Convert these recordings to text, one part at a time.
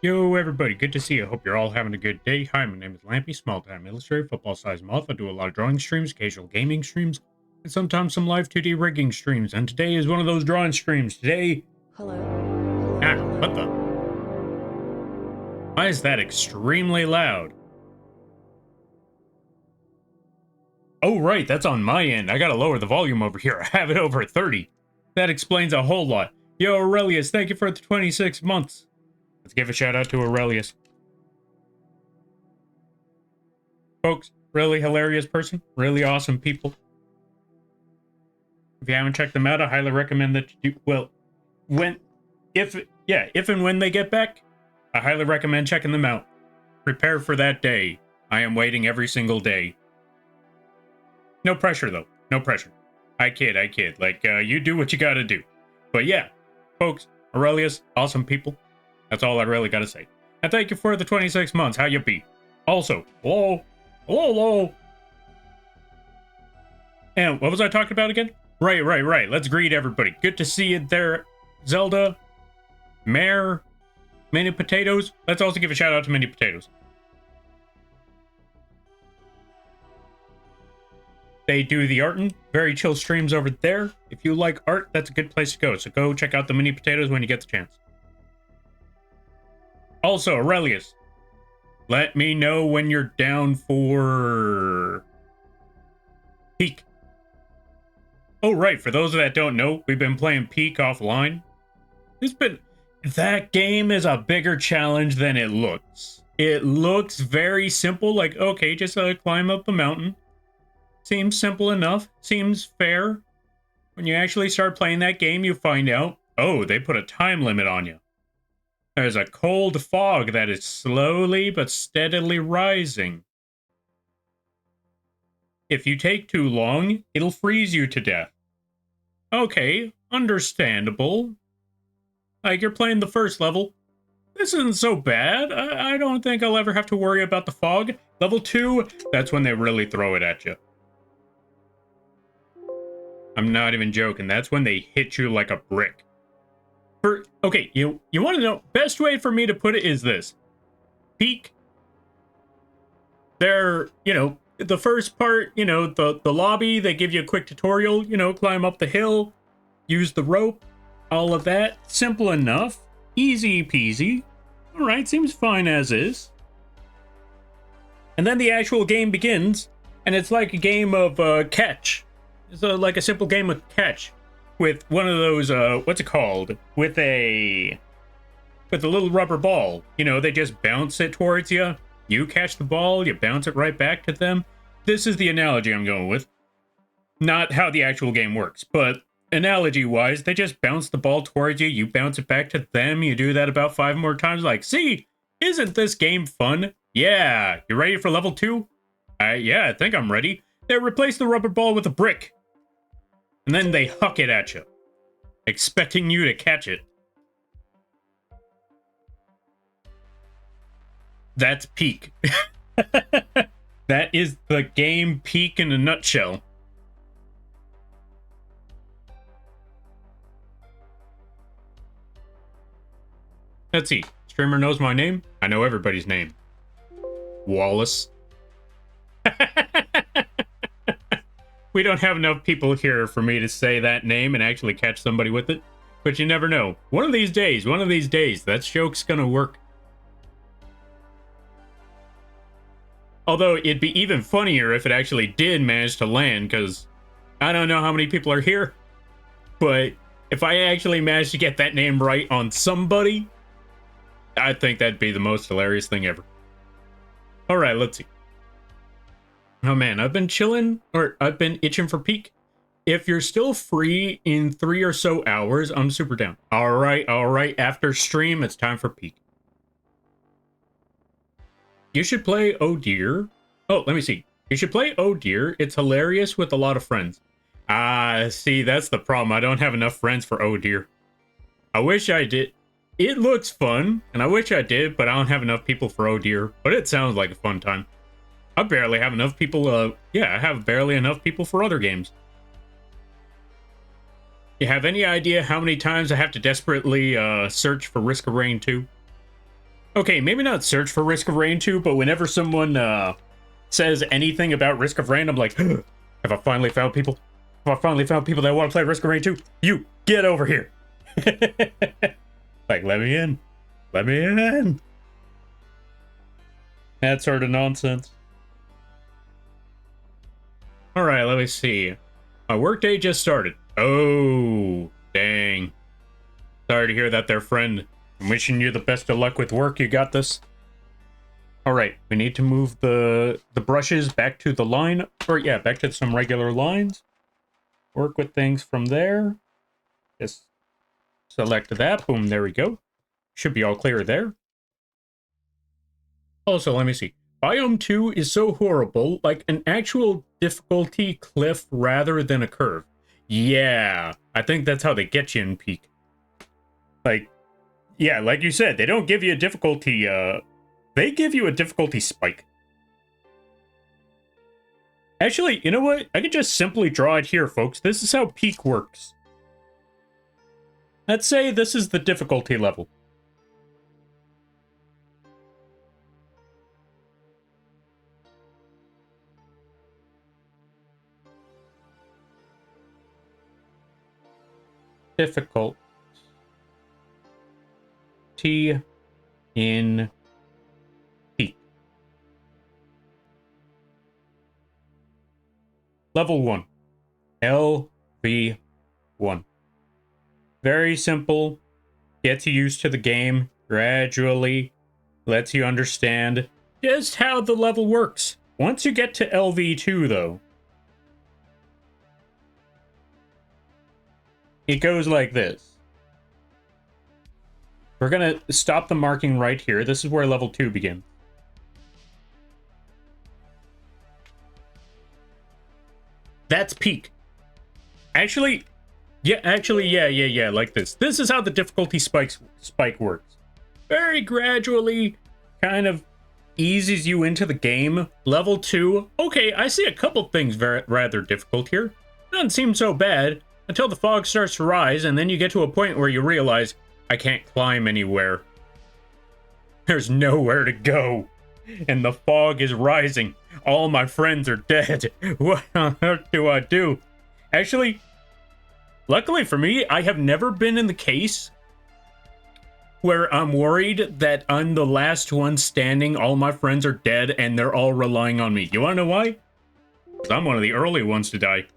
Yo, everybody, good to see you. Hope you're all having a good day. Hi, my name is Lampy, small-time illustrator, football-sized moth. I do a lot of drawing streams, occasional gaming streams, and sometimes some live 2D rigging streams. And today is one of those drawing streams. Today... Hello? What the? Why is that extremely loud? Oh, right, that's on my end. I gotta lower the volume over here. I have it over at 30. That explains a whole lot. Yo, Aurelius, thank you for the 26 months. Let's give a shout out to Aurelius. Folks, really hilarious person. Really awesome people. If you haven't checked them out, I highly recommend that you do. Well, if and when they get back, I highly recommend checking them out. Prepare for that day. I am waiting every single day. No pressure, though. No pressure. I kid. Like, you do what you gotta do. But yeah, folks, Aurelius, awesome people. That's all I really gotta say. And thank you for the 26 months. How you be? Also, hello. And what was I talking about again? Right. Let's greet everybody. Good to see you there, Zelda, Mare, Mini Potatoes. Let's also give a shout out to Mini Potatoes. They do the artin', very chill streams over there. If you like art, that's a good place to go. So go check out the Mini Potatoes when you get the chance. Also, Aurelius, let me know when you're down for Peak. Oh, right, for those that don't know, we've been playing Peak offline. That game is a bigger challenge than it looks. It looks very simple, like, okay, just climb up a mountain. Seems simple enough, seems fair. When you actually start playing that game, you find out, oh, they put a time limit on you. There's a cold fog that is slowly but steadily rising. If you take too long, it'll freeze you to death. Okay, understandable. Like, you're playing the first level. This isn't so bad. I don't think I'll ever have to worry about the fog. Level 2, that's when they really throw it at you. I'm not even joking. That's when they hit you like a brick. Okay, you want to know, best way for me to put it is this. Peak. They're, the first part, the lobby, they give you a quick tutorial, climb up the hill, use the rope, all of that. Simple enough. Easy peasy. All right, seems fine as is. And then the actual game begins, and it's like a game of catch. It's like a simple game of catch. With one of those, what's it called? With a little rubber ball. They just bounce it towards you. You catch the ball, you bounce it right back to them. This is the analogy I'm going with. Not how the actual game works, but analogy-wise, they just bounce the ball towards you, you bounce it back to them, you do that about 5 more times, like, see, isn't this game fun? Yeah, you ready for level 2? Yeah, I think I'm ready. They replace the rubber ball with a brick. And then they huck it at you, expecting you to catch it. That's Peak. That is the game Peak in a nutshell. Let's see. Streamer knows my name. I know everybody's name. Wallace. We don't have enough people here for me to say that name and actually catch somebody with it. But you never know. One of these days, that joke's gonna work. Although, it'd be even funnier if it actually did manage to land, because I don't know how many people are here. But if I actually managed to get that name right on somebody, I think that'd be the most hilarious thing ever. Alright, let's see. Oh man, I've been itching for Peak. If you're still free in 3 or so hours, I'm super down. Alright, after stream, it's time for Peak. You should play Oh Dear. Oh, let me see. You should play Oh Dear. It's hilarious with a lot of friends. See, that's the problem. I don't have enough friends for Oh Dear. I wish I did. It looks fun, and I wish I did, but I don't have enough people for Oh Dear. But it sounds like a fun time. I barely have enough people, I have barely enough people for other games. You have any idea how many times I have to desperately search for Risk of Rain 2? Okay, maybe not search for Risk of Rain 2, but whenever someone says anything about Risk of Rain, I'm like, have I finally found people? Have I finally found people that want to play Risk of Rain 2? You, get over here. Like, let me in. Let me in. That sort of nonsense. Alright, let me see. My workday just started. Oh, dang. Sorry to hear that there, friend. I'm wishing you the best of luck with work. You got this. Alright, we need to move the brushes back to the line. Or, yeah, back to some regular lines. Work with things from there. Just select that. Boom, there we go. Should be all clear there. Also, let me see. Biome 2 is so horrible, like an actual difficulty cliff rather than a curve. Yeah, I think that's how they get you in Peak. Like, yeah, like you said, they don't give you a difficulty, they give you a difficulty spike. Actually, you know what? I could just simply draw it here, folks. This is how Peak works. Let's say this is the difficulty level. Difficult. T in Peak. Level 1. LV1. Very simple. Gets you used to the game gradually. Lets you understand just how the level works. Once you get to LV2, though, it goes like this. We're going to stop the marking right here. This is where level 2 begins. That's Peak. Actually, yeah, like this. This is how the difficulty spike works. Very gradually, kind of eases you into the game. Level 2, okay, I see a couple things rather difficult here. Doesn't seem so bad until the fog starts to rise, and then you get to a point where you realize, I can't climb anywhere. There's nowhere to go. And the fog is rising. All my friends are dead. What on earth do I do? Actually, luckily for me, I have never been in the case where I'm worried that I'm the last one standing, all my friends are dead, and they're all relying on me. You wanna know why? Because I'm one of the early ones to die.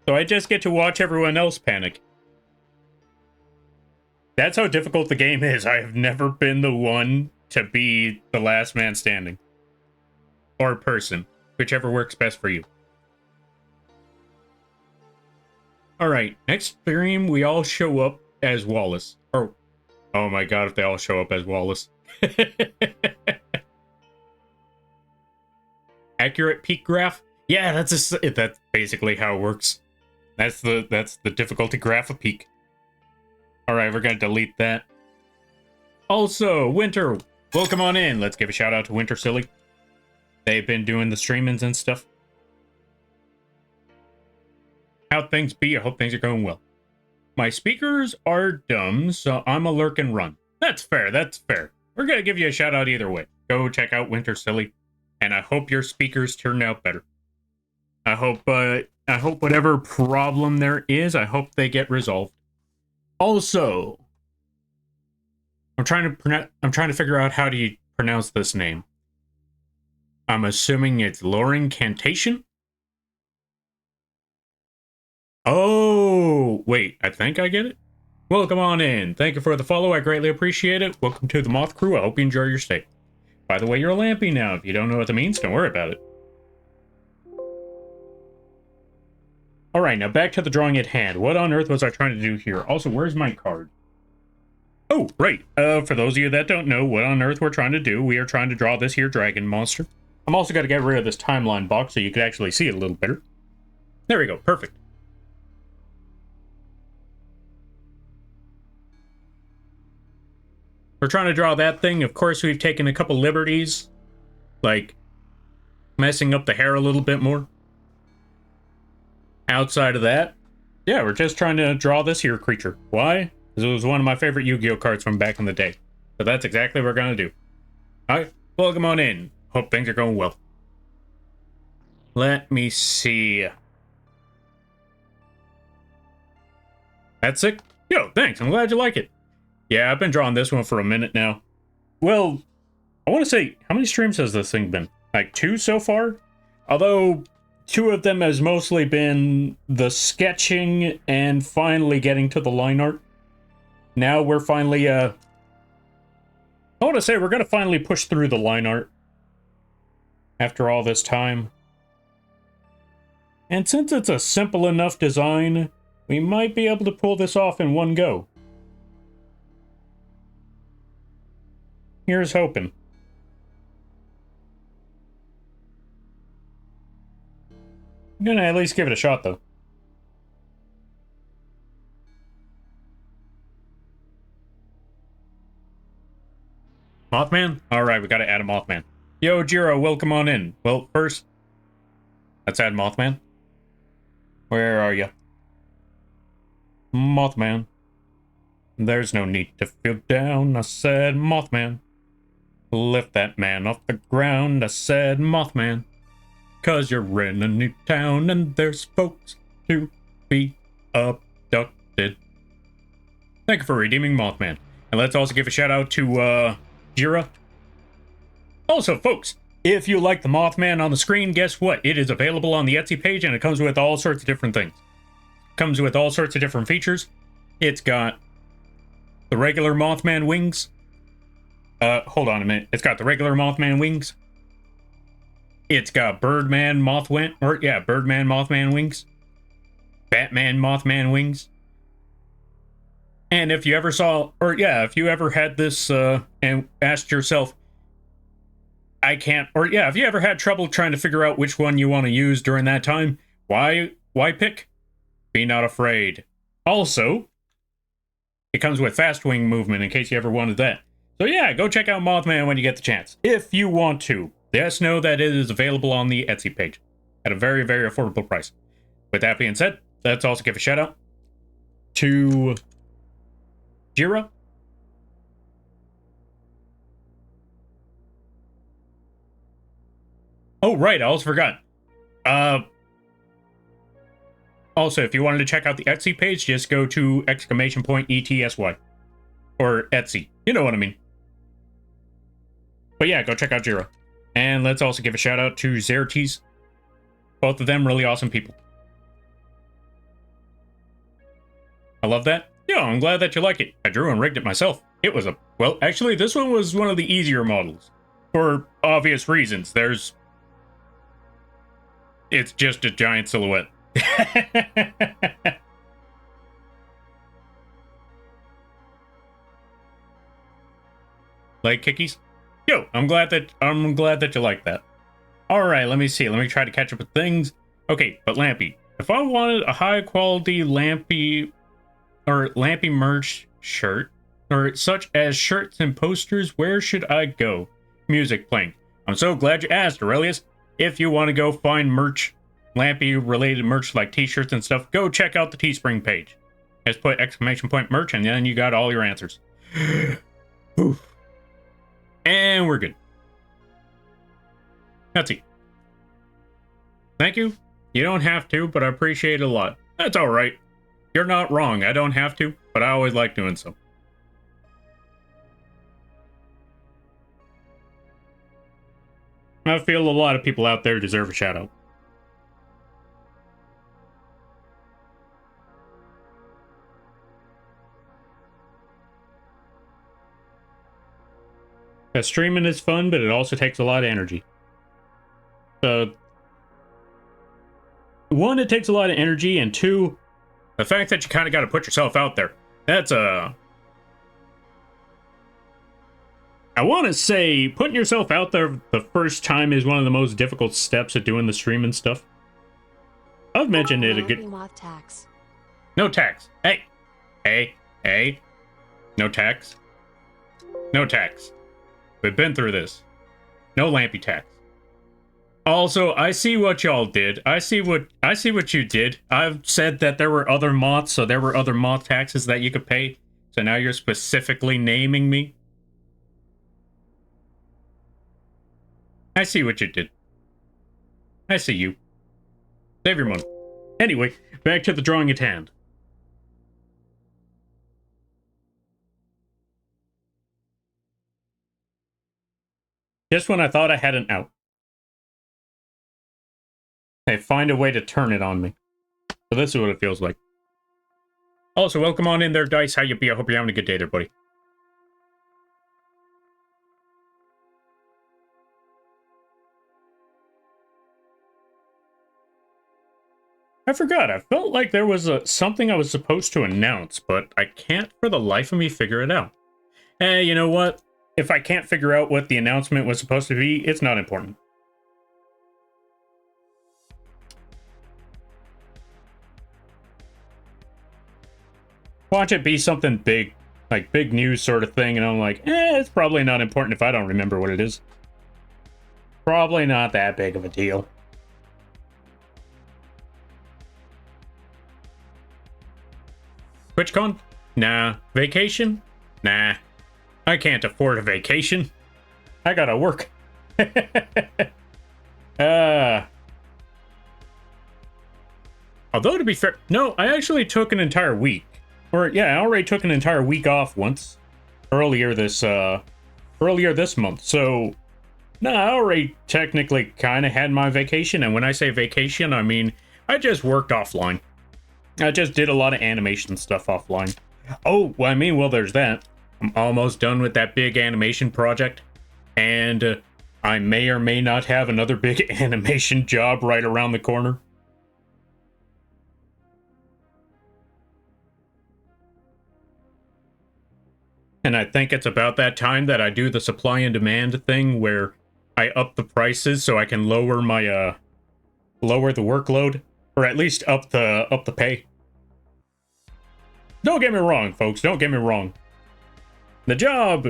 So I just get to watch everyone else panic. That's how difficult the game is. I have never been the one to be the last man standing. Or person. Whichever works best for you. Alright, next stream we all show up as Wallace. Or, oh my god, if they all show up as Wallace. Accurate peak graph? Yeah, that's basically how it works. That's the difficulty graph of Peak. Alright, we're gonna delete that. Also, Winter, welcome on in. Let's give a shout out to Winter Silly. They've been doing the streamings and stuff. How things be? I hope things are going well. My speakers are dumb, so I'm a lurk and run. That's fair, that's fair. We're gonna give you a shout out either way. Go check out Winter Silly, and I hope your speakers turn out better. I hope whatever problem there is, I hope they get resolved. Also, I'm trying to figure out how do you pronounce this name. I'm assuming it's Lauren Cantation. Oh, wait, I think I get it. Welcome on in. Thank you for the follow. I greatly appreciate it. Welcome to the Moth Crew. I hope you enjoy your stay. By the way, you're a lampy now. If you don't know what that means, don't worry about it. Alright, now back to the drawing at hand. What on earth was I trying to do here? Also, where's my card? Oh, right. For those of you that don't know what on earth we're trying to do, we are trying to draw this here dragon monster. I'm also going to get rid of this timeline box so you can actually see it a little better. There we go. Perfect. We're trying to draw that thing. Of course, we've taken a couple liberties, like messing up the hair a little bit more. Outside of that, Yeah, we're just trying to draw this here creature. Why? Because it was one of my favorite Yu-Gi-Oh cards from back in the day. So that's exactly what we're gonna do. Alright, welcome on in. Hope things are going well. Let me see. That's sick. Yo, thanks. I'm glad you like it. Yeah, I've been drawing this one for a minute now. Well, I want to say, how many streams has this thing been? Like 2 so far? Although 2 of them has mostly been the sketching and finally getting to the line art. Now we're finally, I want to say we're going to finally push through the line art after all this time. And since it's a simple enough design, we might be able to pull this off in one go. Here's hoping. I'm gonna at least give it a shot, though. Mothman? Alright, we gotta add a Mothman. Yo, Jiro, welcome on in. Well, first, let's add Mothman. Where are you? Mothman. There's no need to feel down, I said, Mothman. Lift that man off the ground, I said, Mothman. 'Cause you're in a new town and there's folks to be abducted. Thank you for redeeming Mothman. And let's also give a shout out to, Jira. Also, folks, if you like the Mothman on the screen, guess what? It is available on the Etsy page and it comes with all sorts of different things. Comes with all sorts of different features. It's got the regular Mothman wings. Hold on a minute. It's got the regular Mothman wings. It's got Birdman Mothman wings. Batman Mothman wings. And if you ever saw, if you ever had this, and asked yourself, if you ever had trouble trying to figure out which one you want to use during that time, why pick? Be not afraid. Also, it comes with fast wing movement in case you ever wanted that. So yeah, go check out Mothman when you get the chance, if you want to. Just know that it is available on the Etsy page at a very, very affordable price. With that being said, let's also give a shout out to Jira. Oh, right, I almost forgot. Also, if you wanted to check out the Etsy page, just go to !ETSY. Or Etsy. You know what I mean. But yeah, go check out Jira. And let's also give a shout out to Xertes. Both of them really awesome people. I love that. Yeah, I'm glad that you like it. I drew and rigged it myself. It was well, actually, this one was one of the easier models. For obvious reasons. It's just a giant silhouette. Like kickies? Yo, I'm glad that you like that. Alright, let me see. Let me try to catch up with things. Okay, but Lampy. If I wanted a high quality Lampy merch shirt, or such as shirts and posters, where should I go? Music playing. I'm so glad you asked, Aurelius. If you want to go find merch, Lampy related merch like t-shirts and stuff, go check out the Teespring page. Just put ! merch and then you got all your answers. Oof. And we're good. That's it. Thank you. You don't have to, but I appreciate it a lot. That's alright. You're not wrong. I don't have to, but I always like doing so. I feel a lot of people out there deserve a shout out. Streaming is fun, but it also takes a lot of energy. So, one, it takes a lot of energy, and two, the fact that you kind of got to put yourself out there. That's I want to say, putting yourself out there the first time is one of the most difficult steps of doing the streaming stuff. I've mentioned it a good... No tax. Hey. No tax. No tax. We've been through this. No Lampy tax. Also, I see what y'all did. I see what you did. I've said that there were other moths, so there were other moth taxes that you could pay. So now you're specifically naming me. I see what you did. I see you. Save your money. Anyway, back to the drawing at hand. Just when I thought I had an out, they find a way to turn it on me. So this is what it feels like. Also, welcome on in there, Dice. How you be? I hope you're having a good day there, buddy. I forgot. I felt like there was something I was supposed to announce, but I can't for the life of me figure it out. Hey, you know what? If I can't figure out what the announcement was supposed to be, it's not important. Watch it be something big, like big news sort of thing, and I'm like, it's probably not important if I don't remember what it is. Probably not that big of a deal. TwitchCon? Nah. Vacation? Nah. I can't afford a vacation. I gotta work. Although, to be fair, no, I actually took an entire week. Or, yeah, I already took an entire week off once. Earlier this month. So, no, I already technically kind of had my vacation. And when I say vacation, I mean, I just worked offline. I just did a lot of animation stuff offline. Oh, well, I mean, well, there's that. I'm almost done with that big animation project. And I may or may not have another big animation job right around the corner. And I think it's about that time that I do the supply and demand thing where I up the prices so I can lower my lower the workload, or at least up the pay. Don't get me wrong, folks, don't get me wrong. The job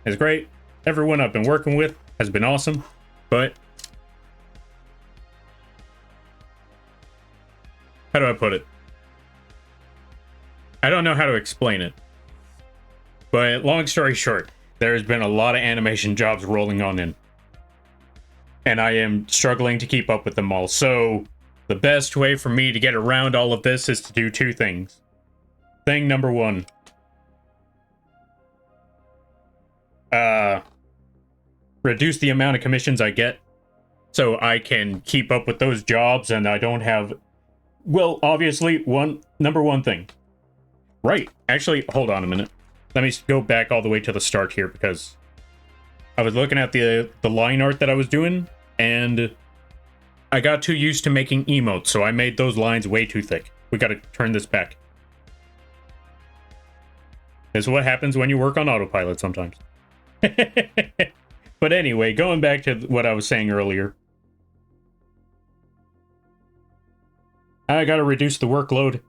is great. Everyone I've been working with has been awesome, but how do I put it? I don't know how to explain it. But long story short, there's been a lot of animation jobs rolling on in. And I am struggling to keep up with them all. So the best way for me to get around all of this is to do two things. Thing number one. Reduce the amount of commissions I get so I can keep up with those jobs and I don't have... Well, obviously, number one thing. Right. Actually, hold on a minute. Let me go back all the way to the start here because I was looking at the line art that I was doing and I got too used to making emotes, so I made those lines way too thick. We got to turn this back. This is what happens when you work on autopilot sometimes. But anyway, going back to what I was saying earlier. I got to reduce the workload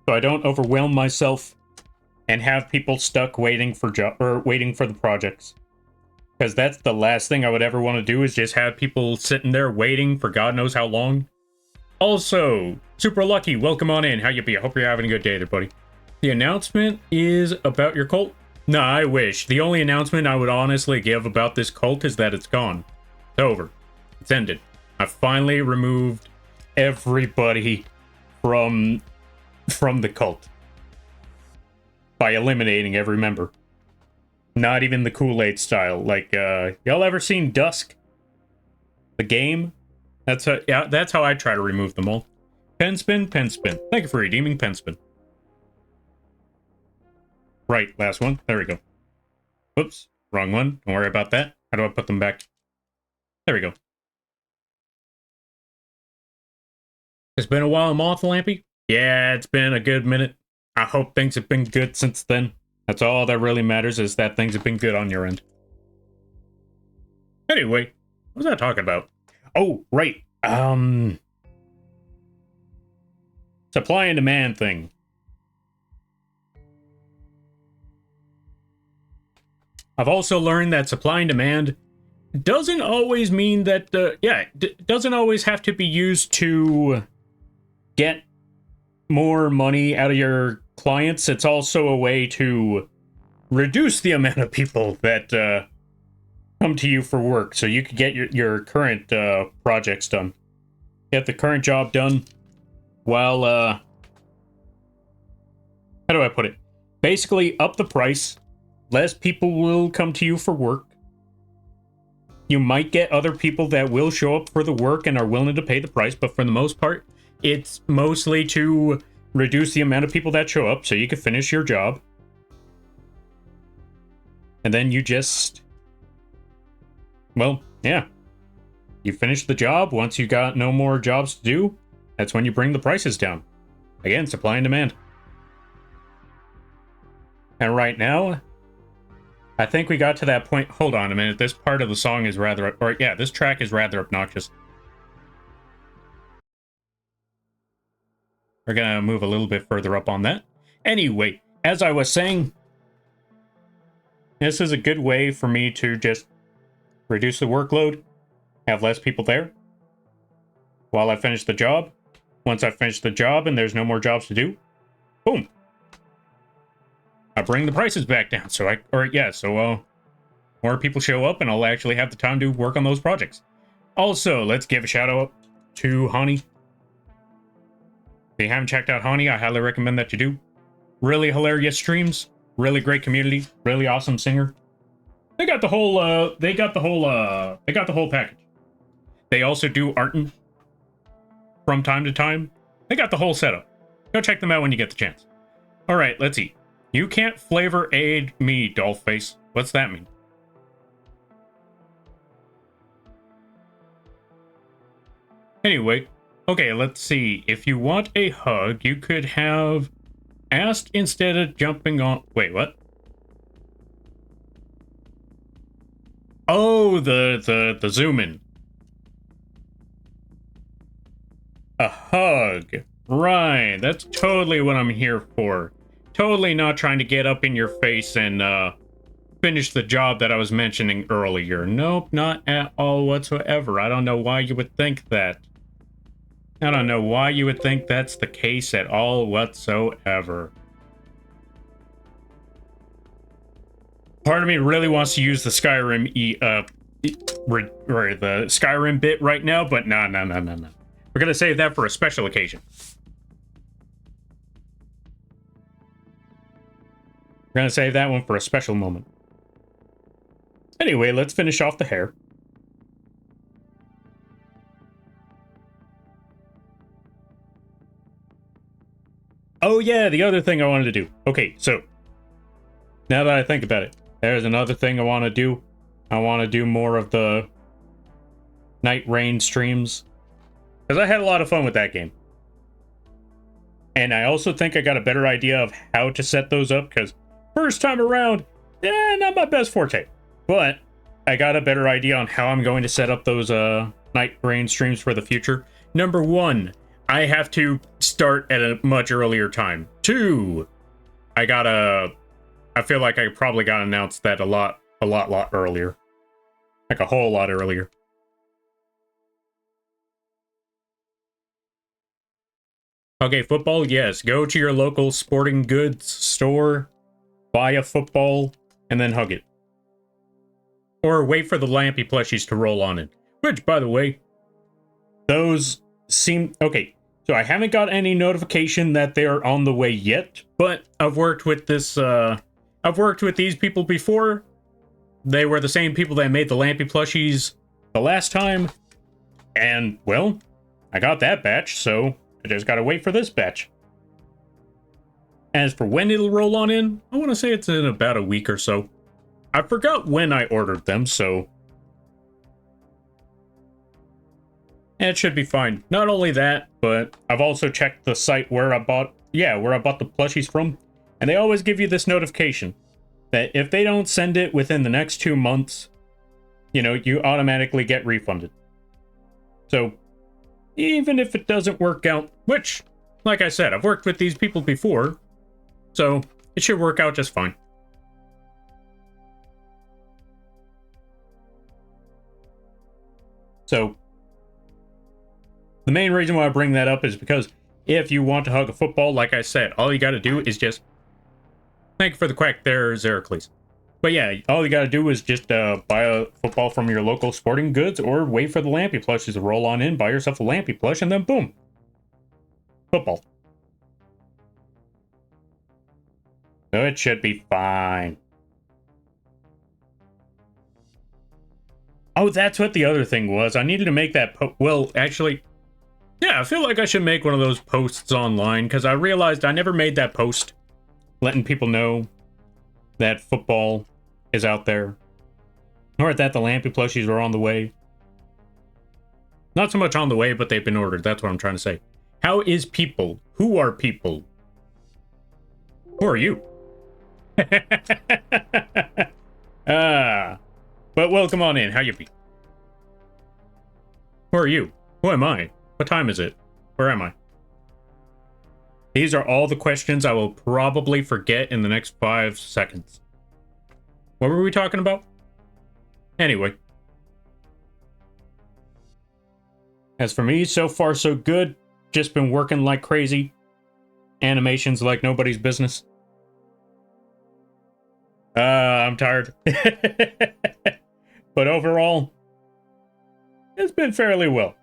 so I don't overwhelm myself and have people stuck waiting for the projects. Because that's the last thing I would ever want to do is just have people sitting there waiting for God knows how long. Also, Super Lucky, welcome on in. How you be? I hope you're having a good day there, buddy. The announcement is about your cult? Nah, I wish. The only announcement I would honestly give about this cult is that it's gone. It's over. It's ended. I finally removed everybody from the cult by eliminating every member. Not even the Kool-Aid style. Like, y'all ever seen Dusk? The game? That's how I try to remove them all. Pen spin, pen spin. Thank you for redeeming pen spin. Right, last one. There we go. Whoops, wrong one. Don't worry about that. How do I put them back? There we go. It's been a while, Moth Lampy. Yeah, it's been a good minute. I hope things have been good since then. That's all that really matters, is that things have been good on your end. Anyway, what was I talking about? Oh, right. Supply and demand thing. I've also learned that supply and demand doesn't always mean that, doesn't always have to be used to get more money out of your clients. It's also a way to reduce the amount of people that come to you for work, so you could get your current projects done. Get the current job done while, how do I put it? Basically, up the price. Less people will come to you for work. You might get other people that will show up for the work and are willing to pay the price, but for the most part, it's mostly to reduce the amount of people that show up so you can finish your job. And then you just... well, yeah. You finish the job. Once you got no more jobs to do, that's when you bring the prices down. Again, supply and demand. And right now, I think we got to that point. Hold on a minute. This part of the song is rather... or, yeah, this track is rather obnoxious. We're gonna move a little bit further up on that. Anyway, as I was saying, this is a good way for me to just reduce the workload, have less people there while I finish the job. Once I finish the job and there's no more jobs to do, boom, I bring the prices back down. So more people show up and I'll actually have the time to work on those projects. Also, let's give a shout out to Honey. If you haven't checked out Honey, I highly recommend that you do. Really hilarious streams, really great community, really awesome singer. They got the whole package. They also do arting from time to time. They got the whole setup. Go check them out when you get the chance. All right, let's eat. You can't flavor aid me, dollface. What's that mean? Anyway, okay, let's see. If you want a hug, you could have asked instead of jumping on... wait, what? Oh, the zoom in. A hug. Right, that's totally what I'm here for. Totally not trying to get up in your face and finish the job that I was mentioning earlier. Nope, not at all whatsoever. I don't know why you would think that. I don't know why you would think that's the case at all whatsoever. Part of me really wants to use the Skyrim the Skyrim bit right now, but no. We're gonna save that for a special occasion. We're gonna save that one for a special moment. Anyway, let's finish off the hair. Oh yeah, the other thing I wanted to do. Okay, so now that I think about it, there's another thing I want to do. I want to do more of the Night Rain streams, because I had a lot of fun with that game. And I also think I got a better idea of how to set those up, because first time around, not my best forte. But I got a better idea on how I'm going to set up those Night Rain streams for the future. Number one, I have to start at a much earlier time. Two, I feel like I probably got announced that a lot earlier. Like a whole lot earlier. Okay, football, yes. Go to your local sporting goods store, buy a football, and then hug it. Or wait for the Lampy plushies to roll on it. Which, by the way, those seem... okay, so I haven't got any notification that they are on the way yet, but I've worked with this... I've worked with these people before. They were the same people that made the Lampy plushies the last time. And, well, I got that batch, so I just gotta wait for this batch. As for when it'll roll on in, I want to say it's in about a week or so. I forgot when I ordered them, so... it should be fine. Not only that, but I've also checked the site where I bought the plushies from. And they always give you this notification that if they don't send it within the next 2 months, you automatically get refunded. So, even if it doesn't work out, which, like I said, I've worked with these people before, so it should work out just fine. So, the main reason why I bring that up is because if you want to hug a football, like I said, all you got to do is just... Thank you for the quack there, Zeracles. But yeah, all you got to do is just buy a football from your local sporting goods or wait for the Lampy plushies to roll on in, buy yourself a Lampy plush, and then boom. Football. So it should be fine. Oh, that's what the other thing was. I needed to make that well, actually, yeah, I feel like I should make one of those posts online, because I realized I never made that post letting people know that football is out there, or that the Lampy plushies are on the way. Not so much on the way, but they've been ordered. That's what I'm trying to say. How is people? Who are people? Who are you? But welcome on in. How you be? Who are you? Who am I? What time is it? Where am I? These are all the questions I will probably forget in the next 5 seconds. What were we talking about? Anyway. As for me, so far so good. Just been working like crazy. Animations like nobody's business. I'm tired. But overall, it's been fairly well.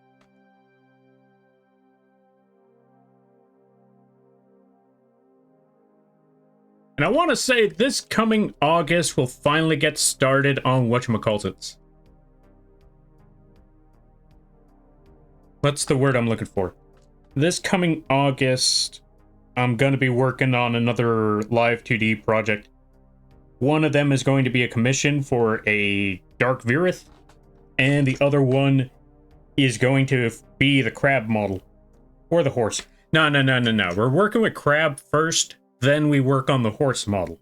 And I want to say this coming August will finally get started on whatchamacallits. What's the word I'm looking for? This coming August, I'm going to be working on another live 2D project. One of them is going to be a commission for a Dark Virith, and the other one is going to be the crab model. Or the horse. No. We're working with crab first, then we work on the horse model.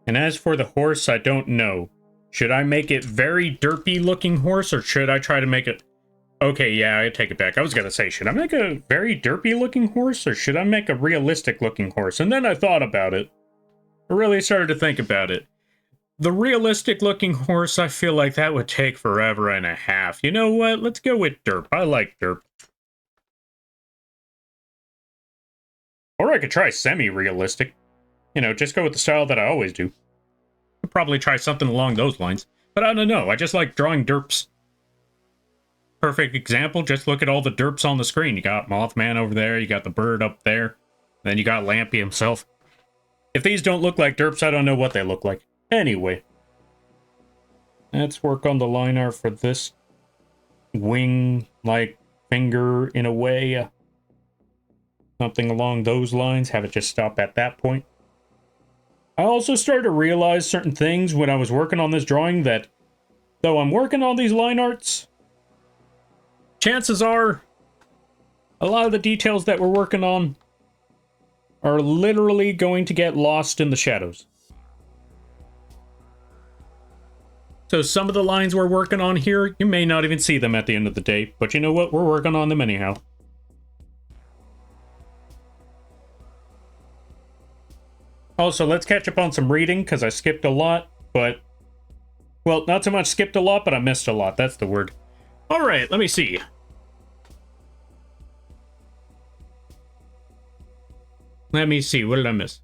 And as for the horse, I don't know. Should I make it very derpy looking horse, or should I try to make it... Okay, yeah, I take it back. I was gonna say, should I make a very derpy looking horse, or should I make a realistic looking horse? And then I thought about it. I really started to think about it. The realistic looking horse, I feel like that would take forever and a half. You know what? Let's go with derp. I like derp. Or I could try semi-realistic. You know, just go with the style that I always do. I'd probably try something along those lines. But I don't know, I just like drawing derps. Perfect example, just look at all the derps on the screen. You got Mothman over there, you got the bird up there, then you got Lampy himself. If these don't look like derps, I don't know what they look like. Anyway. Let's work on the line art for this wing-like finger in a way. Something along those lines, have it just stop at that point. I also started to realize certain things when I was working on this drawing, that though I'm working on these line arts, chances are a lot of the details that we're working on are literally going to get lost in the shadows. So some of the lines we're working on here, you may not even see them at the end of the day, but you know what? We're working on them anyhow. Also, let's catch up on some reading, because I skipped a lot, but... Well, not so much skipped a lot, but I missed a lot. That's the word. Alright, let me see. Let me see, what did I miss?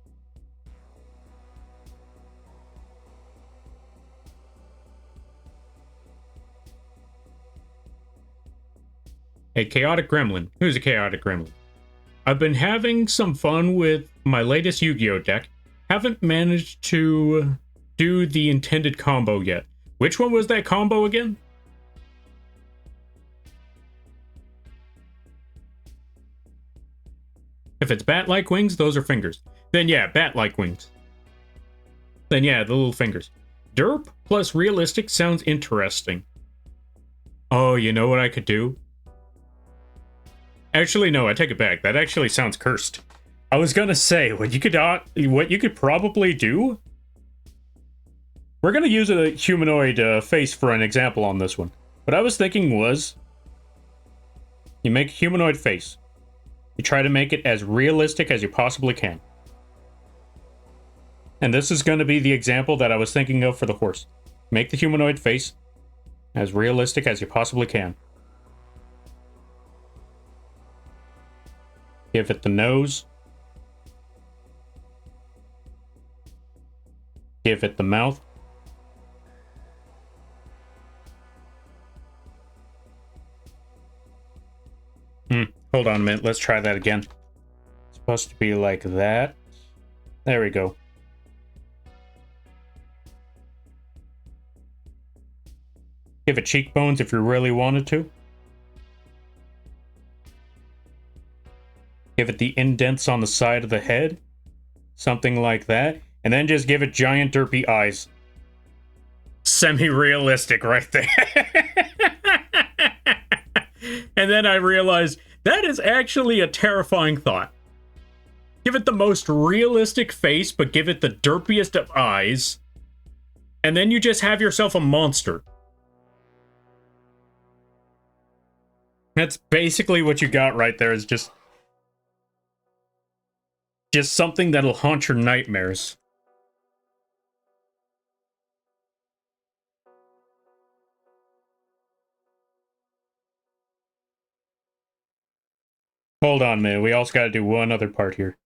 A chaotic gremlin. Who's a chaotic gremlin? I've been having some fun with my latest Yu-Gi-Oh deck. Haven't managed to do the intended combo yet. Which one was that combo again? If it's bat-like wings, those are fingers. Then yeah, bat-like wings. Then yeah, the little fingers. Derp plus realistic sounds interesting. Oh, you know what I could do? Actually, no, I take it back. That actually sounds cursed. I was gonna say, what you could probably do... We're gonna use a humanoid face for an example on this one. What I was thinking was... You make a humanoid face. You try to make it as realistic as you possibly can. And this is going to be the example that I was thinking of for the horse. Make the humanoid face as realistic as you possibly can. Give it the nose. Give it the mouth. Hold on a minute. Let's try that again. It's supposed to be like that. There we go. Give it cheekbones if you really wanted to. Give it the indents on the side of the head. Something like that. And then just give it giant derpy eyes. Semi-realistic right there. And then I realized that is actually a terrifying thought. Give it the most realistic face, but give it the derpiest of eyes. And then you just have yourself a monster. That's basically what you got right there, is just something that'll haunt your nightmares. Hold on, man. We also got to do one other part here.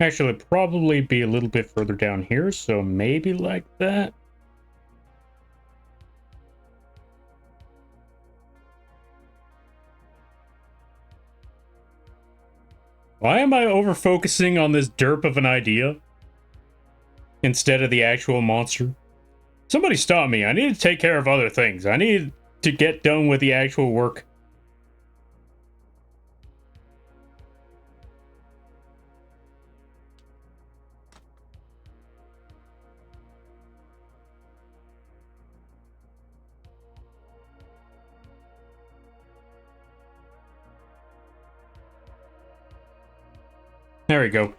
Actually, it'd probably be a little bit further down here, so maybe like that. Why am I over-focusing on this derp of an idea instead of the actual monster? Somebody stop me. I need to take care of other things. I need to get done with the actual work. There we go.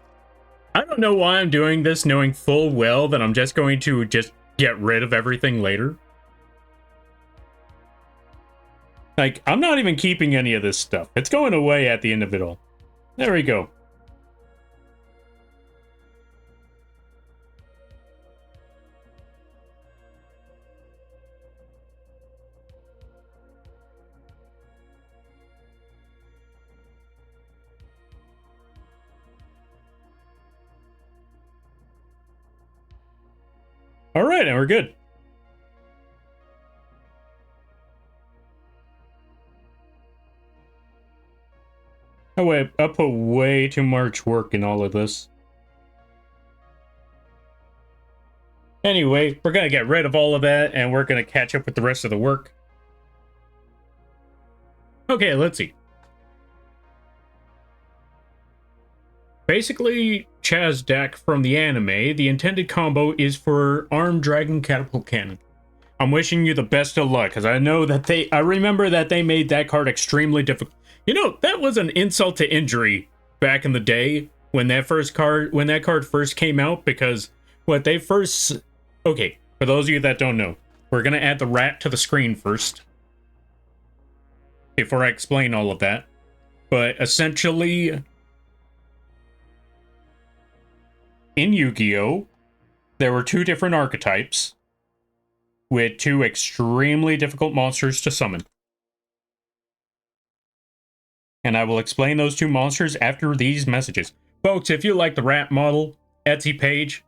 I don't know why I'm doing this, knowing full well that I'm just going to get rid of everything later. Like, I'm not even keeping any of this stuff. It's going away at the end of it all. There we go. All right, and we're good. Oh wait, I put way too much work in all of this. Anyway, we're gonna get rid of all of that, and we're gonna catch up with the rest of the work. Okay, let's see. Basically, Chazdak from the anime, the intended combo is for Armed Dragon Catapult Cannon. I'm wishing you the best of luck, because I know that I remember that they made that card extremely difficult. You know, that was an insult to injury back in the day when that card first came out, because what they first... Okay, for those of you that don't know, we're going to add the rat to the screen first, before I explain all of that. But essentially... in Yu-Gi-Oh, there were two different archetypes with two extremely difficult monsters to summon. And I will explain those two monsters after these messages. Folks, if you like the rat model, Etsy page,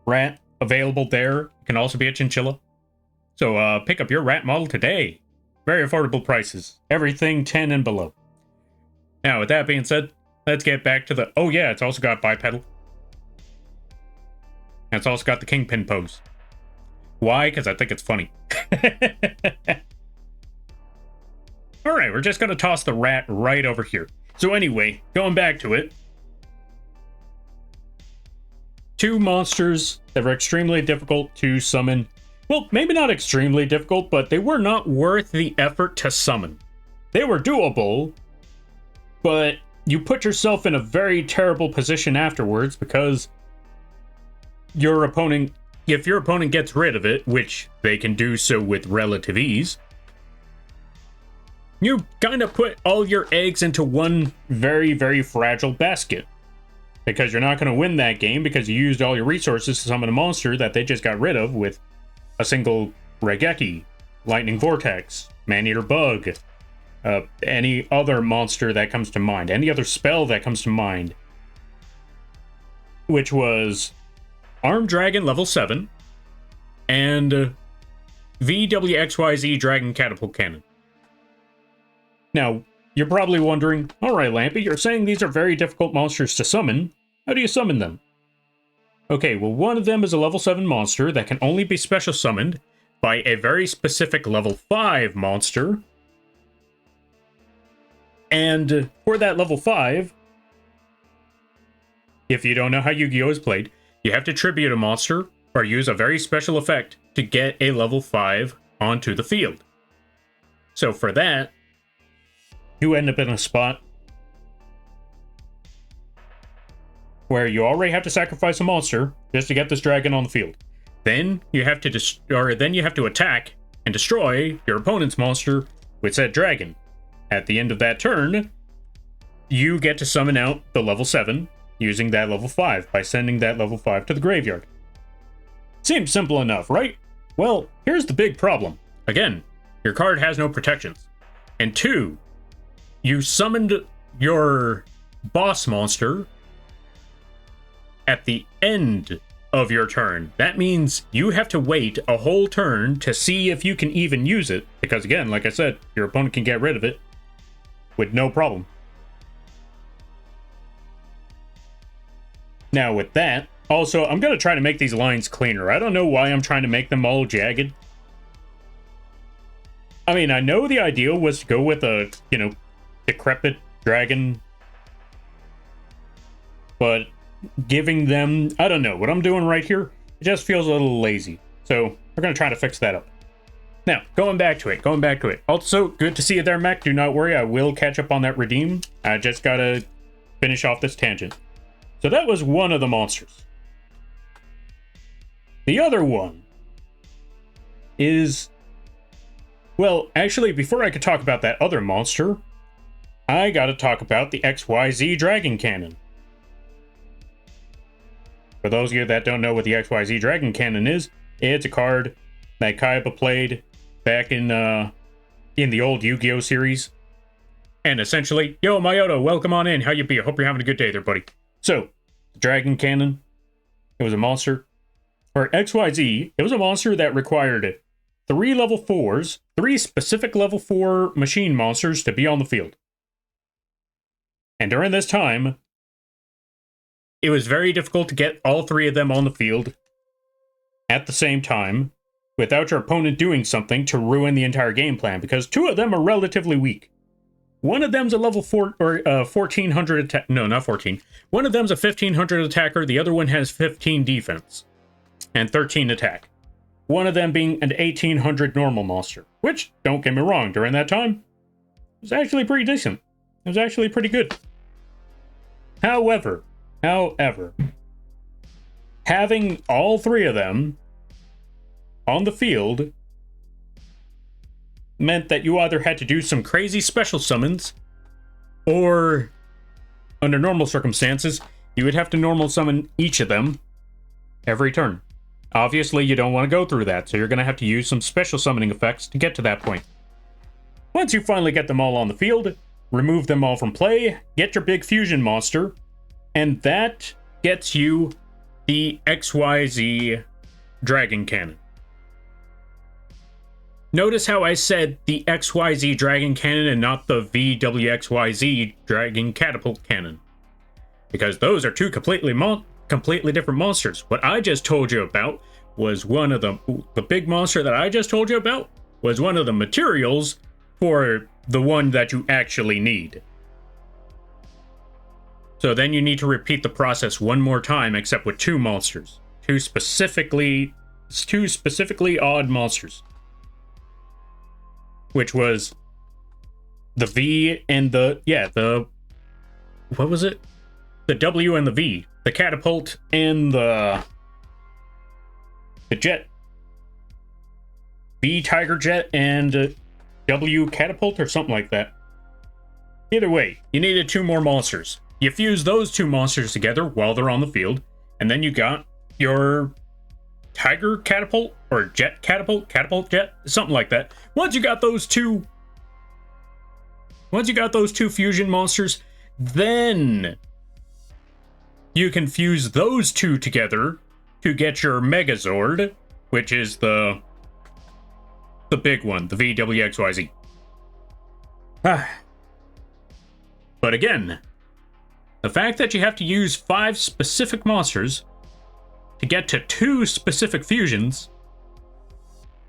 rat available there. It can also be a chinchilla. So pick up your rat model today. Very affordable prices. Everything 10 and below. Now, with that being said, let's get back to the... Oh yeah, it's also got bipedal. And it's also got the kingpin pose. Why? Because I think it's funny. Alright, we're just going to toss the rat right over here. So anyway, going back to it. Two monsters that were extremely difficult to summon. Well, maybe not extremely difficult, but they were not worth the effort to summon. They were doable, but you put yourself in a very terrible position afterwards because your opponent, if your opponent gets rid of it, which they can do so with relative ease, you kind of put all your eggs into one very, very fragile basket. Because you're not going to win that game because you used all your resources to summon a monster that they just got rid of with a single Regeki, Lightning Vortex, Man-Eater Bug, any other monster that comes to mind, any other spell that comes to mind. Which was Armed Dragon level 7 and VWXYZ Dragon Catapult Cannon. Now, you're probably wondering, alright Lampy, you're saying these are very difficult monsters to summon. How do you summon them? Okay, well one of them is a level 7 monster that can only be special summoned by a very specific level 5 monster. And for that level 5, if you don't know how Yu-Gi-Oh! Is played, you have to tribute a monster or use a very special effect to get a level 5 onto the field. So for that, you end up in a spot where you already have to sacrifice a monster just to get this dragon on the field. Then you have to attack and destroy your opponent's monster with said dragon. At the end of that turn, you get to summon out the level 7 using that level 5 by sending that level 5 to the graveyard. Seems simple enough, right? Well, here's the big problem. Again, your card has no protections. And 2, you summoned your boss monster at the end of your turn. That means you have to wait a whole turn to see if you can even use it. Because again, like I said, your opponent can get rid of it with no problem. Now with that, also, I'm going to try to make these lines cleaner. I don't know why I'm trying to make them all jagged. I mean, I know the ideal was to go with a, decrepit dragon. But giving them, I don't know, what I'm doing right here, it just feels a little lazy. So we're going to try to fix that up. Now, going back to it. Also, good to see you there, Mac. Do not worry, I will catch up on that redeem. I just got to finish off this tangent. So that was one of the monsters. The other one is, well, actually, before I could talk about that other monster, I got to talk about the XYZ Dragon Cannon. For those of you that don't know what the XYZ Dragon Cannon is, it's a card that Kaiba played back in the old Yu-Gi-Oh! Series. And essentially, yo, Mayoto, welcome on in. How you be? I hope you're having a good day there, buddy. So, the Dragon Cannon, it was a monster. Or XYZ, it was a monster that required 3 level 4s, 3 specific level 4 machine monsters to be on the field. And during this time, it was very difficult to get all 3 of them on the field at the same time without your opponent doing something to ruin the entire game plan, because 2 of them are relatively weak. One of them's a level 4 or 1400 attack. No, not 14. One of them's a 1500 attacker. The other one has 15 defense and 13 attack. One of them being an 1800 normal monster, which, don't get me wrong, during that time, was actually pretty decent. It was actually pretty good. However, having all 3 of them on the field meant that you either had to do some crazy special summons, or, under normal circumstances, you would have to normal summon each of them every turn. Obviously, you don't want to go through that, so you're going to have to use some special summoning effects to get to that point. Once you finally get them all on the field, remove them all from play, get your big fusion monster, and that gets you the XYZ Dragon Cannon. Notice how I said the XYZ Dragon Cannon and not the VWXYZ Dragon Catapult Cannon. Because those are 2 completely different monsters. What I just told you about was one of the big monster that I just told you about was one of the materials for the one that you actually need. So then you need to repeat the process one more time, except with two monsters. Two specifically odd monsters. Which was the V and what was it? The W and the V. The catapult and the jet. V tiger jet and W catapult or something like that. Either way, you needed two more monsters. You fuse those two monsters together while they're on the field, and then you got your tiger catapult or jet catapult jet, something like that. Once you got those two fusion monsters, then you can fuse those two together to get your Megazord, which is the big one, the VWXYZ. But again, the fact that you have to use 5 specific monsters to get to 2 specific fusions.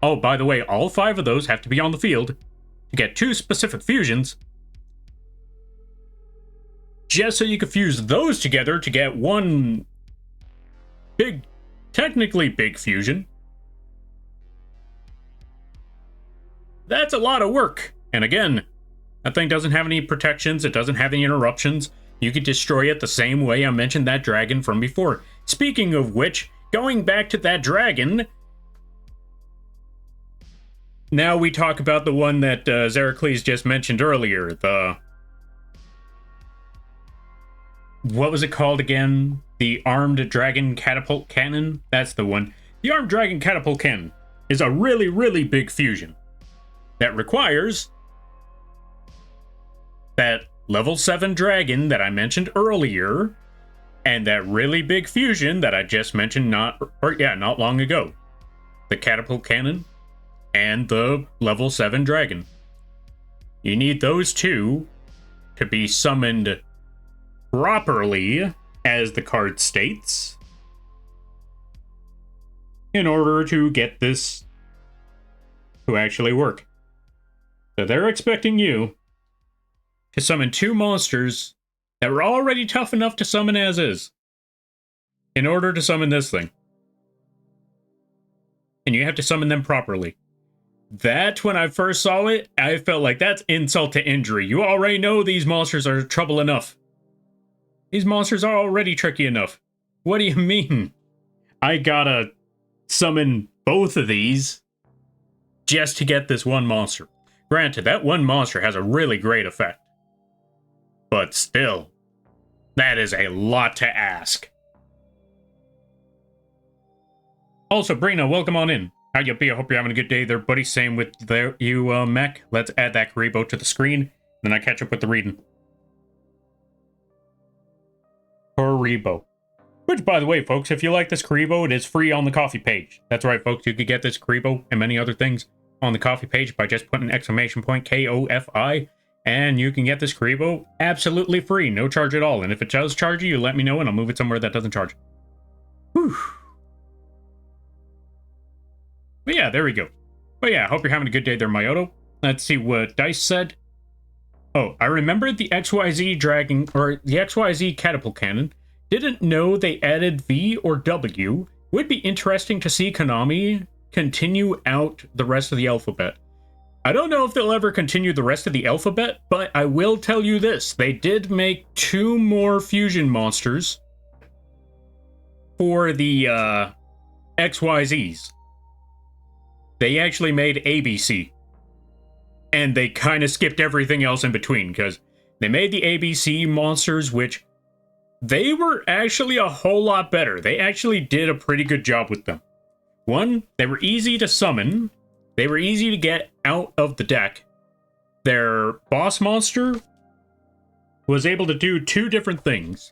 Oh, by the way, all 5 of those have to be on the field to get 2 specific fusions. Just so you can fuse those together to get one technically big fusion. That's a lot of work. And again, that thing doesn't have any protections. It doesn't have any interruptions. You could destroy it the same way I mentioned that dragon from before. Speaking of which, going back to that dragon, now we talk about the one that Zeracles just mentioned earlier. What was it called again? The Armed Dragon Catapult Cannon? That's the one. The Armed Dragon Catapult Cannon is a really, really big fusion that requires that level 7 dragon that I mentioned earlier, and that really big fusion that I just mentioned not long ago. The catapult cannon and the level 7 dragon. You need those two to be summoned properly, as the card states, in order to get this to actually work. So they're expecting you to summon 2 monsters that were already tough enough to summon as is, in order to summon this thing. And you have to summon them properly. That, when I first saw it, I felt like that's insult to injury. You already know these monsters are trouble enough. These monsters are already tricky enough. What do you mean? I gotta summon both of these just to get this one monster. Granted, that one monster has a really great effect. But still, that is a lot to ask. Also, Brina, welcome on in. How you be? I hope you're having a good day there, buddy. Same with you, Mech. Let's add that Karibo to the screen, then I catch up with the reading. Karibo. Which, by the way, folks, if you like this Karibo, it is free on the coffee page. That's right, folks. You could get this Karibo and many other things on the coffee page by just putting exclamation point KOFI. And you can get this Karibo absolutely free, no charge at all. And if it does charge you, let me know and I'll move it somewhere that doesn't charge. Whew. But yeah, there we go. But yeah, I hope you're having a good day there, Myoto. Let's see what Dice said. Oh, I remembered the XYZ Dragon, or the XYZ Catapult Cannon. Didn't know they added V or W. Would be interesting to see Konami continue out the rest of the alphabet. I don't know if they'll ever continue the rest of the alphabet, but I will tell you this. They did make 2 more fusion monsters for the XYZs. They actually made ABC. And they kind of skipped everything else in between, because they made the ABC monsters, which they were actually a whole lot better. They actually did a pretty good job with them. One, they were easy to summon. They were easy to get out of the deck. Their boss monster was able to do 2 different things.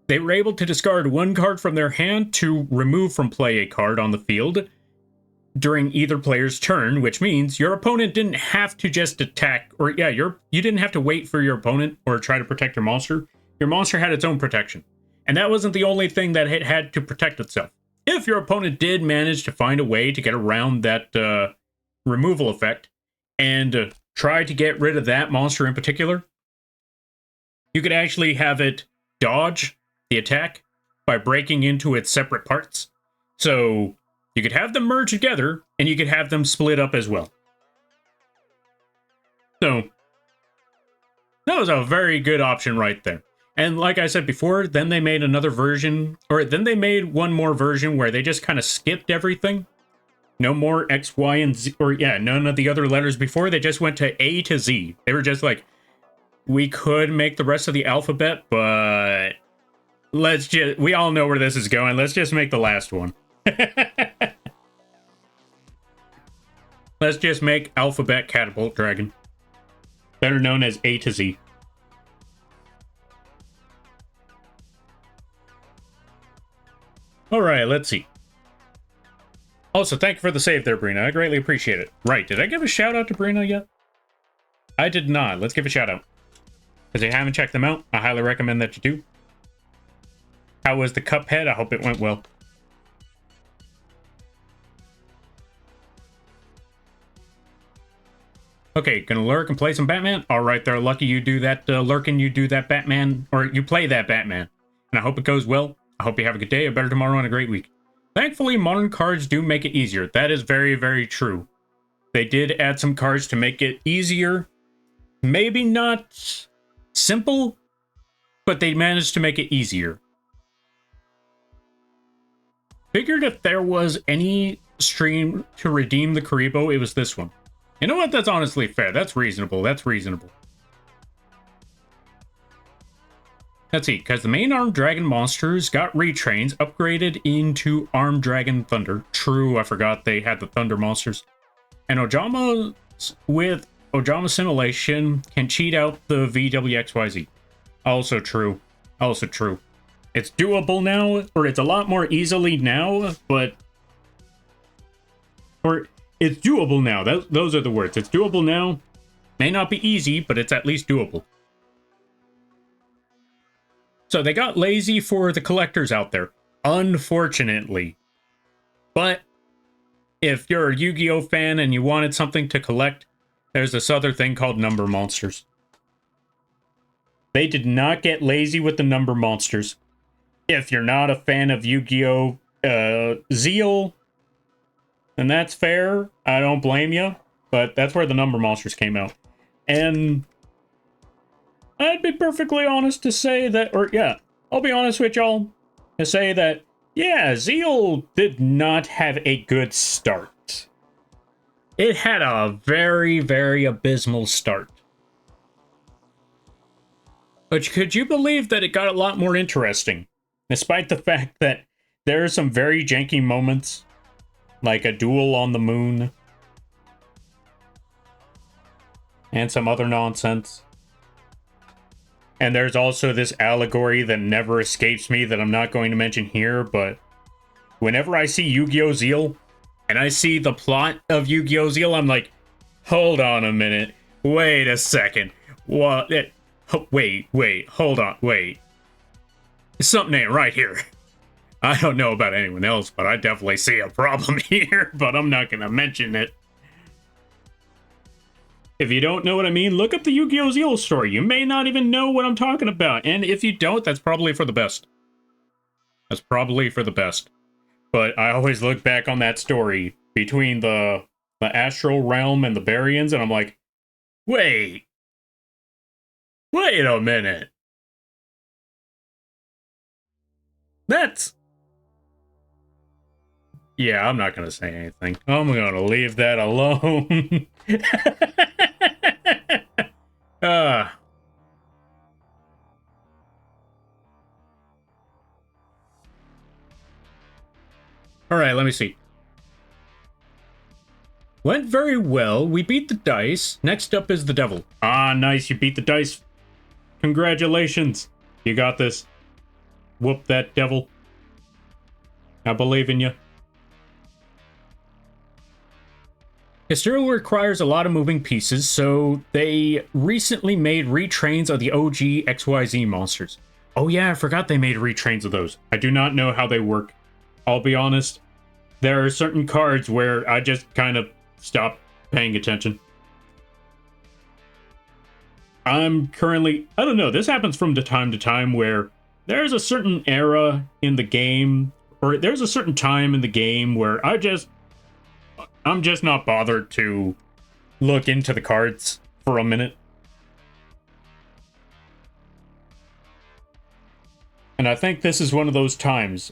They were able to discard 1 card from their hand to remove from play a card on the field during either player's turn, which means your opponent didn't have to just attack, or you didn't have to wait for your opponent or try to protect your monster. Your monster had its own protection. And that wasn't the only thing that it had to protect itself. If your opponent did manage to find a way to get around that removal effect and try to get rid of that monster in particular, you could actually have it dodge the attack by breaking into its separate parts. So you could have them merge together, and you could have them split up as well. So that was a very good option right there. And like I said before, then they made another version, or then they made one more version where they just kind of skipped everything. No more X, Y, and Z, or yeah, none of the other letters before. They just went to A to Z. They were just like, we could make the rest of the alphabet, but we all know where this is going. Let's just make the last one. Let's just make Alphabet Catapult Dragon, better known as A to Z. Alright, let's see. Also, thank you for the save there, Brina. I greatly appreciate it. Right, did I give a shout out to Brina yet? I did not. Let's give a shout out. If you haven't checked them out, I highly recommend that you do. How was the Cuphead? I hope it went well. Okay, gonna lurk and play some Batman? Alright there, Lucky, you do that lurking, you do that Batman, or you play that Batman. And I hope it goes well. I hope you have a good day, a better tomorrow, and a great week. Thankfully, modern cards do make it easier. That is very, very true. They did add some cards to make it easier. Maybe not simple, but they managed to make it easier. Figured if there was any stream to redeem the Karibo, it was this one. You know what? That's honestly fair. That's reasonable. That's reasonable. Let's see, because the main Armed Dragon monsters got retrains, upgraded into Armed Dragon Thunder. True, I forgot they had the Thunder monsters. And Ojama with Ojama Simulation can cheat out the VWXYZ. Also true. Also true. It's doable now, or it's a lot more easily now, but... Or, it's doable now. Those are the words. It's doable now. May not be easy, but it's at least doable. So they got lazy for the collectors out there, unfortunately. But if you're a Yu-Gi-Oh fan and you wanted something to collect, there's this other thing called number monsters. They did not get lazy with the number monsters. If you're not a fan of Yu-Gi-Oh! Zeal, then that's fair. I don't blame you. But that's where the number monsters came out. And I'd be perfectly honest to say that, or yeah, I'll be honest with y'all to say that, yeah, Zeal did not have a good start. It had a very, very abysmal start. But could you believe that it got a lot more interesting? Despite the fact that there are some very janky moments, like a duel on the moon, and some other nonsense. And there's also this allegory that never escapes me that I'm not going to mention here, but whenever I see Yu-Gi-Oh! Zeal, and I see the plot of Yu-Gi-Oh! Zeal, I'm like, hold on a minute, wait a second, what? Wait, hold on, wait. Something ain't right here. I don't know about anyone else, but I definitely see a problem here, but I'm not gonna mention it. If you don't know what I mean, look up the Yu-Gi-Oh! Zeal story. You may not even know what I'm talking about. And if you don't, that's probably for the best. That's probably for the best. But I always look back on that story between the astral realm and the Baryons, and I'm like, wait a minute. That's... Yeah, I'm not going to say anything. I'm going to leave that alone. Alright, let me see. Went very well. We beat the dice. Next up is the devil. Ah, nice. You beat the dice. Congratulations. You got this. Whoop that devil. I believe in you. It still requires a lot of moving pieces, so they recently made retrains of the OG XYZ monsters. Oh yeah, I forgot they made retrains of those. I do not know how they work. I'll be honest. There are certain cards where I just kind of stop paying attention. I'm currently... I don't know, this happens from time to time where there's a certain era in the game, or there's a certain time in the game where I'm just not bothered to look into the cards for a minute. And I think this is one of those times.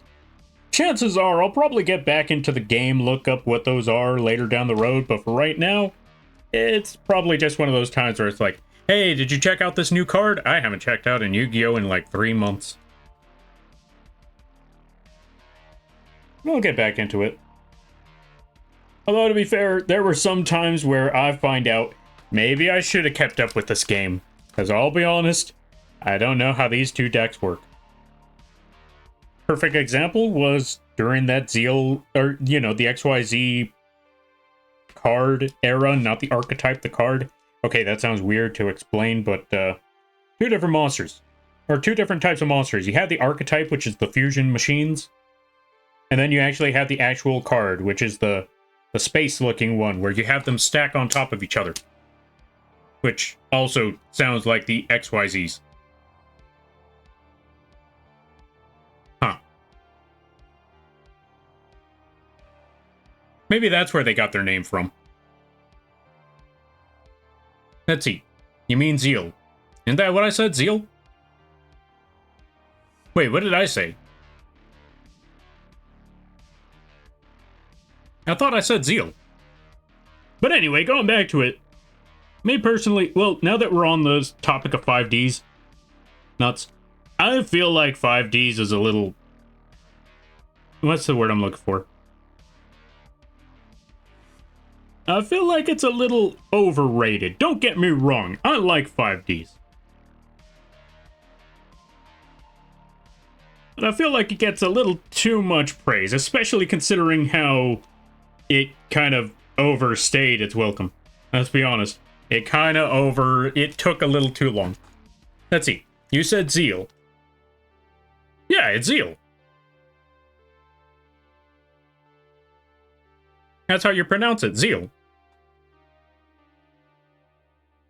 Chances are I'll probably get back into the game, look up what those are later down the road, but for right now, it's probably just one of those times where it's like, hey, did you check out this new card? I haven't checked out in Yu-Gi-Oh! In like 3 months. We'll get back into it. Although, to be fair, there were some times where I find out maybe I should have kept up with this game. Because I'll be honest, I don't know how these two decks work. Perfect example was during that Zeal, or, you know, the XYZ card era, not the archetype, the card. Okay, that sounds weird to explain, but two different monsters. Or two different types of monsters. You have the archetype, which is the fusion machines. And then you actually have the actual card, which is the space-looking one, where you have them stack on top of each other. Which also sounds like the XYZs. Huh. Maybe that's where they got their name from. Let's see. You mean Zeal. Isn't that what I said, Zeal? Wait, what did I say? I thought I said Zeal. But anyway, going back to it. Me personally, well, now that we're on the topic of 5Ds, nuts, I feel like 5Ds is a little... What's the word I'm looking for? I feel like it's a little overrated. Don't get me wrong, I like 5Ds. But I feel like it gets a little too much praise, especially considering how it kind of overstayed its welcome. Let's be honest. It took a little too long. Let's see. You said Zeal. Yeah, it's Zeal. That's how you pronounce it, Zeal.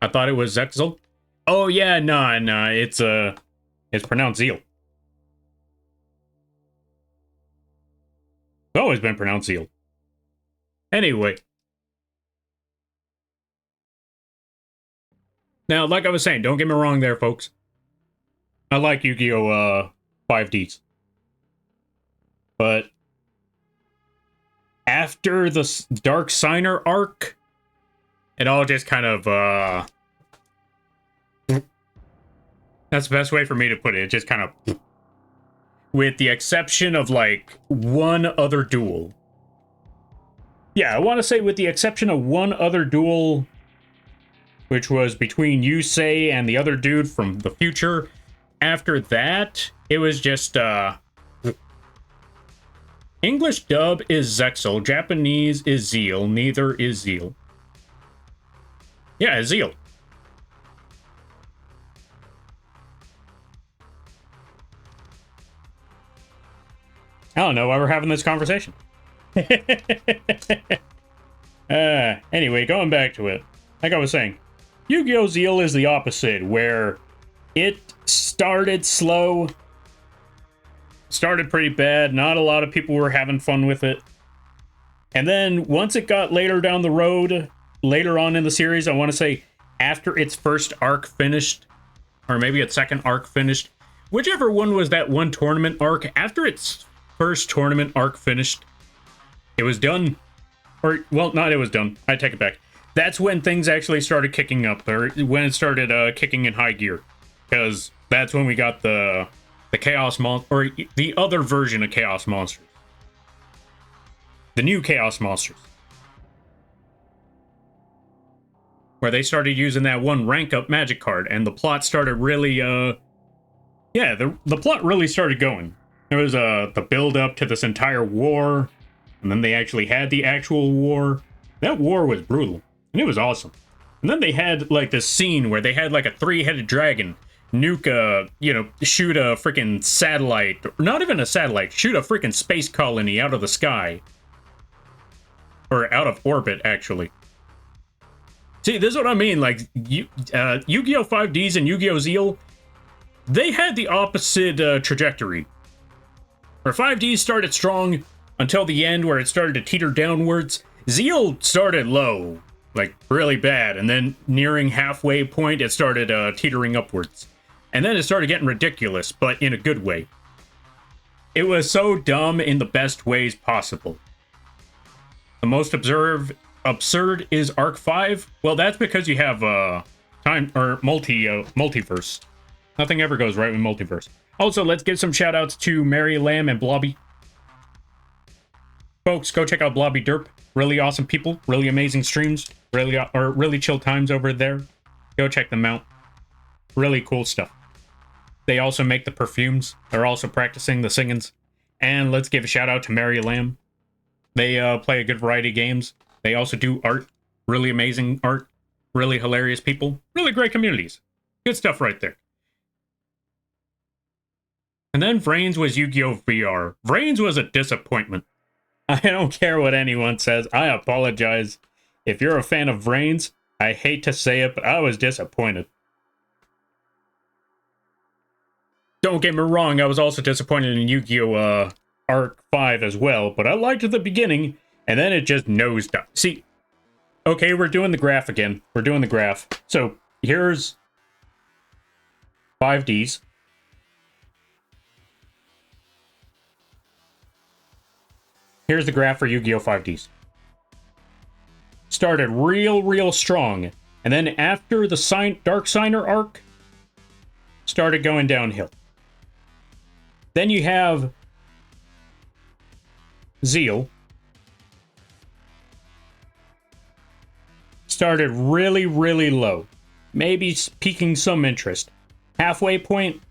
I thought it was Zexel. Oh yeah, nah, it's pronounced Zeal. It's always been pronounced Zeal. Anyway. Now, like I was saying, don't get me wrong there, folks. I like Yu-Gi-Oh! 5Ds. But after the Dark Signer arc, it all just kind of, that's the best way for me to put it. It just kind of, with the exception of, like, one other duel. Yeah, I want to say with the exception of one other duel, which was between Yusei and the other dude from the future. After that, it was just, English dub is Zexel, Japanese is Zeal, neither is Zeal. Yeah, it's Zeal. I don't know why we're having this conversation. Anyway, going back to it. Like I was saying, Yu-Gi-Oh! Zeal is the opposite, where it started slow, started pretty bad, not a lot of people were having fun with it. And then once it got later down the road, later on in the series, I want to say after its first arc finished, or maybe its second arc finished, whichever one was that one tournament arc, after its first tournament arc finished, it was done. Or, well, not it was done. I take it back. That's when things actually started kicking up, or when it started kicking in high gear. Because that's when we got the Chaos Monster, or the other version of Chaos Monsters. The new Chaos Monsters. Where they started using that one rank up magic card, and the plot started really, yeah, the plot really started going. There was the build up to this entire war, and then they actually had the actual war. That war was brutal. And it was awesome. And then they had, like, this scene where they had, like, a 3-headed dragon nuke a, shoot a freaking satellite, not even a satellite, shoot a freaking space colony out of the sky. Or out of orbit, actually. See, this is what I mean, like, Yu-Gi-Oh! 5Ds and Yu-Gi-Oh! Zeal, they had the opposite trajectory. Where 5Ds started strong until the end, where it started to teeter downwards. Zeal started low, like, really bad, and then nearing halfway point, it started teetering upwards. And then it started getting ridiculous, but in a good way. It was so dumb in the best ways possible. The most absurd is Arc 5. Well, that's because you have multiverse. Nothing ever goes right with multiverse. Also, let's give some shout-outs to Mary Lamb and Blobby. Folks, go check out Blobby Derp. Really awesome people, really amazing streams, really chill times over there. Go check them out. Really cool stuff. They also make the perfumes. They're also practicing the singings. And let's give a shout out to Mary Lamb. They play a good variety of games. They also do art. Really amazing art. Really hilarious people. Really great communities. Good stuff right there. And then Vrains was Yu-Gi-Oh! VR. Vrains was a disappointment. I don't care what anyone says. I apologize. If you're a fan of Vrains, I hate to say it, but I was disappointed. Don't get me wrong, I was also disappointed in Yu-Gi-Oh! Arc 5 as well, but I liked the beginning, and then it just nosedived. See, okay, we're doing the graph again. We're doing the graph. So, here's 5Ds. Here's the graph for Yu-Gi-Oh! 5Ds. Started real strong, and then after the Dark Signer arc, started going downhill. Then you have Zeal. Started really low. Maybe piquing some interest. Halfway point,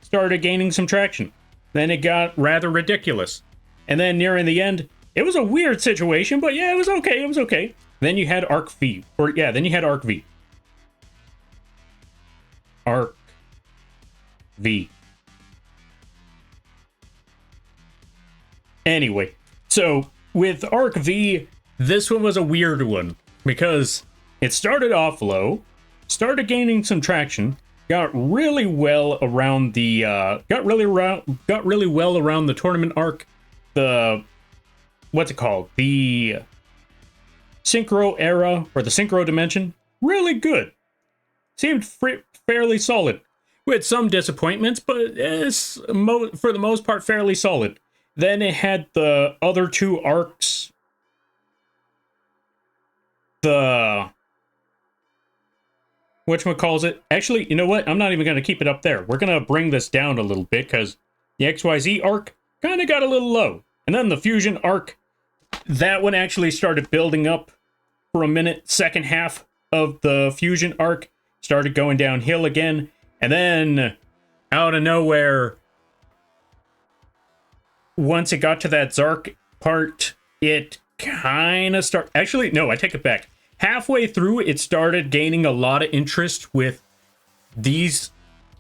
started gaining some traction. Then it got rather ridiculous. And then nearing the end, it was a weird situation, but yeah, it was okay, it was okay. Then you had Arc V. Then you had Arc V. Arc V. Anyway, so with Arc V, this one was a weird one because it started off low, started gaining some traction, got really well around the got really well around the tournament arc, what's it called? The Synchro era or the Synchro dimension. Really good. Seemed fairly solid. With some disappointments, but for the most part fairly solid. Then it had the other two arcs. The whatchamacallit? Actually, you know what? I'm not even going to keep it up there. We're going to bring this down a little bit because the XYZ arc kind of got a little low. And then the Fusion arc, that one actually started building up for a minute. Second half of the Fusion arc started going downhill again. And then, out of nowhere, once it got to that Zark part, it kind of started... Actually, no, I take it back. Halfway through, it started gaining a lot of interest with these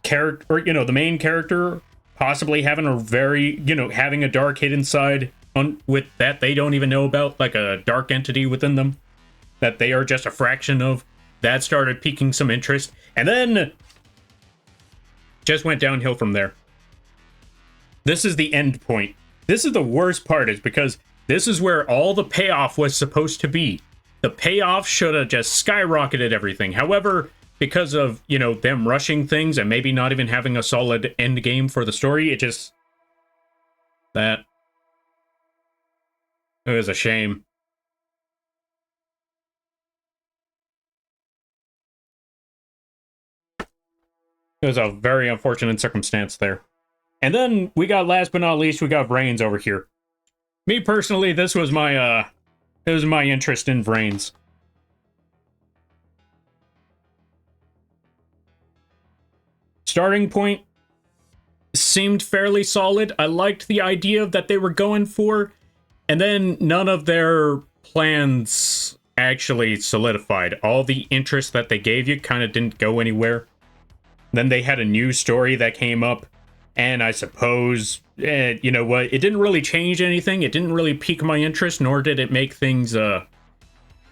character, or, the main character possibly having a very, having a dark hidden side with that they don't even know about, like a dark entity within them that they are just a fraction of. That started piquing some interest, and then just went downhill from there. This is the end point. This is the worst part, is because this is where all the payoff was supposed to be. The payoff should have just skyrocketed everything. However, because of, them rushing things and maybe not even having a solid end game for the story, it was a shame. It was a very unfortunate circumstance there. And then we got, last but not least, we got Vrains over here. Me personally, this was my interest in Vrains. Starting point seemed fairly solid. I liked the idea that they were going for, and then none of their plans actually solidified. All the interest that they gave you kind of didn't go anywhere. Then they had a new story that came up, and I suppose, you know what, it didn't really change anything. It didn't really pique my interest, nor did it make things,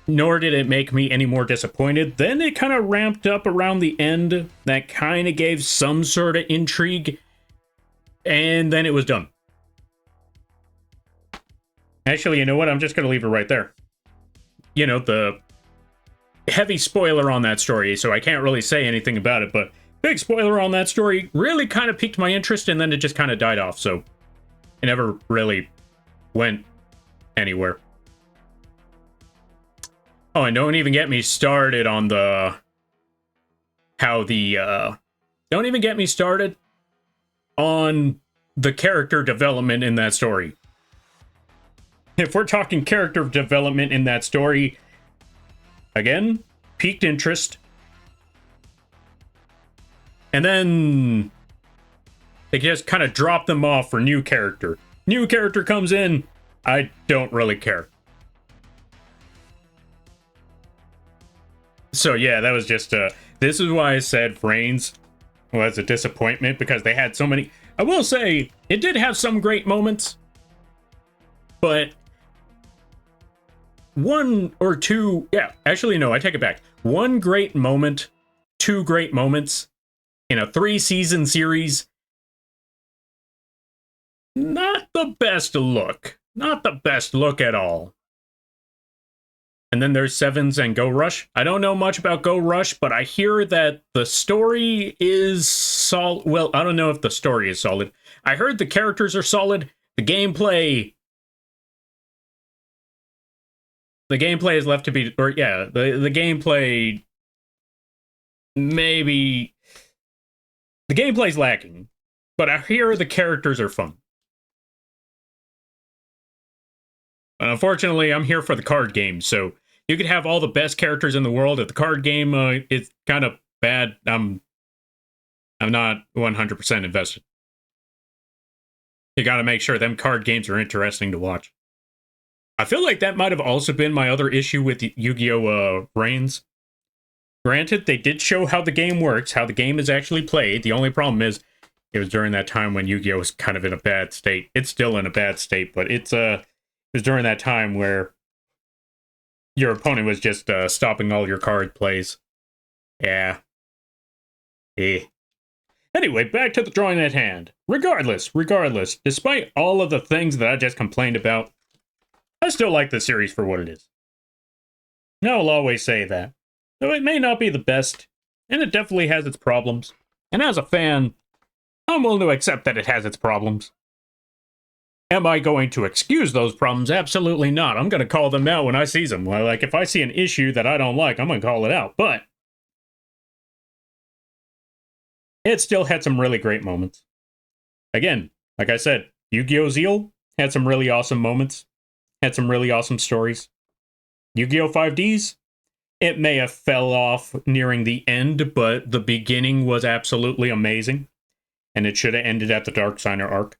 nor did it make me any more disappointed. Then it kind of ramped up around the end. That kind of gave some sort of intrigue, and then it was done. Actually, you know what? I'm just going to leave it right there. You know, the heavy spoiler on that story, so I can't really say anything about it, but big spoiler on that story really kind of piqued my interest, and then it just kind of died off, so it never really went anywhere. Oh, and don't even get me started on the... how the, don't even get me started on the character development in that story. If we're talking character development in that story, again, piqued interest. And then they just kind of drop them off for new character. New character comes in, I don't really care. So yeah, that was just, this is why I said Vrains was a disappointment, because they had so many... I will say, it did have some great moments, but one or two... Yeah, actually, no, I take it back. One great moment, two great moments in a 3-season series. Not the best look. Not the best look at all. And then there's Sevens and Go Rush. I don't know much about Go Rush, but I hear that the story is solid. Well, I don't know if the story is solid. I heard the characters are solid. The gameplay is left to be... Or, yeah, the gameplay... Maybe... The gameplay's lacking. But I hear the characters are fun. But unfortunately, I'm here for the card game, so... You could have all the best characters in the world. At the card game, it's kind of bad. I'm not 100% invested. You gotta make sure them card games are interesting to watch. I feel like that might have also been my other issue with Yu-Gi-Oh! Vrains. Granted, they did show how the game works, how the game is actually played. The only problem is, it was during that time when Yu-Gi-Oh! Was kind of in a bad state. It's still in a bad state, but it was during that time where your opponent was just stopping all your card plays. Yeah. Anyway, back to the drawing at hand. Regardless, despite all of the things that I just complained about, I still like the series for what it is. I will always say that. Though it may not be the best, and it definitely has its problems. And as a fan, I'm willing to accept that it has its problems. Am I going to excuse those problems? Absolutely not. I'm going to call them out when I see them. Like, if I see an issue that I don't like, I'm going to call it out. But it still had some really great moments. Again, like I said, Yu-Gi-Oh! Zeal had some really awesome moments. Had some really awesome stories. Yu-Gi-Oh! 5Ds, it may have fell off nearing the end, but the beginning was absolutely amazing. And it should have ended at the Dark Signer arc.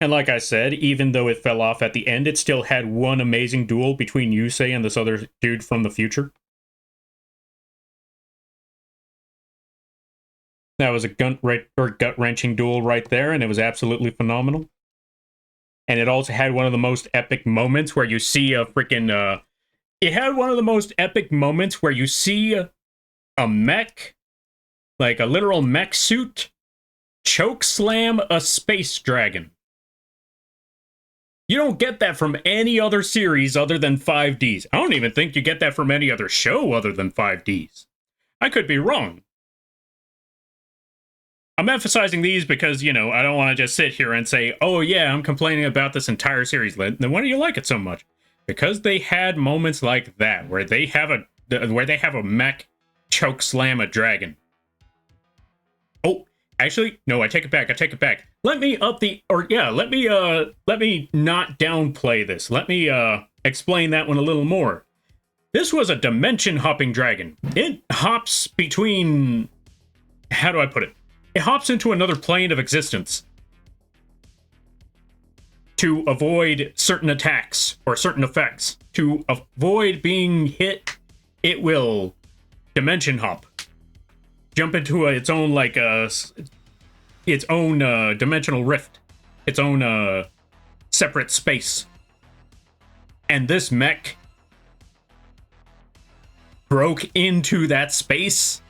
And like I said, even though it fell off at the end, it still had one amazing duel between Yusei and this other dude from the future. That was a gut-wrenching duel right there, and it was absolutely phenomenal. And it also had one of the most epic moments where you see a freaking... it had one of the most epic moments where you see a mech, like a literal mech suit, choke slam a space dragon. You don't get that from any other series other than 5Ds. I don't even think you get that from any other show other than 5Ds. I could be wrong. I'm emphasizing these because, you know, I don't want to just sit here and say, oh yeah, I'm complaining about this entire series. Then why do you like it so much? Because they had moments like that, where they have a mech choke slam a dragon. Oh, actually, no, I take it back. Let me let me not downplay this. Let me explain that one a little more. This was a dimension hopping dragon. It hops between... How do I put it? It hops into another plane of existence to avoid certain attacks or certain effects. To avoid being hit, it will dimension hop. jump into its own, like, its own dimensional rift, its own separate space. And this mech broke into that space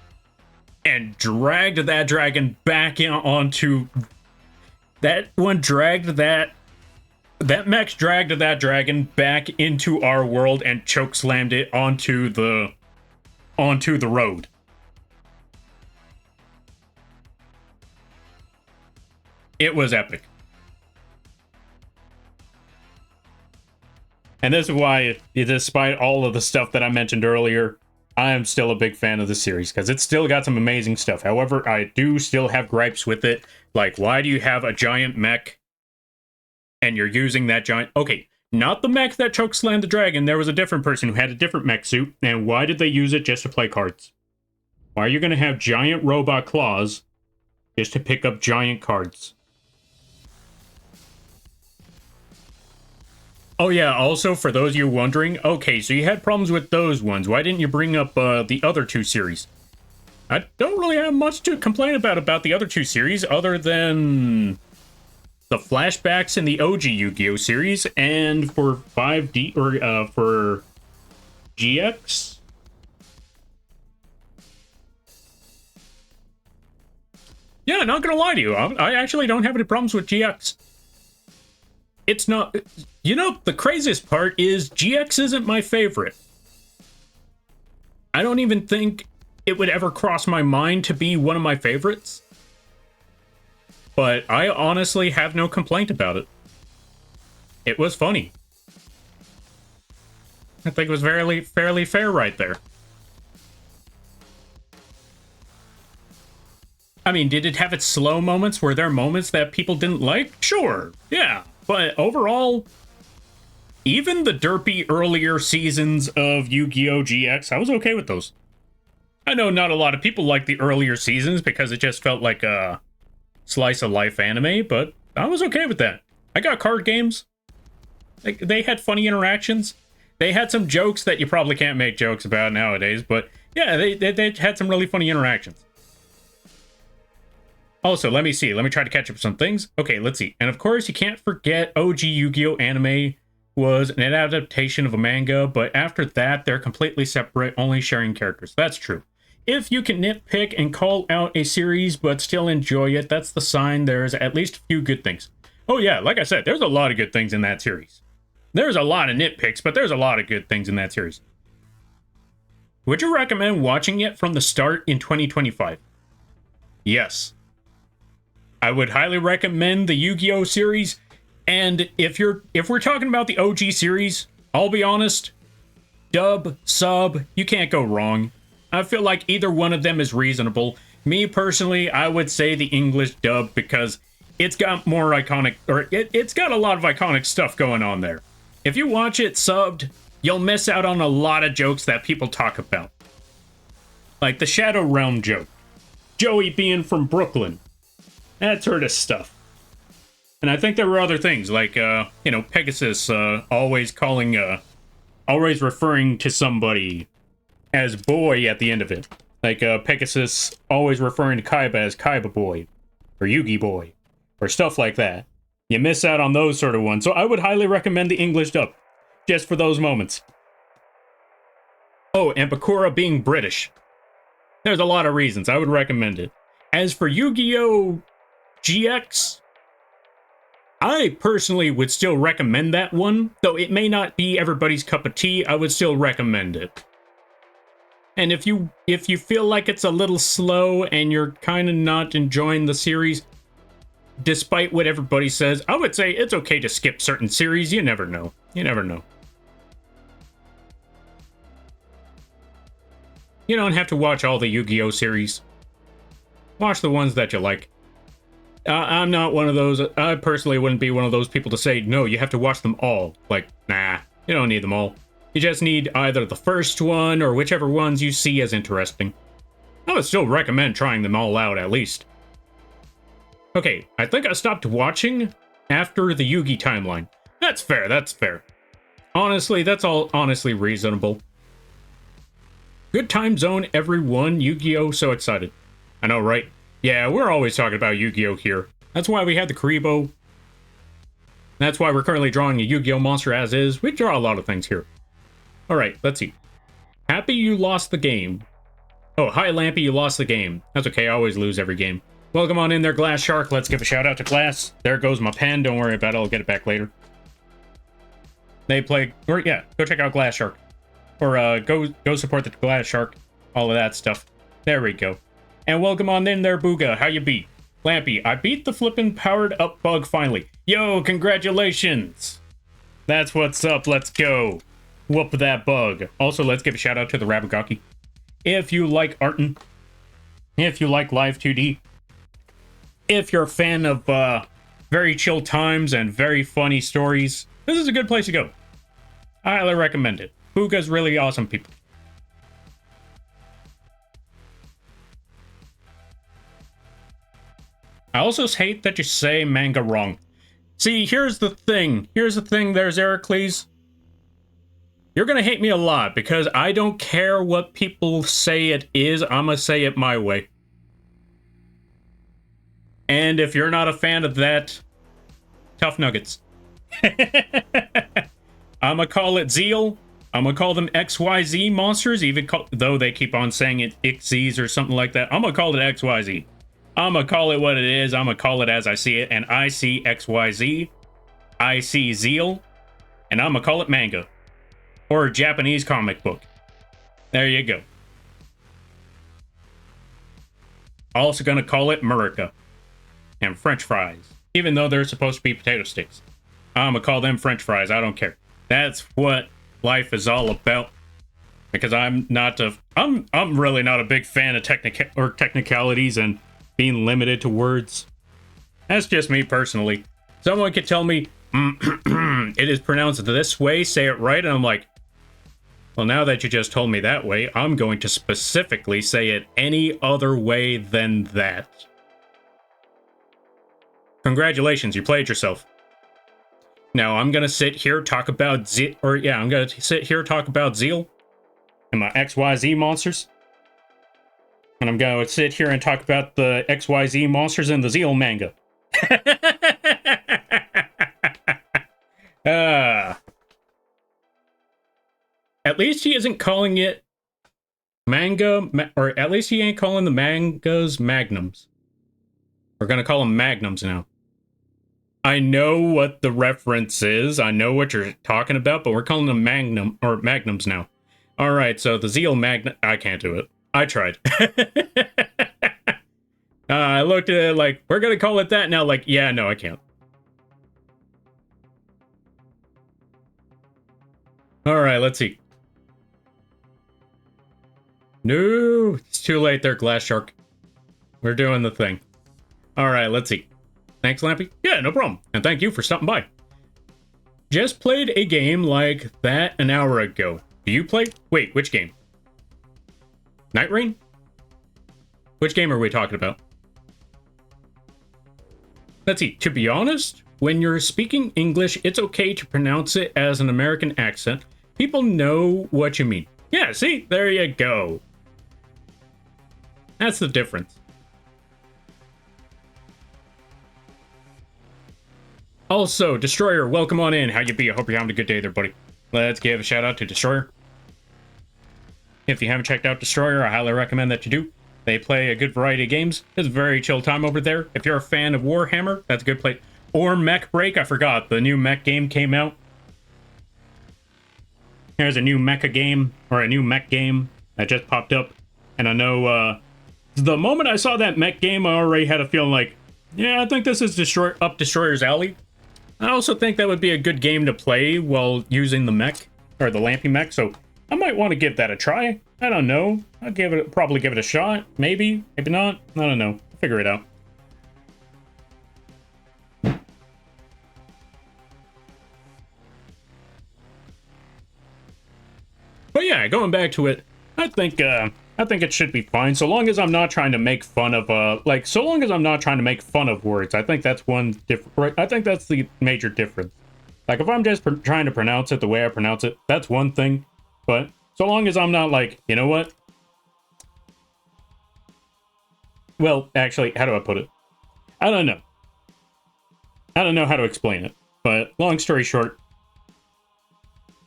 and dragged that dragon back in onto... That one dragged that mech dragged that dragon back into our world and chokeslammed it onto the road. It was epic. And this is why, despite all of the stuff that I mentioned earlier, I am still a big fan of the series, because it's still got some amazing stuff. However, I do still have gripes with it. Like, why do you have a giant mech and you're using that giant... Okay, not the mech that chokeslammed the dragon. There was a different person who had a different mech suit. And why did they use it just to play cards? Why are you going to have giant robot claws just to pick up giant cards? Oh yeah, also, for those of you wondering, okay, so you had problems with those ones. Why didn't you bring up the other two series? I don't really have much to complain about the other two series, other than the flashbacks in the OG Yu-Gi-Oh series, and for 5D, or for GX. Yeah, not gonna lie to you, I actually don't have any problems with GX. It's not... You know, the craziest part is GX isn't my favorite. I don't even think it would ever cross my mind to be one of my favorites. But I honestly have no complaint about it. It was funny. I think it was fairly fair right there. I mean, did it have its slow moments? Were there moments that people didn't like? Sure, yeah. But overall, even the derpy earlier seasons of Yu-Gi-Oh! GX, I was okay with those. I know not a lot of people like the earlier seasons because it just felt like a slice of life anime, but I was okay with that. I got card games. They had funny interactions. They had some jokes that you probably can't make jokes about nowadays, but yeah, they had some really funny interactions. Also, let me see. Let me try to catch up some things. Okay, let's see. And of course, you can't forget OG Yu-Gi-Oh! Anime was an adaptation of a manga, but after that, they're completely separate, only sharing characters. That's true. If you can nitpick and call out a series but still enjoy it, that's the sign there's at least a few good things. Oh yeah, like I said, there's a lot of good things in that series. There's a lot of nitpicks, but there's a lot of good things in that series. Would you recommend watching it from the start in 2025? Yes. I would highly recommend the Yu-Gi-Oh! Series, and if we're talking about the OG series, I'll be honest, dub, sub, you can't go wrong. I feel like either one of them is reasonable. Me, personally, I would say the English dub because it's got more iconic, or it's got a lot of iconic stuff going on there. If you watch it subbed, you'll miss out on a lot of jokes that people talk about. Like the Shadow Realm joke. Joey being from Brooklyn. That sort of stuff. And I think there were other things, like, Pegasus always referring to somebody as boy at the end of it. Like, Pegasus always referring to Kaiba as Kaiba boy, or Yugi boy, or stuff like that. You miss out on those sort of ones, so I would highly recommend the English dub, just for those moments. Oh, and Bakura being British. There's a lot of reasons I would recommend it. As for Yu-Gi-Oh! GX, I personally would still recommend that one, though it may not be everybody's cup of tea. I would still recommend it. And if you feel like it's a little slow and you're kind of not enjoying the series, despite what everybody says, I would say it's okay to skip certain series. You never know. You never know. You don't have to watch all the Yu-Gi-Oh! Series. Watch the ones that you like. I'm not one of those. I personally wouldn't be one of those people to say, no, you have to watch them all. Like, nah, you don't need them all. You just need either the first one or whichever ones you see as interesting. I would still recommend trying them all out, at least. Okay, I think I stopped watching after the Yugi timeline. That's fair, that's fair. Honestly, that's all honestly reasonable. Good time zone, everyone. Yu-Gi-Oh! So excited. I know, right? Yeah, we're always talking about Yu-Gi-Oh here. That's why we had the Karibo. That's why we're currently drawing a Yu-Gi-Oh monster as is. We draw a lot of things here. Alright, let's see. Happy you lost the game. Oh, hi Lampy, you lost the game. That's okay, I always lose every game. Welcome on in there, Glass Shark. Let's give a shout out to Glass. There goes my pen. Don't worry about it, I'll get it back later. They play, or yeah, go check out Glass Shark. Or go support the Glass Shark. All of that stuff. There we go. And welcome on in there, Booga. How you beat? Lampy, I beat the flippin' powered up bug finally. Yo, congratulations! That's what's up, let's go. Whoop that bug. Also, let's give a shout out to the Rabagaki. If you like Arton, if you like Live 2D, if you're a fan of very chill times and very funny stories, this is a good place to go. I highly recommend it. Booga's really awesome people. I also hate that you say manga wrong. See, here's the thing. Here's the thing, there's Heracles. You're gonna hate me a lot because I don't care what people say it is. I'm gonna say it my way. And if you're not a fan of that, tough nuggets. I'm gonna call it Zeal. I'm gonna call them XYZ monsters, though they keep on saying it XZs or something like that. I'm gonna call it XYZ. I'm gonna call it what it is. I'm gonna call it as I see it. And I see XYZ. I see Zeal. And I'm gonna call it manga. Or a Japanese comic book. There you go. Also gonna call it Murica. And French fries. Even though they're supposed to be potato sticks. I'm gonna call them French fries. I don't care. That's what life is all about. Because I'm really not a big fan of technicalities and being limited to words. That's just me personally. Someone could tell me, it is pronounced this way, say it right, and I'm like, well, now that you just told me that way, I'm going to specifically say it any other way than that. Congratulations, you played yourself. Now, I'm gonna sit here, talk about Zeal and my XYZ monsters. And I'm gonna sit here and talk about the XYZ monsters in the Zeal manga. At least he isn't calling it manga, or at least he ain't calling the mangas magnums. We're gonna call them magnums now. I know what the reference is. I know what you're talking about, but we're calling them magnums now. All right, so the Zeal magnum. I can't do it. I tried. I looked at it like, we're gonna call it that now. Like, yeah, no, I can't. All right, let's see. No, it's too late there, Glass Shark. We're doing the thing. All right, let's see. Thanks, Lampy. Yeah, no problem. And thank you for stopping by. Just played a game like that an hour ago. Do you play? Wait, which game? Night Rain? Which game are we talking about? Let's see. To be honest, when you're speaking English, it's okay to pronounce it as an American accent. People know what you mean. Yeah, see? There you go. That's the difference. Also, Destroyer, welcome on in. How you be? I hope you're having a good day there, buddy. Let's give a shout out to Destroyer. If you haven't checked out Destroyer, I highly recommend that you do. They play a good variety of games. It's a very chill time over there. If you're a fan of Warhammer, that's a good place. Or Mech Break, I forgot. The new mech game came out. There's a new mecha game, or a new mech game that just popped up. And I know, the moment I saw that mech game, I already had a feeling like, yeah, I think this is up Destroyer's alley. I also think that would be a good game to play while using the mech, or the Lampy mech, so I might want to give that a try. I don't know. I'll probably give it a shot. Maybe, maybe not. I don't know. Figure it out. But yeah, going back to it, I think it should be fine, so long as I'm not trying to make fun of, so long as I'm not trying to make fun of words. I think that's one different, I think that's the major difference. Like, if I'm just trying to pronounce it the way I pronounce it, that's one thing. But so long as I'm not like, you know what? well, actually, how do I put it? I don't know. I don't know how to explain it, but long story short,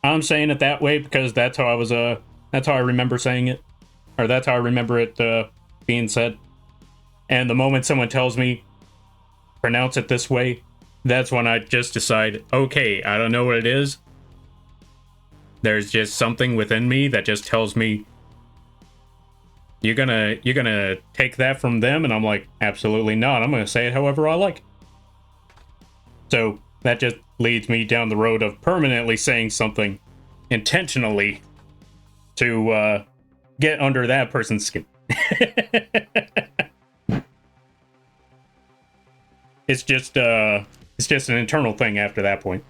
I'm saying it that way because that's how that's how I remember saying it, or that's how I remember it being said. And the moment someone tells me, pronounce it this way, that's when I just decide, okay, I don't know what it is. There's just something within me that just tells me, you're gonna take that from them, and I'm like, absolutely not. I'm gonna say it however I like. So that just leads me down the road of permanently saying something intentionally to get under that person's skin. It's just an internal thing after that point.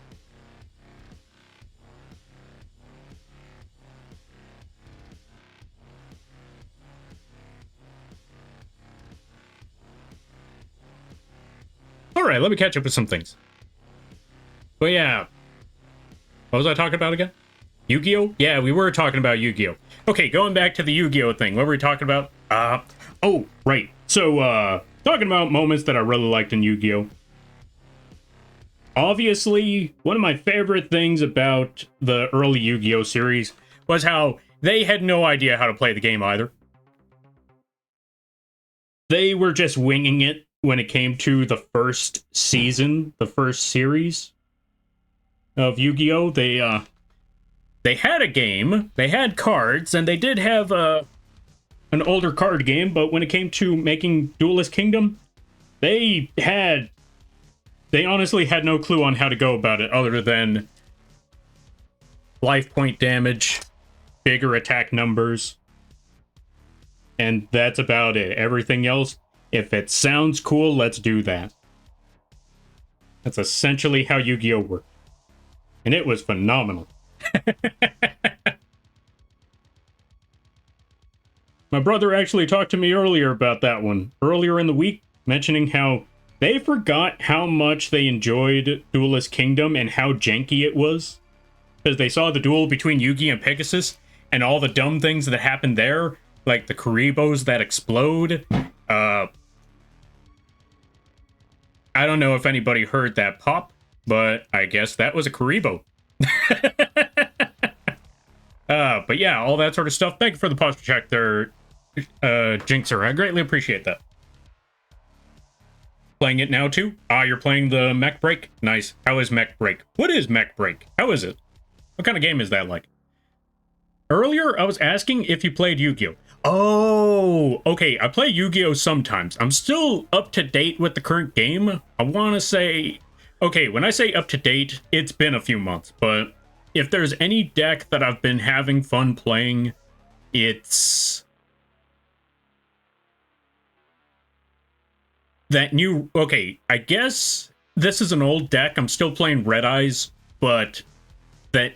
All right, let me catch up with some things. But yeah, what was I talking about again? Yu-Gi-Oh? Yeah, we were talking about Yu-Gi-Oh. Okay, going back to the Yu-Gi-Oh thing. What were we talking about? Oh, right. So, talking about moments that I really liked in Yu-Gi-Oh. Obviously, one of my favorite things about the early Yu-Gi-Oh series was how they had no idea how to play the game either. They were just winging it when it came to the first season, the first series of Yu-Gi-Oh. They had a game, they had cards, and they did have an older card game, but when it came to making Duelist Kingdom, they honestly had no clue on how to go about it other than life point damage, bigger attack numbers, and that's about it. Everything else, if it sounds cool, let's do that. That's essentially how Yu-Gi-Oh worked. And it was phenomenal. My brother actually talked to me earlier about that one. Earlier in the week, mentioning how they forgot how much they enjoyed Duelist Kingdom and how janky it was. Because they saw the duel between Yugi and Pegasus, and all the dumb things that happened there, like the Karibos that explode. I don't know if anybody heard that pop, but I guess that was a Karibo. But yeah, all that sort of stuff. Thank you for the posture check there, Jinxer. I greatly appreciate that. Playing it now too? Ah, you're playing the Mech Break? Nice. How is Mech Break? What is Mech Break? How is it? What kind of game is that like? Earlier, I was asking if you played Yu-Gi-Oh! Oh, okay, I play Yu-Gi-Oh! Sometimes. I'm still up to date with the current game. I want to say... Okay, when I say up to date, it's been a few months, but if there's any deck that I've been having fun playing, it's... that new... Okay, I guess this is an old deck. I'm still playing Red Eyes, but that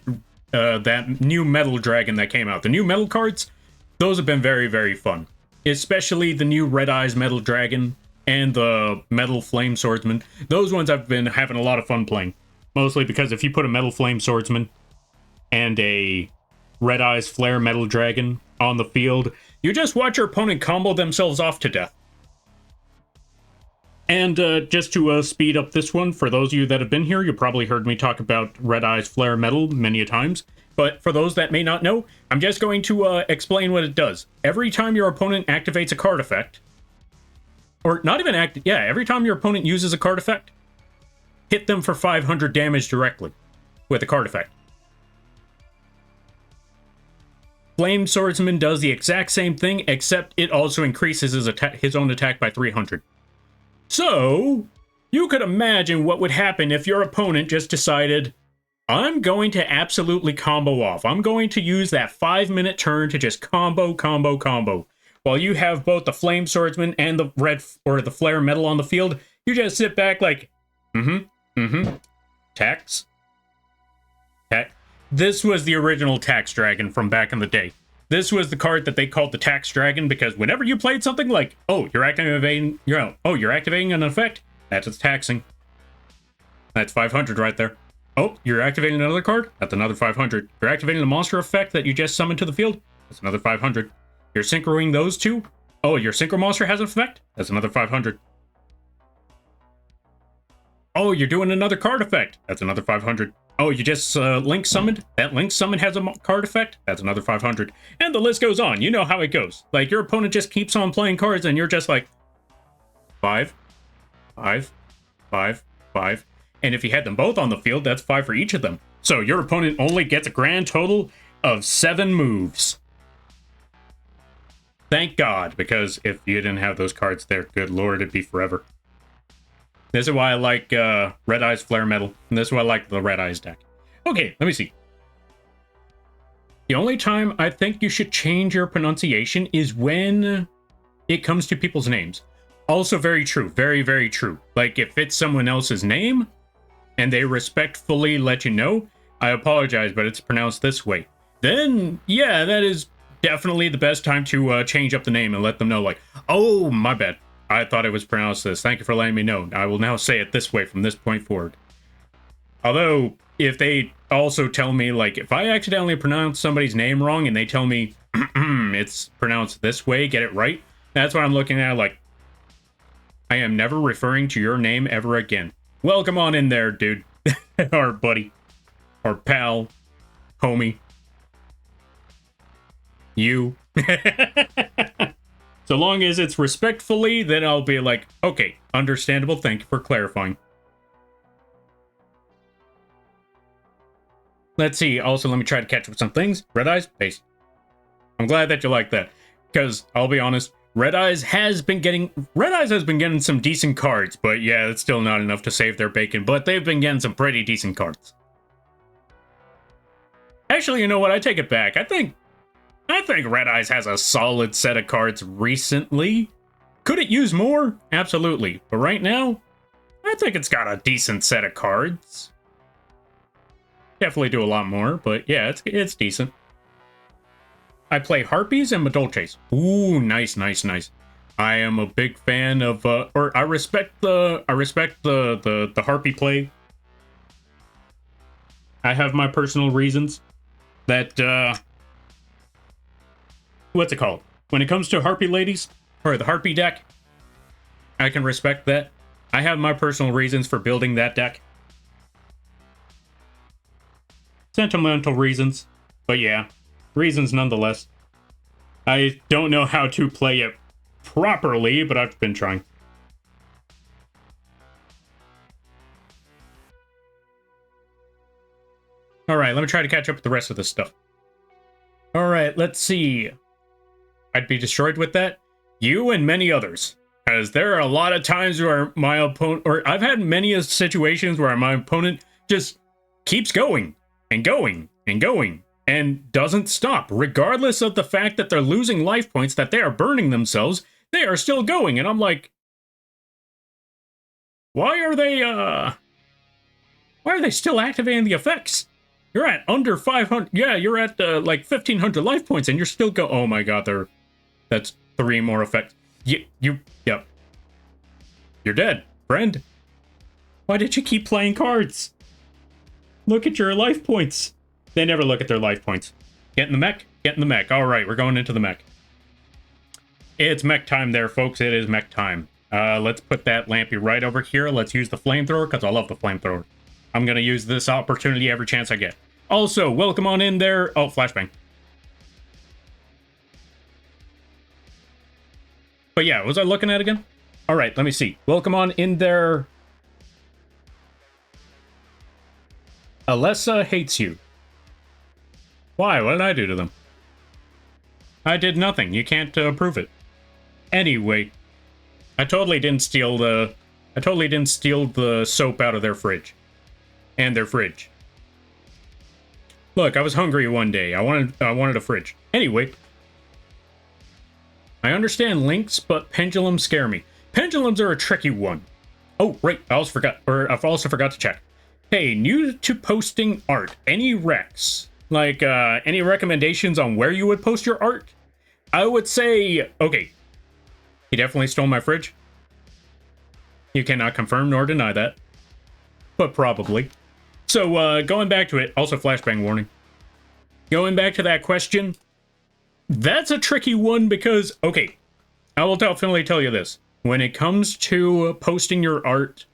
new Metal Dragon that came out, the new Metal cards, those have been very, very fun. Especially the new Red Eyes Metal Dragon and the Metal Flame Swordsman. Those ones I've been having a lot of fun playing. Mostly because if you put a Metal Flame Swordsman and a Red Eyes Flare Metal Dragon on the field, you just watch your opponent combo themselves off to death. And just to speed up this one, for those of you that have been here, you probably heard me talk about Red Eyes Flare Metal many a times. But for those that may not know, I'm just going to explain what it does. Every time your opponent activates a card effect, or not even every time your opponent uses a card effect, hit them for 500 damage directly with a card effect. Flame Swordsman does the exact same thing, except it also increases his own attack by 300. So, you could imagine what would happen if your opponent just decided, I'm going to absolutely combo off. I'm going to use that 5-minute turn to just combo. While you have both the Flame Swordsman and the red or the Flare Metal on the field, you just sit back like, Tax. This was the original Tax Dragon from back in the day. This was the card that they called the Tax Dragon because whenever you played something like, you're activating an effect, that's taxing. That's 500 right there. Oh, you're activating another card? That's another 500. You're activating a monster effect that you just summoned to the field? That's another 500. You're synchroing those two? Oh, your Synchro Monster has an effect? That's another 500. Oh, you're doing another card effect. That's another 500. Oh, you just Link summoned? That Link summon has a card effect? That's another 500. And the list goes on. You know how it goes. Like, your opponent just keeps on playing cards, and you're just like, 5, 5, 5, 5. And if you had them both on the field, that's 5 for each of them. So your opponent only gets a grand total of 7 moves. Thank God, because if you didn't have those cards there, good lord, it'd be forever. This is why I like Red Eyes Flare Metal, and this is why I like the Red Eyes deck. Okay, let me see. The only time I think you should change your pronunciation is when it comes to people's names. Also very true, very, very true. Like, if it's someone else's name, and they respectfully let you know, I apologize, but it's pronounced this way. Then, yeah, that is definitely the best time to change up the name and let them know, like, oh, my bad. I thought it was pronounced this. Thank you for letting me know. I will now say it this way from this point forward. Although, if they also tell me, like, if I accidentally pronounce somebody's name wrong and they tell me it's pronounced this way, get it right, that's what I'm looking at, like, I am never referring to your name ever again. Welcome on in there, dude. Or buddy. Or pal. Homie. You. So long as it's respectfully, then I'll be like, okay, understandable, thank you for clarifying. Let's see, also let me try to catch up with some things. Red Eyes, base. I'm glad that you like that, because I'll be honest, Red Eyes has been getting some decent cards, but yeah, it's still not enough to save their bacon, but they've been getting some pretty decent cards. Actually, you know what, I take it back. I think Red Eyes has a solid set of cards recently. Could it use more? Absolutely. But right now, I think it's got a decent set of cards. Definitely do a lot more, but yeah, it's decent. I play Harpies and Madolches. Ooh, nice, nice, nice. I am a big fan of, I respect the Harpy play. I have my personal reasons that, what's it called? When it comes to Harpy ladies, or the Harpy deck, I can respect that. I have my personal reasons for building that deck. Sentimental reasons, but yeah, reasons nonetheless. I don't know how to play it properly, but I've been trying. Alright, let me try to catch up with the rest of this stuff. Alright, let's see. I'd be destroyed with that. You and many others. Because there are a lot of times where my opponent, or I've had many situations where my opponent just keeps going and going and going and doesn't stop. Regardless of the fact that they're losing life points, that they are burning themselves, they are still going. And I'm like, why are they still activating the effects? You're at under 500. Yeah, you're at like 1,500 life points, and you're still go. Oh my god, that's 3 more effects. Yep. You're dead, friend. Why did you keep playing cards? Look at your life points. They never look at their life points. Get in the mech. Get in the mech. All right, we're going into the mech. It's mech time there, folks. It is mech time. Let's put that Lampy right over here. Let's use the flamethrower, because I love the flamethrower. I'm going to use this opportunity every chance I get. Also, welcome on in there. Oh, flashbang. But yeah, what was I looking at again? All right, let me see. Welcome on in there. Alessa hates you. Why? What did I do to them? I did nothing. You can't prove it. Anyway, I totally didn't steal the soap out of their fridge. And their fridge. Look, I was hungry one day. I wanted a fridge. Anyway, I understand links, but pendulums scare me. Pendulums are a tricky one. Oh, right, I've also forgot to check. Hey, new to posting art, any recs? Like, any recommendations on where you would post your art? I would say, okay, he definitely stole my fridge. You cannot confirm nor deny that. But probably. So, going back to it, also flashbang warning. Going back to that question, that's a tricky one because, okay, I will definitely tell you this. When it comes to posting your art,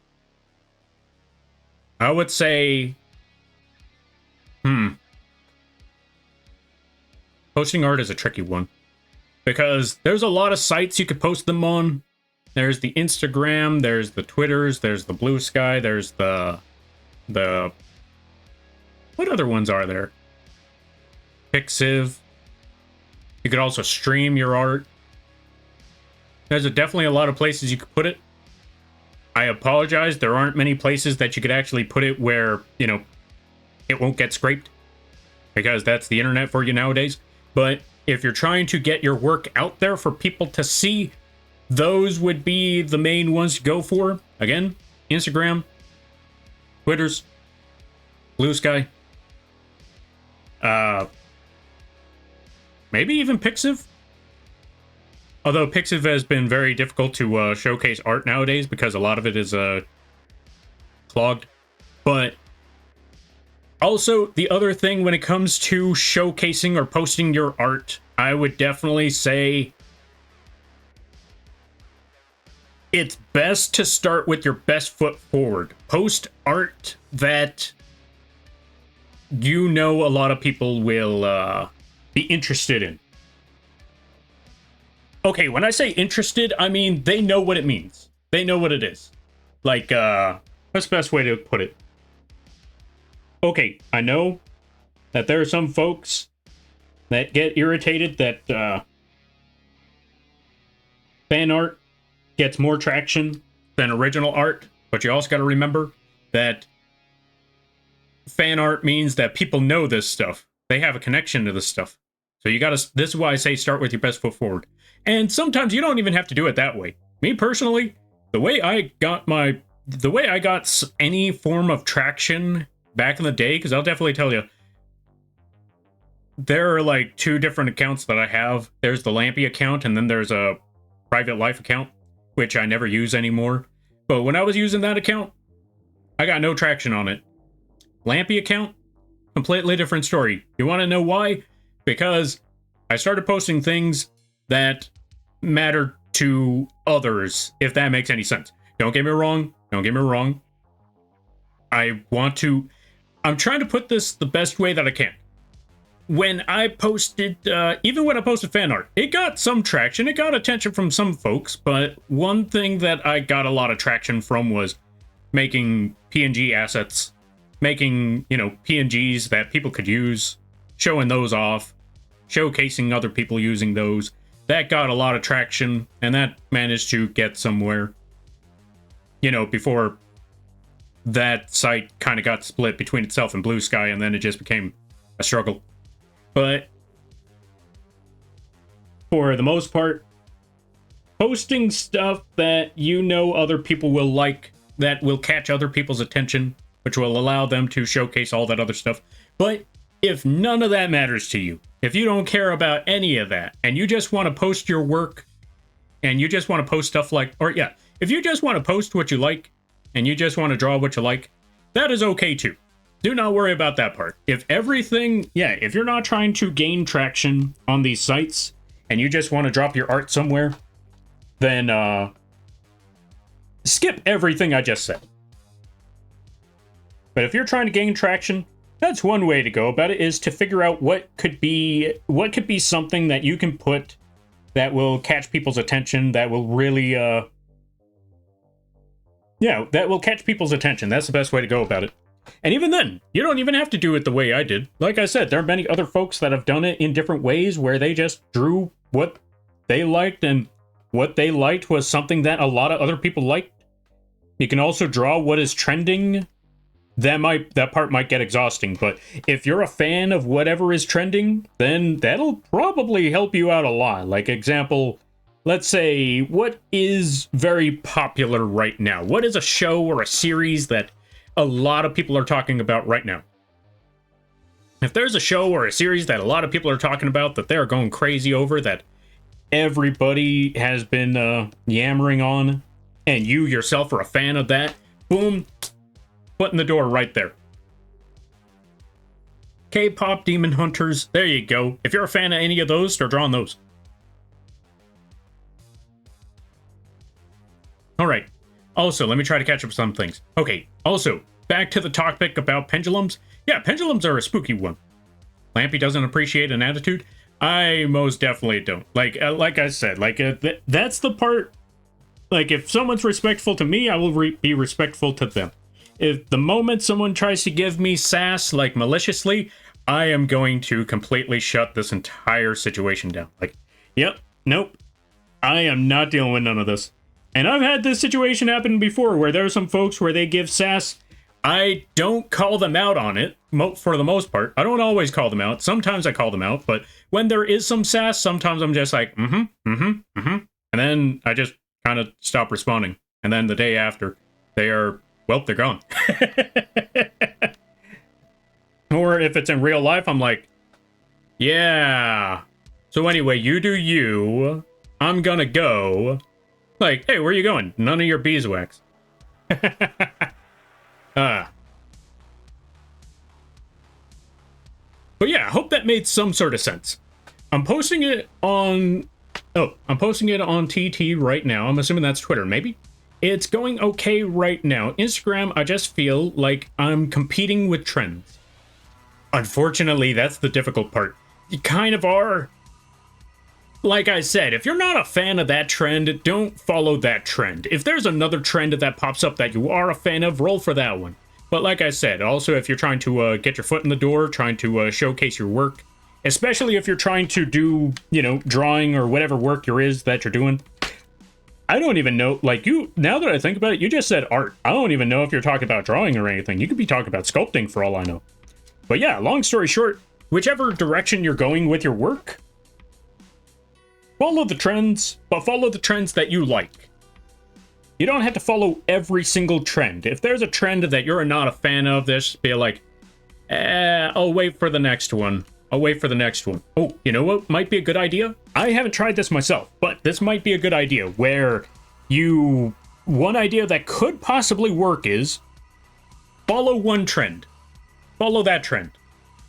I would say, posting art is a tricky one. Because there's a lot of sites you could post them on. There's the Instagram, there's the Twitters, there's the Blue Sky, there's the... What other ones are there? Pixiv. You could also stream your art. There's definitely a lot of places you could put it. I apologize, there aren't many places that you could actually put it where, you know, it won't get scraped. Because that's the internet for you nowadays. But if you're trying to get your work out there for people to see, those would be the main ones to go for. Again, Instagram, Twitters, Blue Sky. Maybe even Pixiv. Although Pixiv has been very difficult to showcase art nowadays because a lot of it is clogged. But also, the other thing when it comes to showcasing or posting your art, I would definitely say it's best to start with your best foot forward. Post art that you know a lot of people will be interested in. Okay, when I say interested, I mean they know what it means. They know what it is. Like, what's the best way to put it? Okay, I know that there are some folks that get irritated that fan art gets more traction than original art, but you also got to remember that fan art means that people know this stuff. They have a connection to this stuff. So you got to, this is why I say start with your best foot forward. And sometimes you don't even have to do it that way. Me personally, the way I got any form of traction back in the day, because I'll definitely tell you, there are like two different accounts that I have. There's the Lampy account, and then there's a private life account, which I never use anymore. But when I was using that account, I got no traction on it. Lampy account, completely different story. You want to know why? Because I started posting things that mattered to others, if that makes any sense. Don't get me wrong. Don't get me wrong. I'm trying to put this the best way that I can. When I posted, even when I posted fan art, it got some traction. It got attention from some folks, but one thing that I got a lot of traction from was making PNG assets, making, you know, PNGs that people could use, showing those off, showcasing other people using those. That got a lot of traction, and that managed to get somewhere, you know, before that site kind of got split between itself and Blue Sky, and then it just became a struggle. But for the most part, posting stuff that you know other people will like, that will catch other people's attention, which will allow them to showcase all that other stuff. But if none of that matters to you, if you don't care about any of that, and you just want to post your work, and you just want to post stuff like, or yeah, if you just want to post what you like, and you just want to draw what you like, that is okay too. Do not worry about that part. If you're not trying to gain traction on these sites, and you just want to drop your art somewhere, then skip everything I just said. But if you're trying to gain traction, that's one way to go about it, is to figure out what could be something that you can put that will catch people's attention, that will really, that will catch people's attention. That's the best way to go about it. And even then, you don't even have to do it the way I did. Like I said, there are many other folks that have done it in different ways, where they just drew what they liked, and what they liked was something that a lot of other people liked. You can also draw what is trending. That part might get exhausting, but if you're a fan of whatever is trending, then that'll probably help you out a lot. Like, example, let's say, what is very popular right now? What is a show or a series that a lot of people are talking about right now? If there's a show or a series that a lot of people are talking about, that they're going crazy over, that everybody has been yammering on, and you yourself are a fan of that, boom, foot in the door right there. K-pop Demon Hunters, there you go. If you're a fan of any of those, start drawing those. Also, let me try to catch up with some things. Okay, also, back to the topic about pendulums. Yeah, pendulums are a spooky one. Lampy doesn't appreciate an attitude. I most definitely don't. Like I said, that's the part. Like, if someone's respectful to me, I will be respectful to them. If the moment someone tries to give me sass, like, maliciously, I am going to completely shut this entire situation down. Like, yep, nope, I am not dealing with none of this. And I've had this situation happen before where there are some folks where they give sass. I don't call them out on it, for the most part. I don't always call them out. Sometimes I call them out, but when there is some sass, sometimes I'm just like, and then I just kind of stop responding. And then the day after, they're gone. Or if it's in real life, I'm like, yeah. So anyway, you do you. I'm gonna go. Like, hey, where are you going? None of your beeswax. But yeah, I hope that made some sort of sense. I'm posting it on TT right now. I'm assuming that's Twitter, maybe? It's going okay right now. Instagram, I just feel like I'm competing with trends. Unfortunately, that's the difficult part. You kind of are. Like I said, if you're not a fan of that trend, don't follow that trend. If there's another trend that pops up that you are a fan of, roll for that one. But like I said, also if you're trying to get your foot in the door, trying to showcase your work, especially if you're trying to do, drawing or whatever work that you're doing. I don't even know, now that I think about it, you just said art. I don't even know if you're talking about drawing or anything. You could be talking about sculpting for all I know. But yeah, long story short, whichever direction you're going with your work, follow the trends, but follow the trends that you like. You don't have to follow every single trend. If there's a trend that you're not a fan of, just be like, I'll wait for the next one. I'll wait for the next one. Oh, you know what might be a good idea? I haven't tried this myself, but this might be a good idea where one idea that could possibly work is follow one trend. Follow that trend.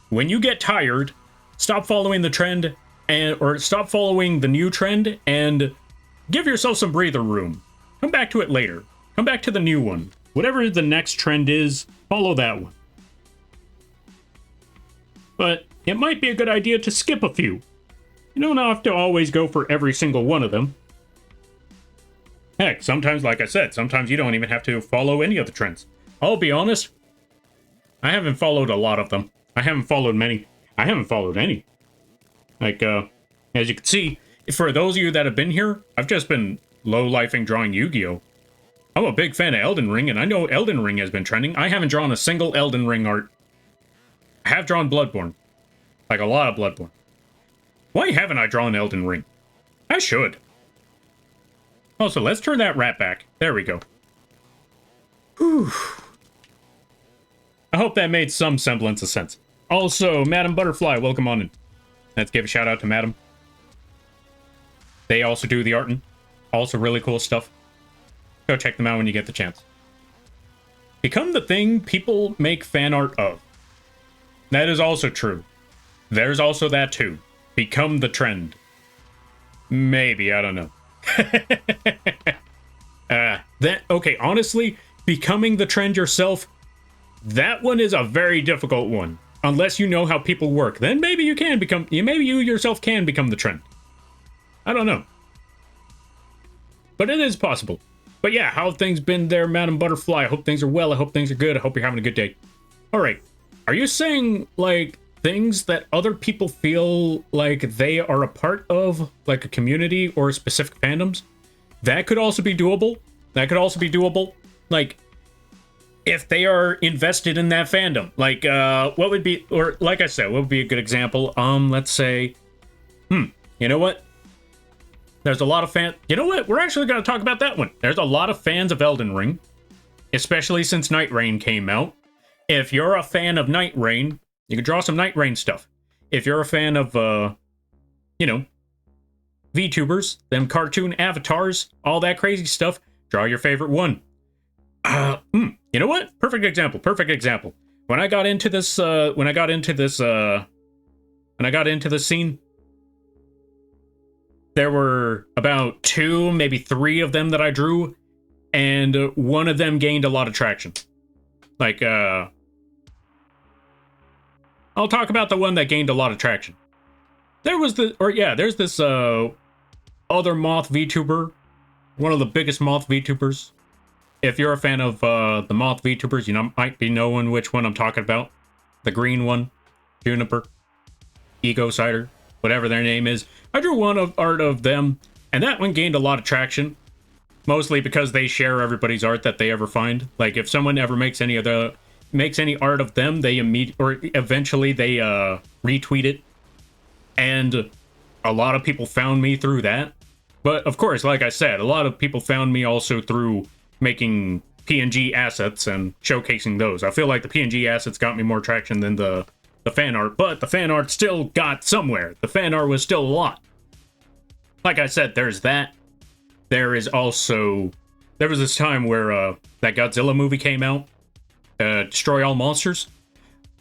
When you get tired, stop following the trend or stop following the new trend and give yourself some breather room. Come back to it later. Come back to the new one. Whatever the next trend is, follow that one. But it might be a good idea to skip a few. You don't have to always go for every single one of them. Heck, sometimes, like I said, sometimes you don't even have to follow any of the trends. I'll be honest, I haven't followed a lot of them. I haven't followed many. I haven't followed any. Like, as you can see, for those of you that have been here, I've just been low-lifing drawing Yu-Gi-Oh! I'm a big fan of Elden Ring, and I know Elden Ring has been trending. I haven't drawn a single Elden Ring art. I have drawn Bloodborne. Like, a lot of Bloodborne. Why haven't I drawn Elden Ring? I should. Also, let's turn that rat back. There we go. Whew. I hope that made some semblance of sense. Also, Madam Butterfly, welcome on in. Let's give a shout out to Madam. They also do the arting. Also really cool stuff. Go check them out when you get the chance. Become the thing people make fan art of. That is also true. There's also that too. Become the trend. Maybe, I don't know. Okay, honestly, becoming the trend yourself, that one is a very difficult one. Unless you know how people work, then maybe you yourself can become the trend. I don't know. But it is possible. But yeah, how have things been there, Madam Butterfly? I hope things are well. I hope things are good. I hope you're having a good day. Alright. Are you saying, like, things that other people feel like they are a part of, like a community or specific fandoms? That could also be doable. That could also be doable. Like, if they are invested in that fandom. Like, what would be, or like I said, what would be a good example? Let's say, you know what? There's a lot of you know what? We're actually going to talk about that one. There's a lot of fans of Elden Ring, especially since Night Rain came out. If you're a fan of Night Rain, you can draw some Night Rain stuff. If you're a fan of, VTubers, them cartoon avatars, all that crazy stuff, draw your favorite one. You know what? Perfect example. Perfect example. When I got into this scene, there were about 2, maybe 3 of them that I drew. and one of them gained a lot of traction. Like, I'll talk about the one that gained a lot of traction. There's this other Moth VTuber, one of the biggest Moth VTubers. If you're a fan of the Moth VTubers, you might be knowing which one I'm talking about. The green one, Juniper, Ego Cider, whatever their name is. I drew one of art of them, and that one gained a lot of traction. Mostly because they share everybody's art that they ever find. Like, if someone ever makes any art of them, they eventually they retweet it. And a lot of people found me through that. But of course, like I said, a lot of people found me also through making PNG assets and showcasing those. I feel like the PNG assets got me more traction than the fan art, but the fan art still got somewhere. The fan art was still a lot. Like I said, there's that. There was this time where that Godzilla movie came out, Destroy All Monsters.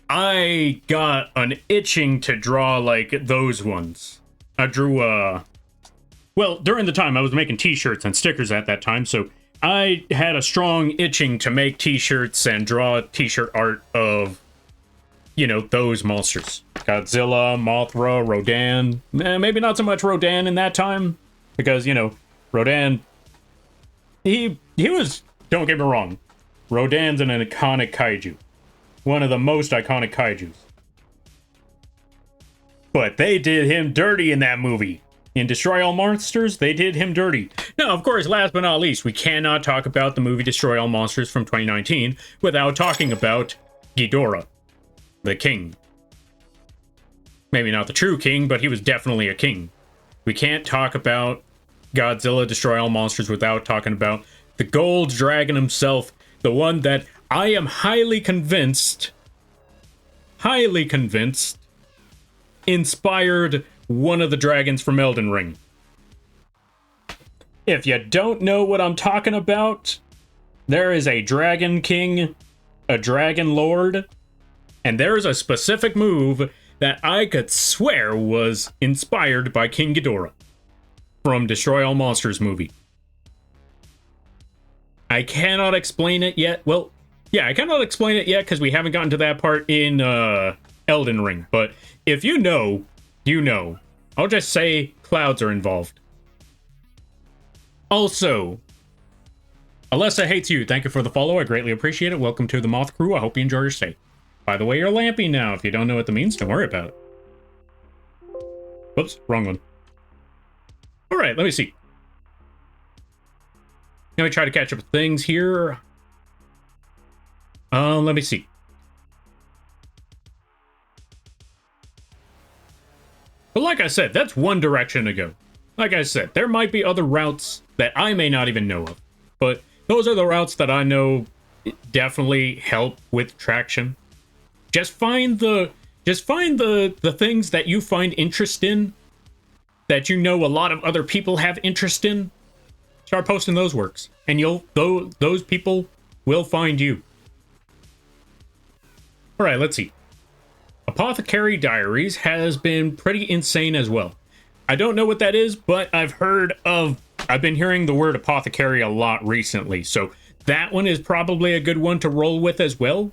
I got an itching to draw like those ones. I drew, well, during the time I was making t-shirts and stickers at that time, so I had a strong itching to make t-shirts and draw t-shirt art of, those monsters. Godzilla, Mothra, Rodan. Maybe not so much Rodan in that time, because, Rodan, he was, don't get me wrong, Rodan's an iconic kaiju. One of the most iconic kaijus. But they did him dirty in that movie. In Destroy All Monsters, they did him dirty. Now, of course, last but not least, we cannot talk about the movie Destroy All Monsters from 2019 without talking about Ghidorah, the king. Maybe not the true king, but he was definitely a king. We can't talk about Godzilla Destroy All Monsters without talking about the gold dragon himself, the one that I am highly convinced, inspired one of the dragons from Elden Ring. If you don't know what I'm talking about, there is a dragon king, a dragon lord, and there is a specific move that I could swear was inspired by King Ghidorah from Destroy All Monsters movie. I cannot explain it yet. Well, yeah, I cannot explain it yet because we haven't gotten to that part in Elden Ring. But if you know, you know. I'll just say clouds are involved. Also, Alessa Hates You, thank you for the follow. I greatly appreciate it. Welcome to the Moth Crew. I hope you enjoy your stay. By the way, you're lampy now. If you don't know what that means, don't worry about it. Whoops, wrong one. All right, let me see. Let me try to catch up with things here. Let me see. But like I said, that's one direction to go. Like I said, there might be other routes that I may not even know of. But those are the routes that I know definitely help with traction. Just find the things that you find interest in, that you know a lot of other people have interest in. Start posting those works, and those people will find you. All right, let's see. Apothecary Diaries has been pretty insane as well. I don't know what that is, but I've been hearing the word apothecary a lot recently, so that one is probably a good one to roll with as well.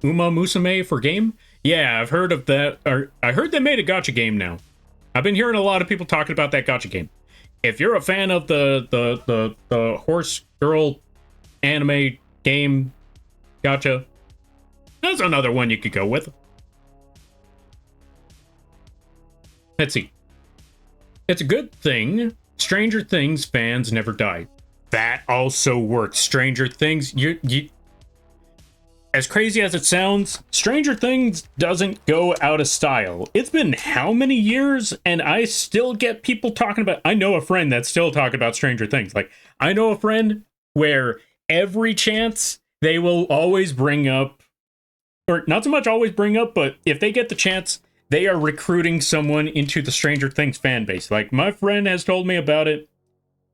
Uma Musume for game? Yeah, I've heard of that. Or I heard they made a gacha game now. I've been hearing a lot of people talking about that gacha game. If you're a fan of the horse girl anime game gacha, that's another one you could go with. Let's see. It's a good thing Stranger Things fans never die. That also works. Stranger Things, as crazy as it sounds, Stranger Things doesn't go out of style. It's been how many years, and I still get people talking about... I know a friend that's still talking about Stranger Things. Like, I know a friend where every chance they will always bring up, or not so much always bring up, but if they get the chance, they are recruiting someone into the Stranger Things fan base. Like, my friend has told me about it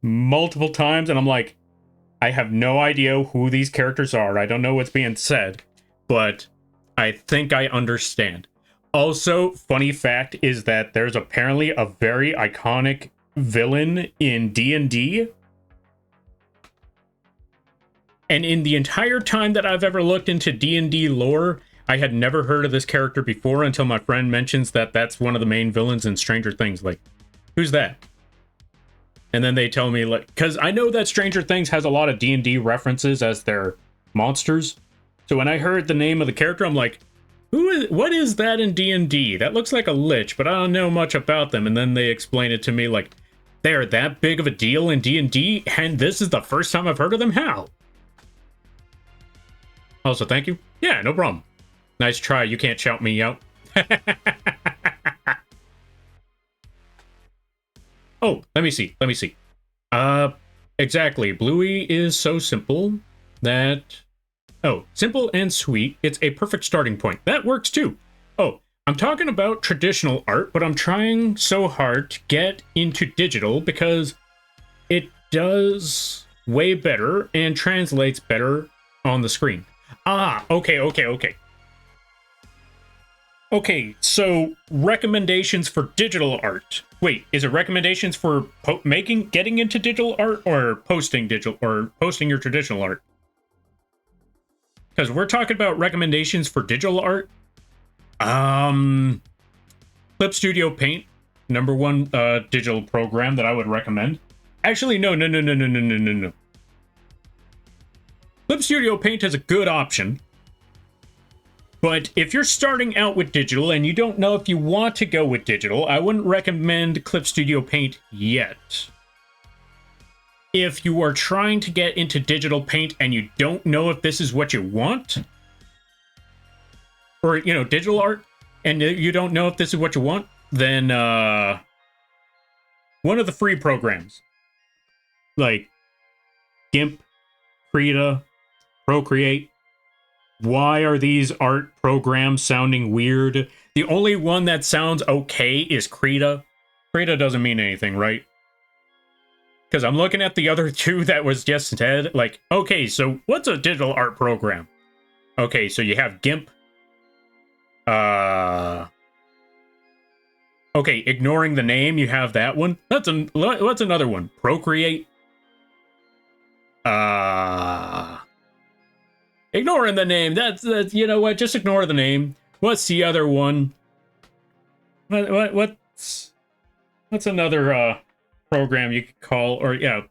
multiple times, and I'm like, I have no idea who these characters are. I don't know what's being said, but I think I understand. Also, funny fact is that there's apparently a very iconic villain in D&D And in the entire time that I've ever looked into D&D lore, I had never heard of this character before until my friend mentions that that's one of the main villains in Stranger Things. Like, who's that? And then they tell me, like, because I know that Stranger Things has a lot of D&D references as their monsters. So when I heard the name of the character, I'm like, what is that in D&D? That looks like a lich, but I don't know much about them. And then they explain it to me like, they're that big of a deal in D&D, and this is the first time I've heard of them? How? Also, thank you. Yeah, no problem. Nice try. You can't shout me out. Oh, let me see. Exactly. Bluey is so simple that... Oh, simple and sweet. It's a perfect starting point. That works too. Oh, I'm talking about traditional art, but I'm trying so hard to get into digital because it does way better and translates better on the screen. Ah, okay. Okay, so recommendations for digital art. Wait, is it recommendations for getting into digital art or posting your traditional art? Because we're talking about recommendations for digital art. Clip Studio Paint, #1 digital program that I would recommend. Actually, no. Clip Studio Paint is a good option. But if you're starting out with digital and you don't know if you want to go with digital, I wouldn't recommend Clip Studio Paint yet. If you are trying to get into digital paint and you don't know if this is what you want, or, you know, digital art, and you don't know if this is what you want, then one of the free programs, like GIMP, Krita, Procreate. Why are these art programs sounding weird? The only one that sounds okay is Krita. Krita doesn't mean anything, right? Because I'm looking at the other two that was just said, like, okay, so what's a digital art program? Okay, so you have GIMP. Okay, ignoring the name, you have that one. What's another one? Procreate. Ignoring the name. That's you know what? Just ignore the name. What's the other one? What's another program you could call? Or yeah.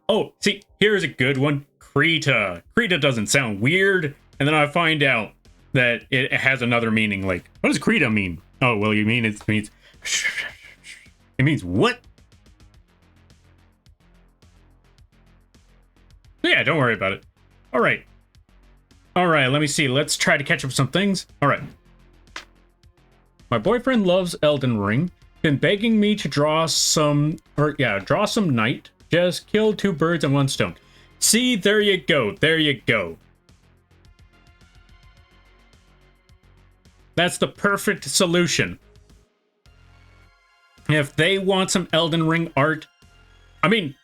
Oh, see, here's a good one. Krita. Krita doesn't sound weird, and then I find out that it has another meaning. Like, what does Krita mean? Oh, well, you mean it means what? Yeah, don't worry about it. All right, let me see. Let's try to catch up some things. All right. My boyfriend loves Elden Ring. Been begging me to draw some night. Just kill 2 birds and 1 stone. See, there you go. That's the perfect solution. If they want some Elden Ring art, I mean,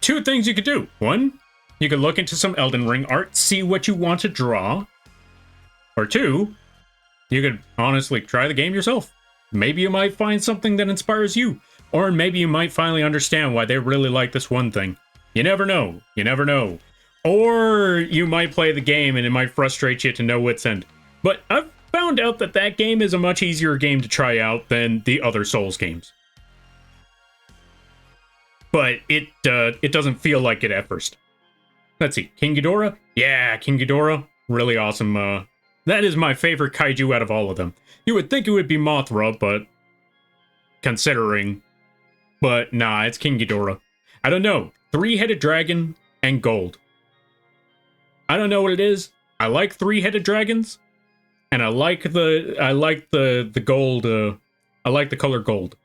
2 things you could do. 1, you could look into some Elden Ring art, see what you want to draw. Or 2, you could honestly try the game yourself. Maybe you might find something that inspires you. Or maybe you might finally understand why they really like this one thing. You never know. Or you might play the game and it might frustrate you to no wit's end. But I've found out that game is a much easier game to try out than the other Souls games. But it doesn't feel like it at first. Let's see, King Ghidorah? Yeah, King Ghidorah. Really awesome. That is my favorite kaiju out of all of them. You would think it would be Mothra, but... considering... But nah, it's King Ghidorah. I don't know. 3-headed dragon and gold. I don't know what it is. I like 3-headed dragons. And I like the gold, I like the color gold.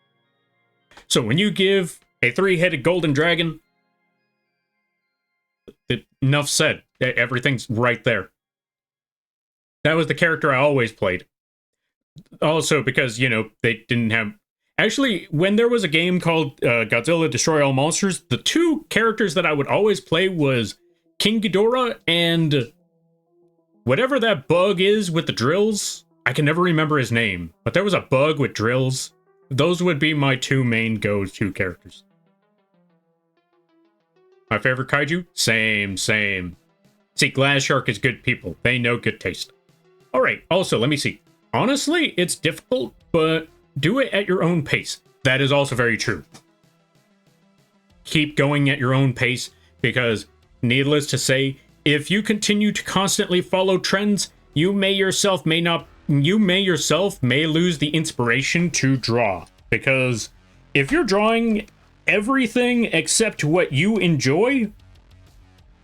So when you give a 3-headed golden dragon... enough said. Everything's right there. That was the character I always played. Also because, you know, they didn't have... Actually, when there was a game called Godzilla Destroy All Monsters, the 2 characters that I would always play was King Ghidorah and... whatever that bug is with the drills. I can never remember his name. But there was a bug with drills. Those would be my 2 main go-to characters. My favorite kaiju? Same. See, Glass Shark is good people. They know good taste. All right, also, let me see. Honestly, it's difficult, but do it at your own pace. That is also very true. Keep going at your own pace, because, needless to say, if you continue to constantly follow trends, you yourself may lose the inspiration to draw. Because if you're drawing everything except what you enjoy,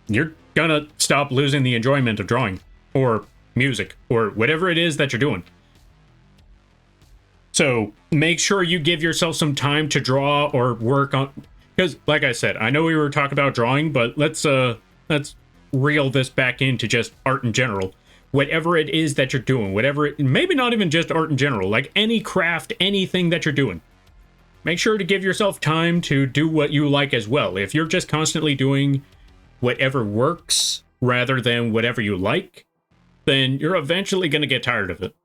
you're gonna stop losing the enjoyment of drawing, or music, or whatever it is that you're doing. So make sure you give yourself some time to draw or work on, because like I said, I know we were talking about drawing, but let's reel this back into just art in general. Whatever it is that you're doing, maybe not even just art in general, like any craft, anything that you're doing, make sure to give yourself time to do what you like as well. If you're just constantly doing whatever works rather than whatever you like, then you're eventually going to get tired of it.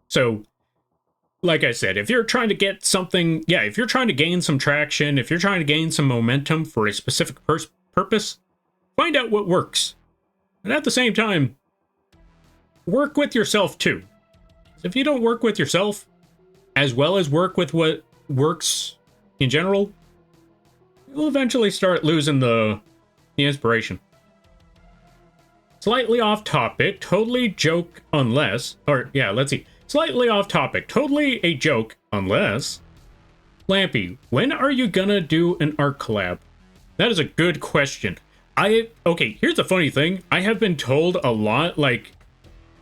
So, like I said, if you're trying to get something, if you're trying to gain some traction, if you're trying to gain some momentum for a specific purpose, find out what works. And at the same time, work with yourself too. If you don't work with yourself, as well as work with what works in general, you'll eventually start losing the inspiration. Slightly off topic, totally joke unless, let's see. Slightly off topic, totally a joke unless, Lampy, when are you gonna do an art collab? That is a good question. Okay, here's the funny thing. I have been told a lot, like,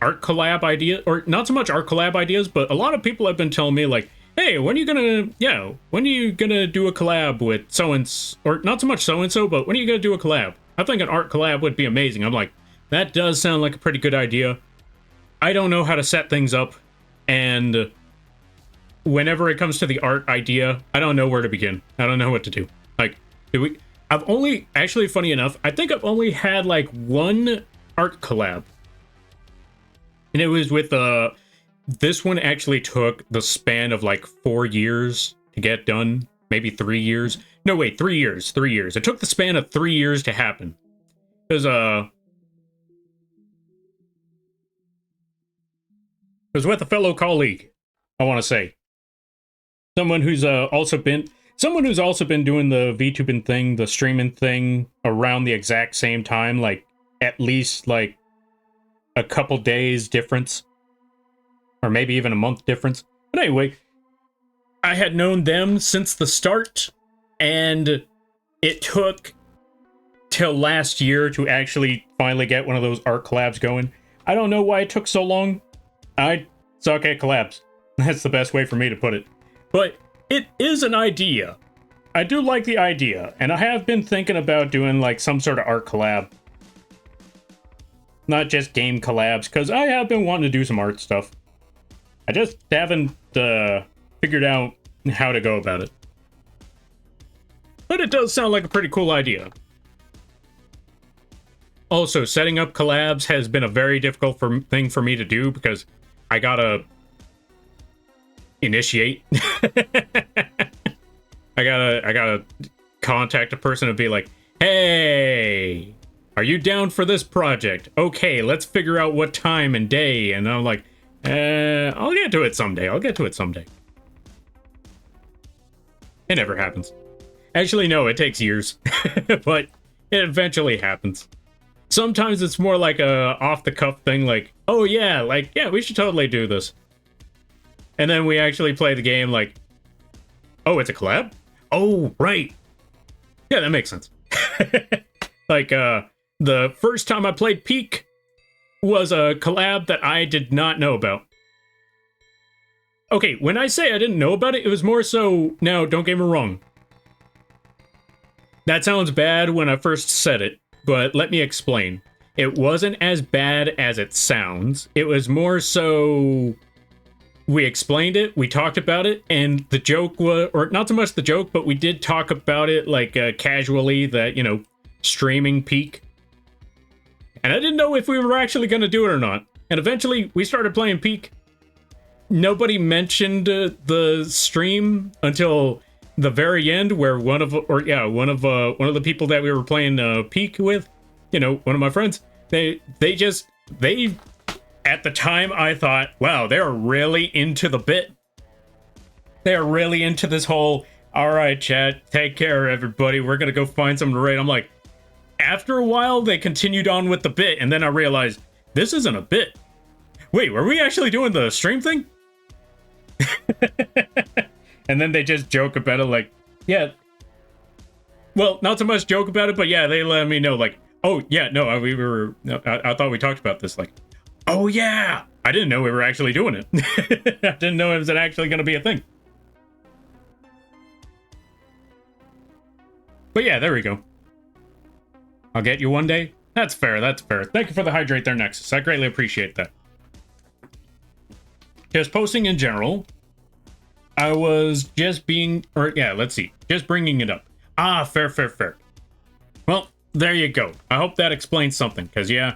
art collab idea, or not so much art collab ideas, but a lot of people have been telling me, like, hey, when are you gonna do a collab with so-and-so, or not so much so-and-so, but when are you gonna do a collab? I think an art collab would be amazing. I'm like, that does sound like a pretty good idea. I don't know how to set things up, and whenever it comes to the art idea, I don't know where to begin. I don't know what to do. Like, actually, funny enough, I think I've only had, like, one art collab. And it was with, this one actually took the span of, like, 4 years to get done. Maybe 3 years. No, wait, 3 years. 3 years. It took the span of 3 years to happen. Because, it was with a fellow colleague, I want to say. Someone who's also been doing the VTubing thing, the streaming thing, around the exact same time, like, at least, like, a couple days difference. Or maybe even a month difference. But anyway, I had known them since the start, and it took till last year to actually finally get one of those art collabs going. I don't know why it took so long. I suck at collabs. That's the best way for me to put it. But it is an idea. I do like the idea, and I have been thinking about doing, like, some sort of art collab. Not just game collabs, because I have been wanting to do some art stuff. I just haven't figured out how to go about it. But it does sound like a pretty cool idea. Also, setting up collabs has been a very difficult thing for me to do, because I gotta initiate. I gotta contact a person and be like, hey, are you down for this project? Okay, let's figure out what time and day. And I'm like, I'll get to it someday. It never happens. Actually, no, it takes years. But it eventually happens. Sometimes it's more like a off-the-cuff thing, like, oh yeah, like, yeah, we should totally do this. And then we actually play the game like, oh, it's a collab? Oh, right. Yeah, that makes sense. Like, the first time I played Peak was a collab that I did not know about. Okay, when I say I didn't know about it, it was more so, now, don't get me wrong. That sounds bad when I first said it, but let me explain. It wasn't as bad as it sounds. It was more so, we explained it, we talked about it, and the joke was, or not so much the joke, but we did talk about it, like, casually, that, you know, streaming Peak. And I didn't know if we were actually going to do it or not. And eventually, we started playing Peak. Nobody mentioned the stream until the very end where one of the people that we were playing Peak with, you know, one of my friends, they at the time I thought, wow, they're really into the bit. They're really into this whole, all right, chat, take care, everybody. We're gonna go find something to raid. I'm like, after a while, they continued on with the bit, and then I realized this isn't a bit. Wait, were we actually doing the stream thing? And then they just joke about it, like, yeah. Well, not so much joke about it, but yeah, they let me know, like, oh yeah, no, I thought we talked about this, like, oh yeah, I didn't know we were actually doing it. I didn't know it was actually going to be a thing. But yeah, there we go. I'll get you one day. That's fair, that's fair. Thank you for the hydrate there, Nexus. I greatly appreciate that. Just posting in general, I was just being, or yeah, let's see, just bringing it up. Ah, fair. Well, there you go. I hope that explains something, because yeah,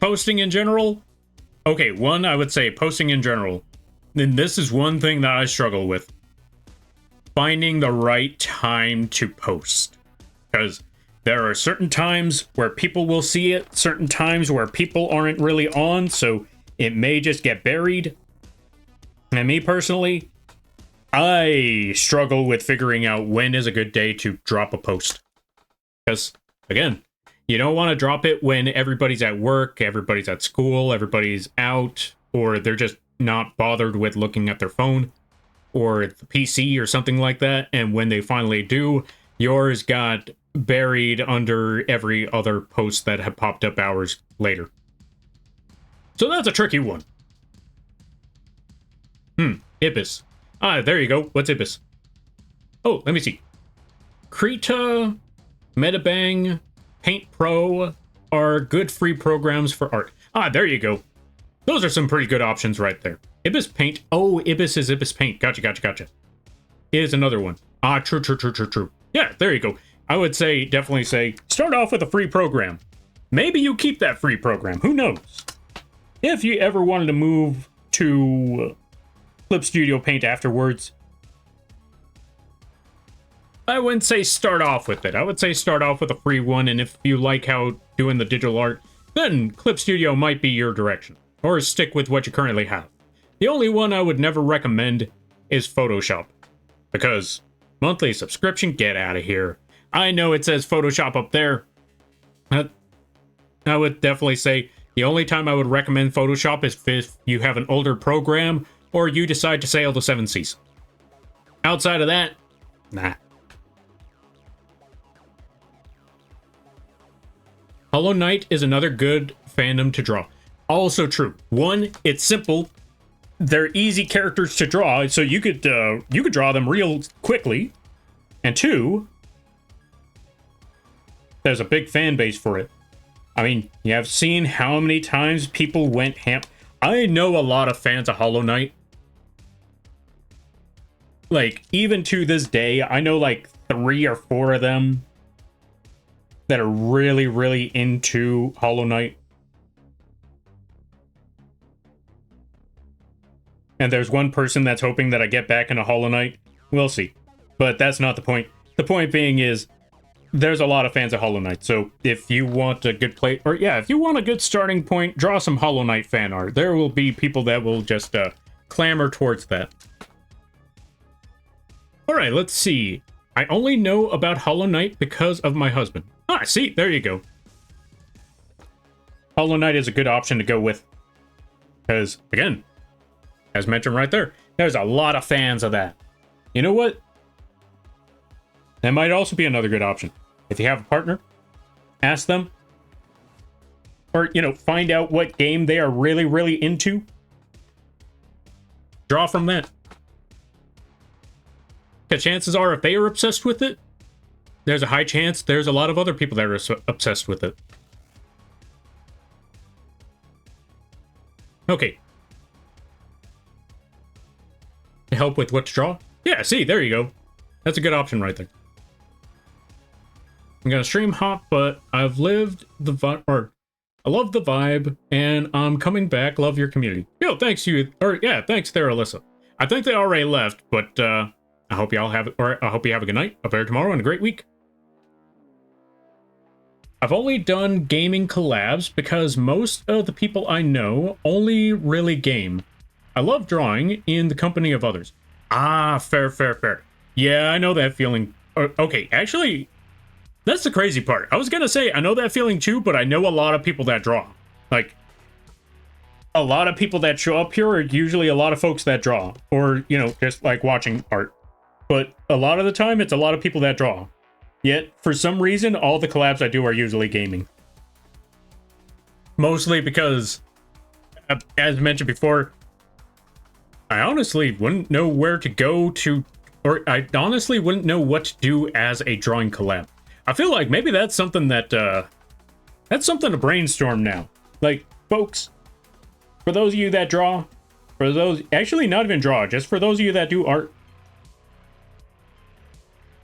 posting in general, okay, one, I would say posting in general, and this is one thing that I struggle with. Finding the right time to post. Because there are certain times where people will see it, certain times where people aren't really on, so it may just get buried. And me personally, I struggle with figuring out when is a good day to drop a post. Because, again, you don't want to drop it when everybody's at work, everybody's at school, everybody's out, or they're just not bothered with looking at their phone or the PC or something like that. And when they finally do, yours got buried under every other post that had popped up hours later. So that's a tricky one. Ibis. Ah, there you go. What's Ibis? Oh, let me see. Krita, Metabang, Paint Pro are good free programs for art. Ah, there you go. Those are some pretty good options right there. Ibis Paint. Oh, Ibis is Ibis Paint. Gotcha. Here's another one. Ah, true. Yeah, there you go. I would say, definitely say, start off with a free program. Maybe you keep that free program. Who knows? If you ever wanted to move to Clip Studio Paint afterwards, I wouldn't say start off with it. I would say start off with a free one, and if you like how doing the digital art, then Clip Studio might be your direction. Or stick with what you currently have. The only one I would never recommend is Photoshop. Because monthly subscription, get out of here. I know it says Photoshop up there. I would definitely say the only time I would recommend Photoshop is if you have an older program or you decide to sail the 7 seas. Outside of that, nah. Hollow Knight is another good fandom to draw. Also true. One, it's simple. They're easy characters to draw, so you could draw them real quickly. And two, there's a big fan base for it. I mean, you have seen how many times people went ham. I know a lot of fans of Hollow Knight. Like, even to this day, I know like 3 or 4 of them that are really into Hollow Knight. And there's one person that's hoping that I get back into Hollow Knight. We'll see. But that's not the point. The point being is, there's a lot of fans of Hollow Knight. So if you want a good play, or yeah, if you want a good starting point, draw some Hollow Knight fan art. There will be people that will just clamor towards that. Alright, let's see. I only know about Hollow Knight because of my husband. Ah, see, there you go. Hollow Knight is a good option to go with. Because, again, as mentioned right there, there's a lot of fans of that. You know what? That might also be another good option. If you have a partner, ask them. Or, you know, find out what game they are really into. Draw from that. Because chances are, if they are obsessed with it, there's a high chance there's a lot of other people that are obsessed with it. Okay. To help with what to draw? Yeah, see, there you go. That's a good option right there. I'm gonna stream hop, but I've lived the vibe, or I love the vibe, and I'm coming back. Love your community. Yo, thanks you, or yeah, thanks there, Alyssa. I think they already left, but I hope y'all have, or I hope you have a good night, a better tomorrow, and a great week. I've only done gaming collabs because most of the people I know only really game. I love drawing in the company of others. Ah, fair, fair, fair. Yeah, I know that feeling. Okay, actually, that's the crazy part. I was gonna say, I know that feeling too, but I know a lot of people that draw. Like, a lot of people that show up here are usually a lot of folks that draw. Or, you know, just like watching art. But a lot of the time, it's a lot of people that draw. Yet, for some reason, all the collabs I do are usually gaming. Mostly because, as mentioned before, I honestly wouldn't know where to go to, or I honestly wouldn't know what to do as a drawing collab. I feel like maybe that's something that, that's something to brainstorm now. Like, folks, for those of you that draw, for those, actually not even draw, just for those of you that do art,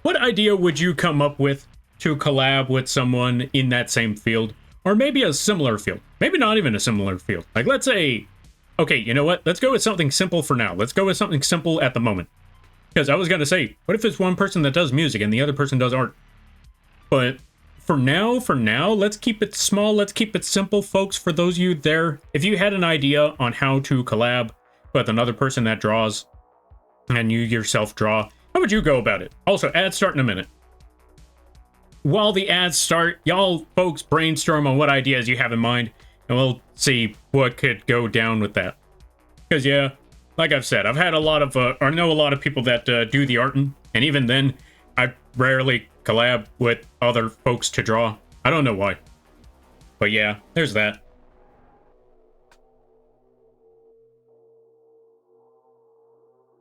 what idea would you come up with to collab with someone in that same field? Or maybe a similar field. Maybe not even a similar field. Like, let's say, okay, you know what? Let's go with something simple for now. Let's go with something simple at the moment. Because I was going to say, what if it's one person that does music and the other person does art? But for now, let's keep it small. Let's keep it simple, folks. For those of you there, if you had an idea on how to collab with another person that draws and you yourself draw, how would you go about it? Also, ads start in a minute. While the ads start, y'all folks brainstorm on what ideas you have in mind, and we'll see what could go down with that. Because, yeah, like I've said, I've had a lot of, or know a lot of people that do the arting, and even then, I rarely collab with other folks to draw. I don't know why. But yeah, there's that.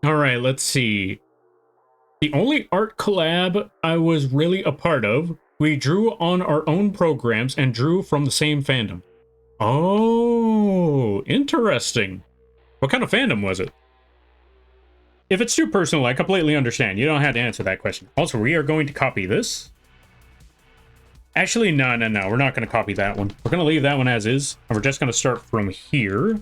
Alright, let's see. The only art collab I was really a part of, we drew on our own programs and drew from the same fandom. Oh, interesting. What kind of fandom was it? If it's too personal, I completely understand. You don't have to answer that question. Also, we are going to copy this. Actually, no. We're not going to copy that one. We're going to leave that one as is. And we're just going to start from here.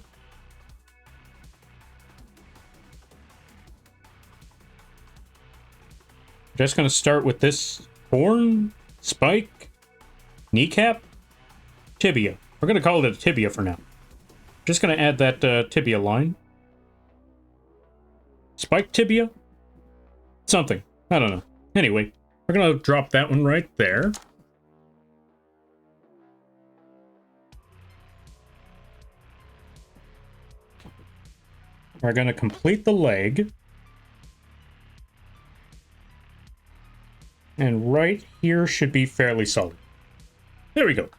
Just going to start with this horn, spike, kneecap, tibia. We're going to call it a tibia for now. Just going to add that tibia line. Spike tibia? Something. I don't know. Anyway, we're going to drop that one right there. We're going to complete the leg. And right here should be fairly solid. There we go.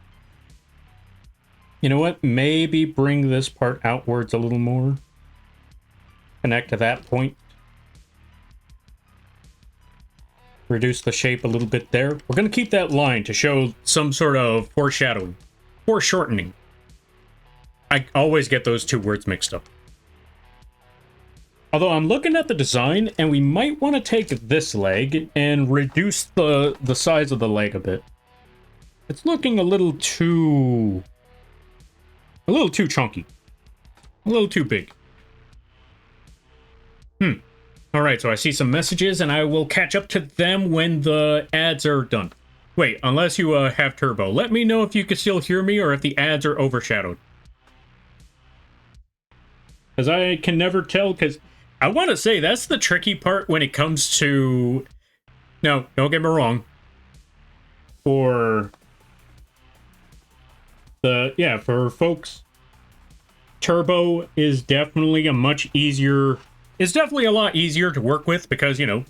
You know what? Maybe bring this part outwards a little more. Connect to that point. Reduce the shape a little bit there. We're going to keep that line to show some sort of foreshadowing. Foreshortening. I always get those two words mixed up. Although I'm looking at the design, and we might want to take this leg and reduce the size of the leg a bit. It's looking a little too chunky. A little too big. Alright, so I see some messages, and I will catch up to them when the ads are done. Wait, unless you have turbo. Let me know if you can still hear me, or if the ads are overshadowed. Because I can never tell, because I want to say that's the tricky part when it comes to... No, don't get me wrong. For folks, turbo is definitely a much easier... It's definitely a lot easier to work with because, you know,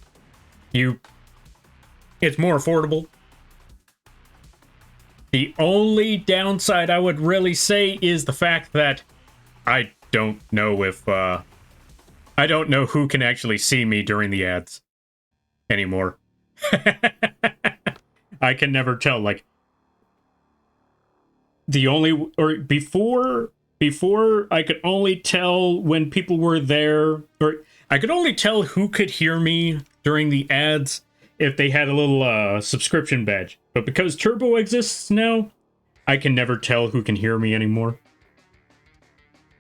it's more affordable. The only downside I would really say is the fact that I don't know if, I don't know who can actually see me during the ads anymore. I can never tell, like, before I could only tell when people were there, or I could only tell who could hear me during the ads if they had a little subscription badge. But because Turbo exists now, I can never tell who can hear me anymore.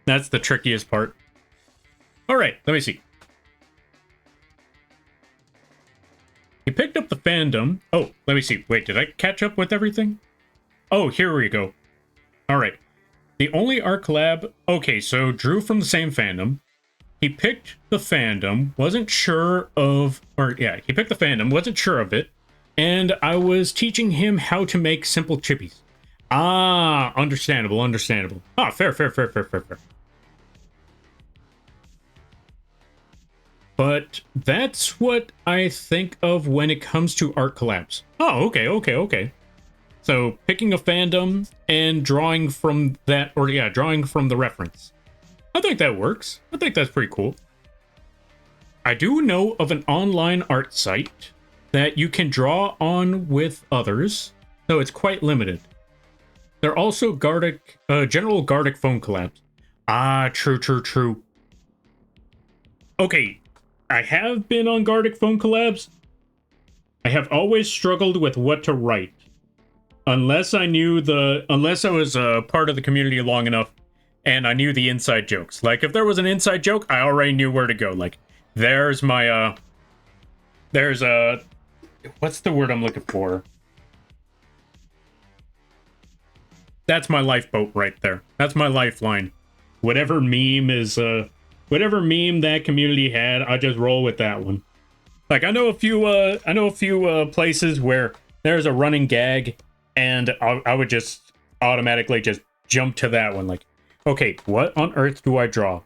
That's the trickiest part. All right, let me see. He picked up the fandom. Oh, let me see. Wait, did I catch up with everything? Oh, here we go. All right. The only art collab. Okay, so drew from the same fandom. He picked the fandom, wasn't sure of, or yeah, he picked the fandom, wasn't sure of it, and I was teaching him how to make simple chippies. Ah, understandable, understandable. Ah, fair. But that's what I think of when it comes to art collabs. Oh, okay. So picking a fandom and drawing from that, or yeah, drawing from the reference. I think that works. I think that's pretty cool. I do know of an online art site that you can draw on with others, so it's quite limited. They're also general Gardic phone collabs. Ah, true. Okay, I have been on Gardic phone collabs. I have always struggled with what to write. Unless I was a part of the community long enough and I knew the inside jokes. Like, if there was an inside joke, I already knew where to go. Like, there's my, what's the word I'm looking for? That's my lifeboat right there. That's my lifeline. Whatever meme that community had, I just roll with that one. Like, I know a few places where there's a running gag, and I would just automatically just jump to that one. Like, okay, what on earth do I draw?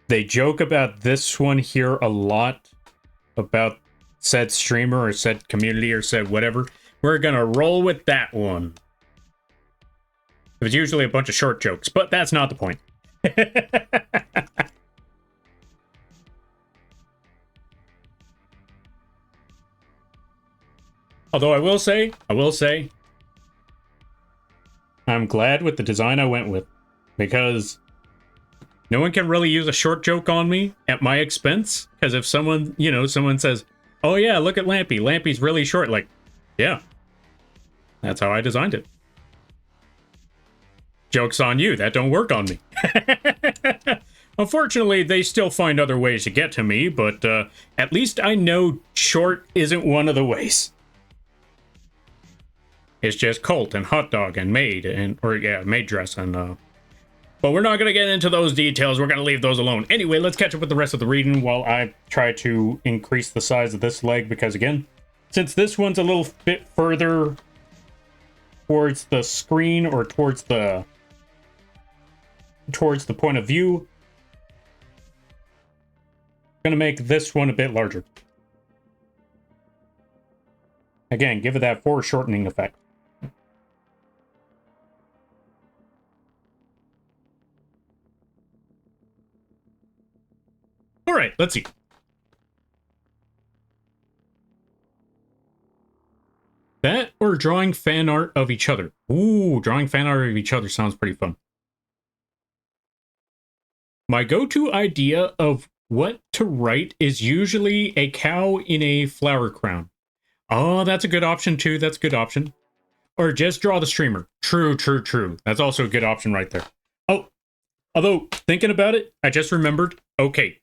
They joke about this one here a lot, about said streamer or said community or said whatever. We're gonna roll with that one. It was usually a bunch of short jokes, but that's not the point. Although I will say, I'm glad with the design I went with, because no one can really use a short joke on me at my expense. Because if someone says, oh yeah, look at Lampy. Lampy's really short. Like, yeah, that's how I designed it. Joke's on you. That don't work on me. Unfortunately, they still find other ways to get to me, but at least I know short isn't one of the ways. It's just Colt and Hot Dog and Maid Maid Dress and but we're not going to get into those details. We're going to leave those alone. Anyway, let's catch up with the rest of the reading while I try to increase the size of this leg, because again, since this one's a little bit further towards the screen or towards the point of view, I'm going to make this one a bit larger. Again, give it that foreshortening effect. All right, let's see. That or drawing fan art of each other. Ooh, drawing fan art of each other sounds pretty fun. My go-to idea of what to write is usually a cow in a flower crown. Oh, that's a good option too. That's a good option. Or just draw the streamer. True. That's also a good option right there. Oh, although thinking about it, I just remembered. Okay,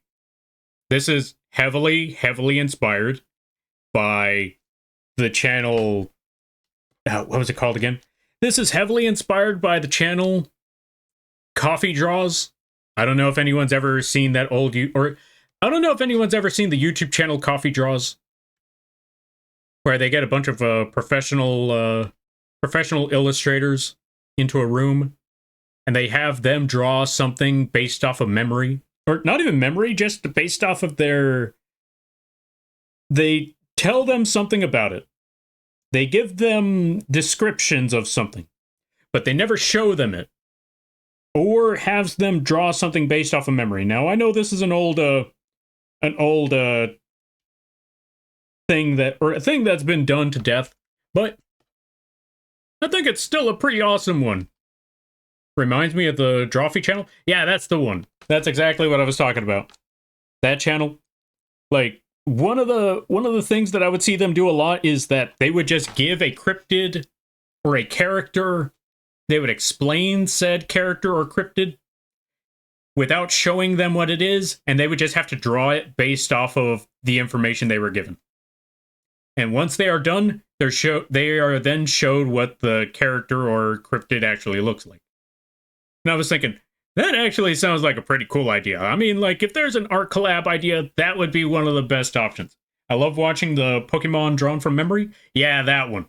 this is heavily inspired by the channel. What was it called again? This is heavily inspired by the channel Coffee Draws. I don't know if anyone's ever seen that I don't know if anyone's ever seen the YouTube channel Coffee Draws, where they get a bunch of professional illustrators into a room, and they have them draw something based off of memory, or not even memory, just based off of they tell them something about it. They give them descriptions of something, but they never show them it, or has them draw something based off of memory. Now, I know this is an old thing that's been done to death, but I think it's still a pretty awesome one. Reminds me of the Drawfee channel. Yeah, that's the one. That's exactly what I was talking about. That channel. Like, one of the things that I would see them do a lot is that they would just give a cryptid or a character. They would explain said character or cryptid without showing them what it is, and they would just have to draw it based off of the information they were given. And once they are done, they are then showed what the character or cryptid actually looks like. And I was thinking, that actually sounds like a pretty cool idea. I mean, like, if there's an art collab idea, that would be one of the best options. I love watching the Pokemon drawn from memory. Yeah, that one.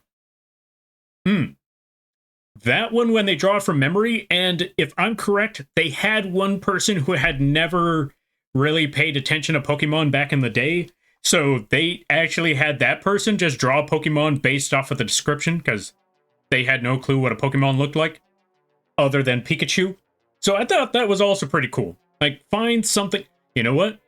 That one when they draw it from memory, and if I'm correct, they had one person who had never really paid attention to Pokemon back in the day. So they actually had that person just draw a Pokemon based off of the description, because they had no clue what a Pokemon looked like, other than Pikachu. So I thought that was also pretty cool. Like, find something... You know what?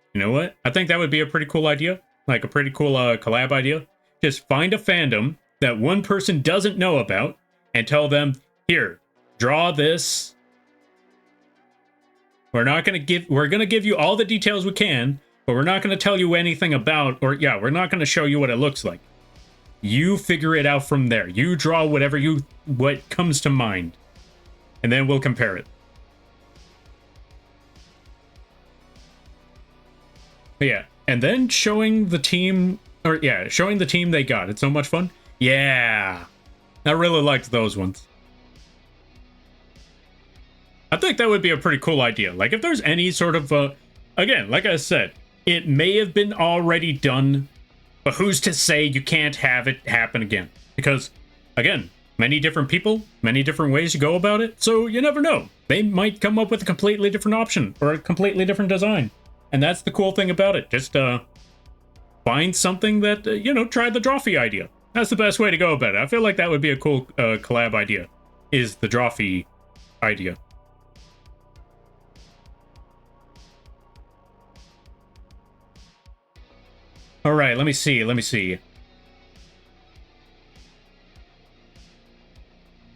I think that would be a pretty cool idea. Like, a pretty cool collab idea. Just find a fandom that one person doesn't know about, and tell them, here, draw this. We're going to give you all the details we can, but we're not going to tell you anything about, we're not going to show you what it looks like. You figure it out from there. You draw what comes to mind. And then we'll compare it. Yeah, and then showing the team they got. It's so much fun. Yeah, I really liked those ones. I think that would be a pretty cool idea. Like, if there's any sort of, again, like I said, it may have been already done, but who's to say you can't have it happen again? Because, again, many different people, many different ways to go about it, so you never know. They might come up with a completely different option, or a completely different design. And that's the cool thing about it. Just, find something that, try the Drawfee idea. That's the best way to go about it. I feel like that would be a cool collab idea, is the Drawfee idea. All right, let me see.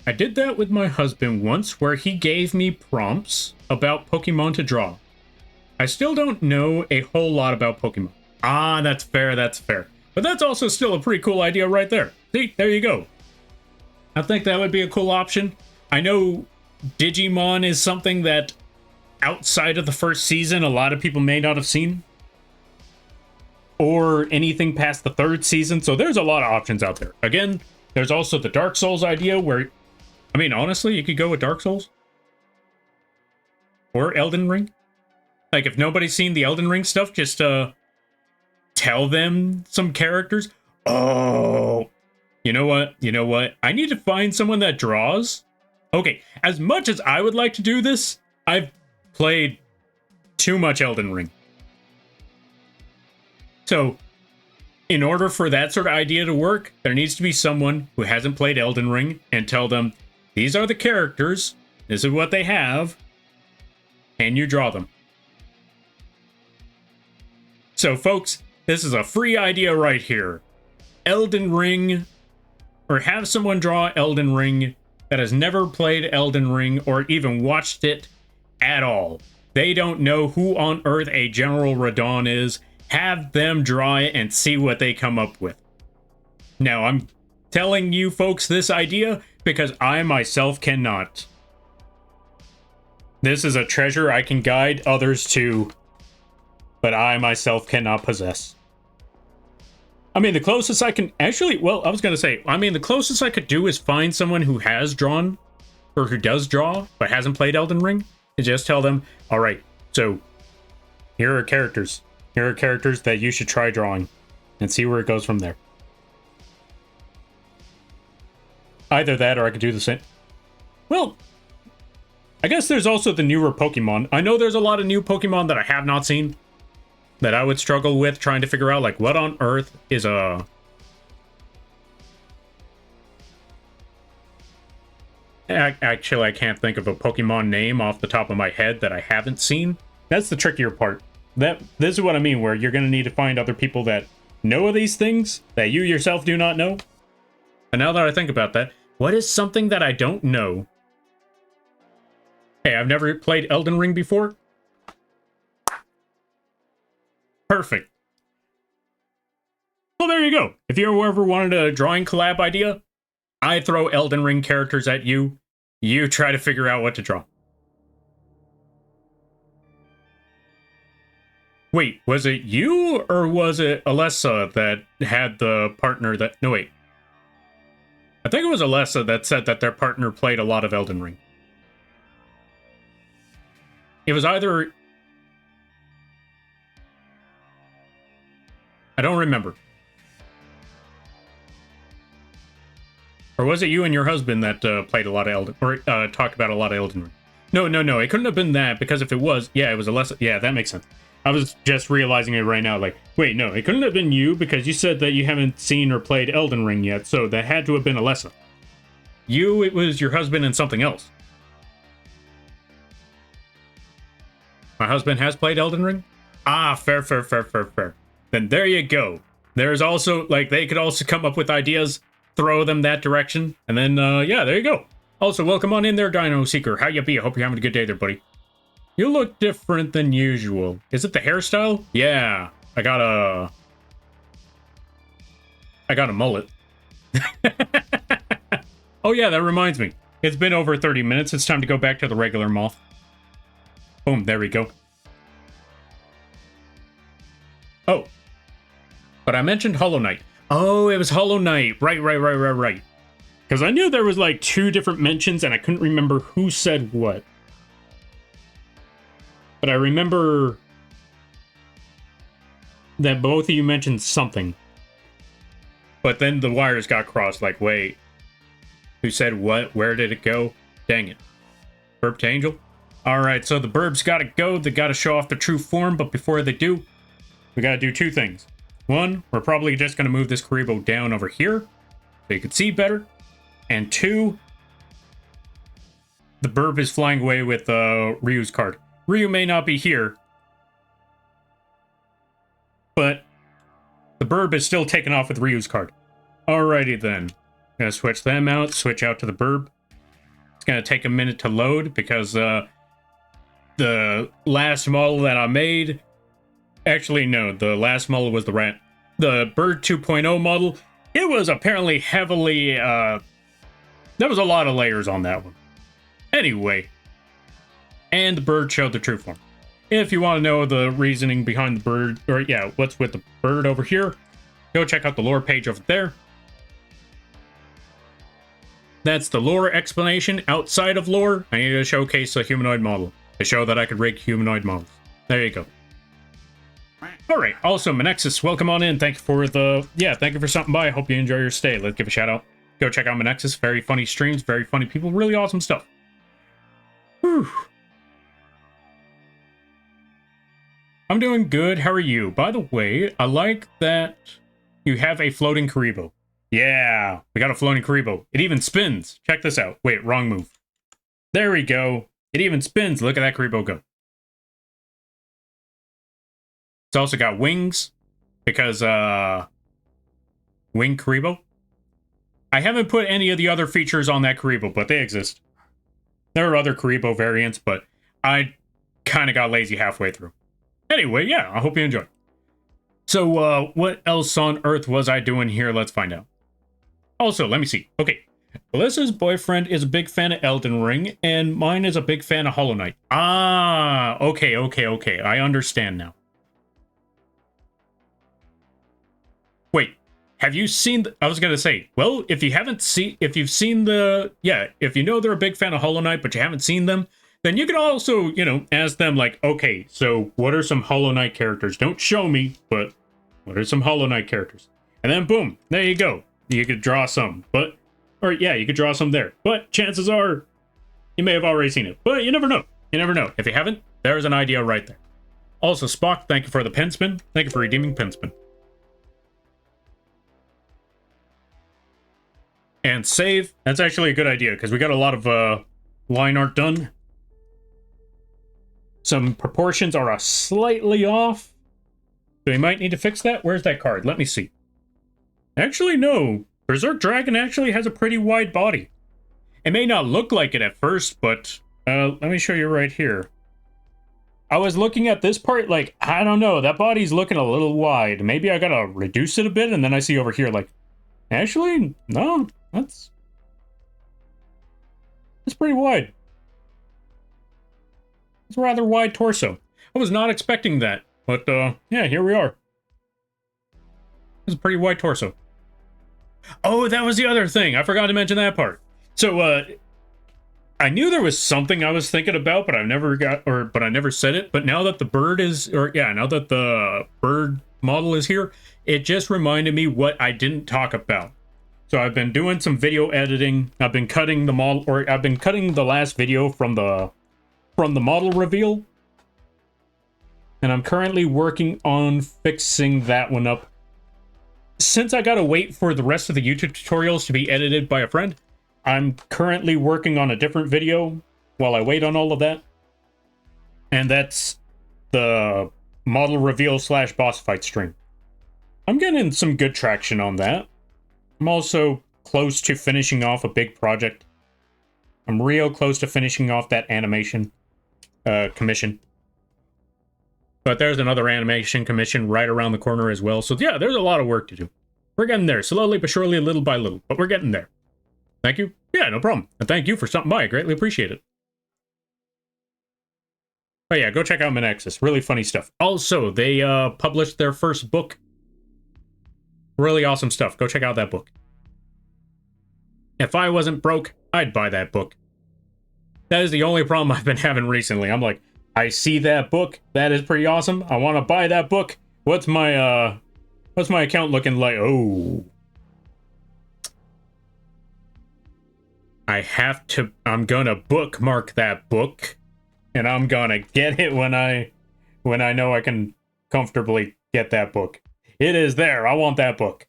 I did that with my husband once, where he gave me prompts about Pokemon to draw. I still don't know a whole lot about Pokemon. Ah, that's fair. But that's also still a pretty cool idea right there. See, there you go. I think that would be a cool option. I know Digimon is something that outside of the first season, a lot of people may not have seen. Or anything past the third season. So there's a lot of options out there. Again, there's also the Dark Souls idea where, I mean, honestly, you could go with Dark Souls. Or Elden Ring. Like, if nobody's seen the Elden Ring stuff, just tell them some characters. Oh, you know what? I need to find someone that draws. Okay, as much as I would like to do this, I've played too much Elden Ring. So, in order for that sort of idea to work, there needs to be someone who hasn't played Elden Ring and tell them, these are the characters, this is what they have, and you draw them. So, folks, this is a free idea right here. Elden Ring, or have someone draw Elden Ring that has never played Elden Ring or even watched it at all. They don't know who on earth a General Radon is. Have them draw it and see what they come up with. Now, I'm telling you folks this idea because I myself cannot. This is a treasure I can guide others to, but I myself cannot possess. I mean, the closest I can actually, well, I was going to say, I mean, the closest I could do is find someone who has drawn, or who does draw, but hasn't played Elden Ring, and just tell them, all right, so here are characters. Here are characters that you should try drawing, and see where it goes from there. Either that, or I could do the same. Well, I guess there's also the newer Pokemon. I know there's a lot of new Pokemon that I have not seen, that I would struggle with trying to figure out, like, what on earth is a... Actually, I can't think of a Pokemon name off the top of my head that I haven't seen. That's the trickier part. This is what I mean, where you're going to need to find other people that know of these things that you yourself do not know. And now that I think about that, what is something that I don't know? Hey, I've never played Elden Ring before. Perfect. Well, there you go. If you ever wanted a drawing collab idea, I throw Elden Ring characters at you. You try to figure out what to draw. Wait, was it you or was it Alessa that had the partner that... No, wait. I think it was Alessa that said that their partner played a lot of Elden Ring. It was either... I don't remember. Or was it you and your husband that played a lot of Elden... Or talked about a lot of Elden Ring? No. It couldn't have been that, because if it was... Yeah, it was Alessa. Yeah, that makes sense. I was just realizing it right now, like, wait, no, it couldn't have been you, because you said that you haven't seen or played Elden Ring yet, so that had to have been Alessa. You, it was your husband and something else. My husband has played Elden Ring? Ah, fair. Then there you go. There's also, like, they could also come up with ideas, throw them that direction, and then, yeah, there you go. Also, welcome on in there, Dino Seeker. How you be? I hope you're having a good day there, buddy. You look different than usual. Is it the hairstyle? Yeah, I got a mullet. Oh yeah, that reminds me. It's been over 30 minutes. It's time to go back to the regular Moth. Boom, there we go. Oh. But I mentioned Hollow Knight. Oh, it was Hollow Knight. Right. Because I knew there was like 2 different mentions and I couldn't remember who said what. But I remember that both of you mentioned something. But then the wires got crossed, like, wait. Who said what? Where did it go? Dang it. Burp to Angel? Alright, so the burbs gotta go. They gotta show off their true form, but before they do, we gotta do 2 things. 1, we're probably just gonna move this Karibo down over here, so you can see better. And 2, the burb is flying away with Ryu's card. Ryu may not be here, but the burb is still taken off with Ryu's card. Alrighty then. Gonna switch them out, switch out to the burb. It's gonna take a minute to load because the last model that I made... Actually, no, the last model was the Bird 2.0 model. It was apparently heavily... there was a lot of layers on that one. Anyway. And the bird showed the true form. If you want to know the reasoning behind the bird, or yeah, what's with the bird over here, go check out the lore page over there. That's the lore explanation. Outside of lore, I needed to showcase a humanoid model to show that I could rig humanoid models. There you go. Alright, also, Manexus, welcome on in. Thank you for thank you for stopping by. I hope you enjoy your stay. Let's give a shout out. Go check out Manexus. Very funny streams, very funny people, really awesome stuff. Whew. I'm doing good. How are you? By the way, I like that you have a floating Karibo. Yeah, we got a floating Karibo. It even spins. Check this out. Wait, wrong move. There we go. It even spins. Look at that Karibo go. It's also got wings because, wing Karibo. I haven't put any of the other features on that Karibo, but they exist. There are other Karibo variants, but I kind of got lazy halfway through. Anyway, yeah, I hope you enjoy. So, what else on earth was I doing here? Let's find out. Also, let me see. Okay, Alyssa's boyfriend is a big fan of Elden Ring, and mine is a big fan of Hollow Knight. Ah, okay. I understand now. Wait, have you seen... I was going to say, well, if you've seen the... Yeah, if you know they're a big fan of Hollow Knight, but you haven't seen them, then you can also, you know, ask them, like, okay, so what are some Hollow Knight characters? Don't show me, but what are some Hollow Knight characters? And then, boom, there you go. You could draw some, but... Or, yeah, you could draw some there. But chances are, you may have already seen it. But you never know. You never know. If you haven't, there's an idea right there. Also, Spock, thank you for the pen spin. Thank you for redeeming pen spin. And save. That's actually a good idea, because we got a lot of line art done. Some proportions are slightly off. So we might need to fix that. Where's that card? Let me see. Actually, no. Berserk Dragon actually has a pretty wide body. It may not look like it at first, but let me show you right here. I was looking at this part, like, I don't know, that body's looking a little wide. Maybe I gotta reduce it a bit, and then I see over here, like, actually, no, that's pretty wide. It's a rather wide torso. I was not expecting that. But, yeah, here we are. It's a pretty wide torso. Oh, that was the other thing. I forgot to mention that part. So, I knew there was something I was thinking about, but I never said it. But now that the bird is, now that the bird model is here, it just reminded me what I didn't talk about. So I've been doing some video editing. I've been cutting the model, or I've been cutting the last video from the model reveal. And I'm currently working on fixing that one up. Since I gotta wait for the rest of the YouTube tutorials to be edited by a friend, I'm currently working on a different video while I wait on all of that. And that's the model reveal / boss fight stream. I'm getting some good traction on that. I'm also close to finishing off a big project. I'm real close to finishing off that animation commission. But there's another animation commission right around the corner as well. So yeah, there's a lot of work to do. We're getting there, slowly but surely, little by little. But we're getting there. Thank you. Yeah, no problem. And thank you for stopping by. I greatly appreciate it. Oh yeah, go check out Manexus. Really funny stuff. Also, they published their first book. Really awesome stuff. Go check out that book. If I wasn't broke, I'd buy that book. That is the only problem I've been having recently. I'm like, I see that book. That is pretty awesome. I want to buy that book. What's my account looking like? Oh. I'm gonna bookmark that book, and I'm gonna get it when I know I can comfortably get that book. It is there. I want that book.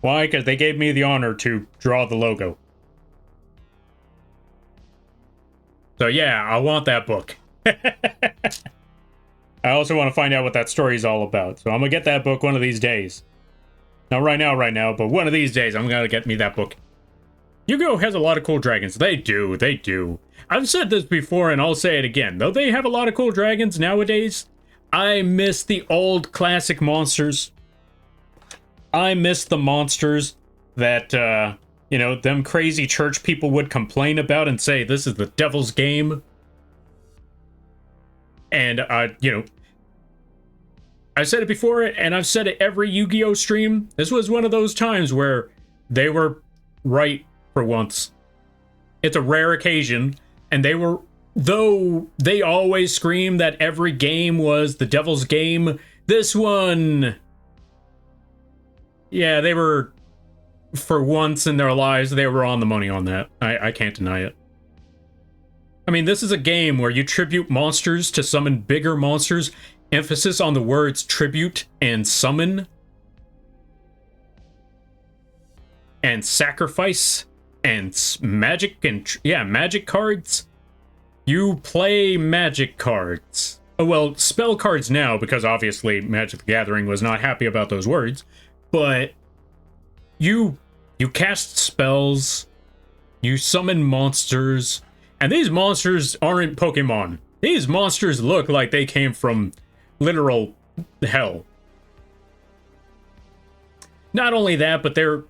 Why? Because they gave me the honor to draw the logo. So yeah, I want that book. I also want to find out what that story is all about. So I'm gonna get that book one of these days. Not right now, but one of these days I'm gonna get me that book. Yugioh has a lot of cool dragons. They do. I've said this before and I'll say it again. Though they have a lot of cool dragons nowadays, I miss the old classic monsters. I miss the monsters that, you know, them crazy church people would complain about and say, this is the devil's game. And, you know, I've said it before and I've said it every Yu-Gi-Oh stream. This was one of those times where they were right for once. It's a rare occasion, and they were, though they always scream that every game was the devil's game, this one, yeah, they were, for once in their lives, they were on the money on that. I can't deny it. I mean, this is a game where you tribute monsters to summon bigger monsters, emphasis on the words tribute and summon, and sacrifice, and magic, and magic cards. You play magic cards. Oh, well, spell cards now, because obviously Magic the Gathering was not happy about those words, but you cast spells, you summon monsters, and these monsters aren't Pokemon. These monsters look like they came from literal hell. Not only that, but they're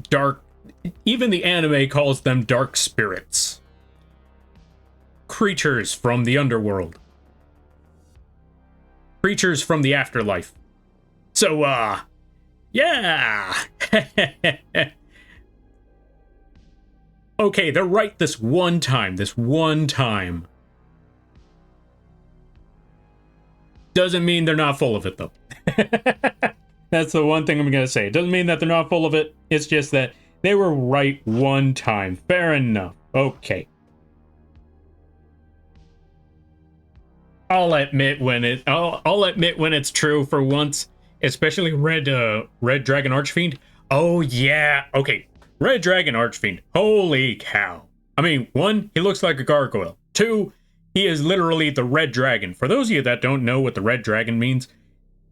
dark. Even the anime calls them dark spirits. Creatures from the underworld. Creatures from the afterlife. So, yeah! Okay, they're right this one time. Doesn't mean they're not full of it, though. That's the one thing I'm gonna say. It doesn't mean that they're not full of it. It's just that they were right one time. Fair enough. Okay. I'll admit when it's true for once, especially Red Dragon Archfiend. Oh yeah. Okay. Red Dragon Archfiend. Holy cow. I mean, one, he looks like a gargoyle. Two, he is literally the Red Dragon. For those of you that don't know what the Red Dragon means,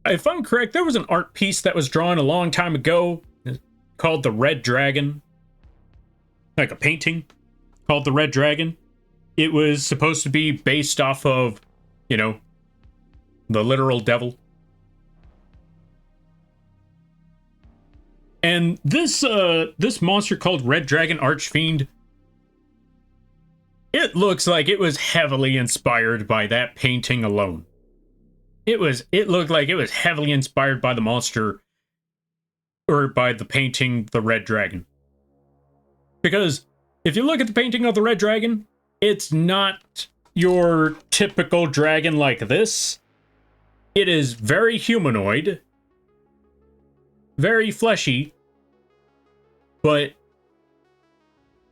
if I'm correct, there was an art piece that was drawn a long time ago called the Red Dragon. Like a painting called the Red Dragon. It was supposed to be based off of, you know, the literal devil. And this monster called Red Dragon Archfiend, it looks like it was heavily inspired by that painting alone. It looked like it was heavily inspired by the monster, or by the painting, the Red Dragon. Because if you look at the painting of the Red Dragon, it's not your typical dragon like this. It is very humanoid, very fleshy, but,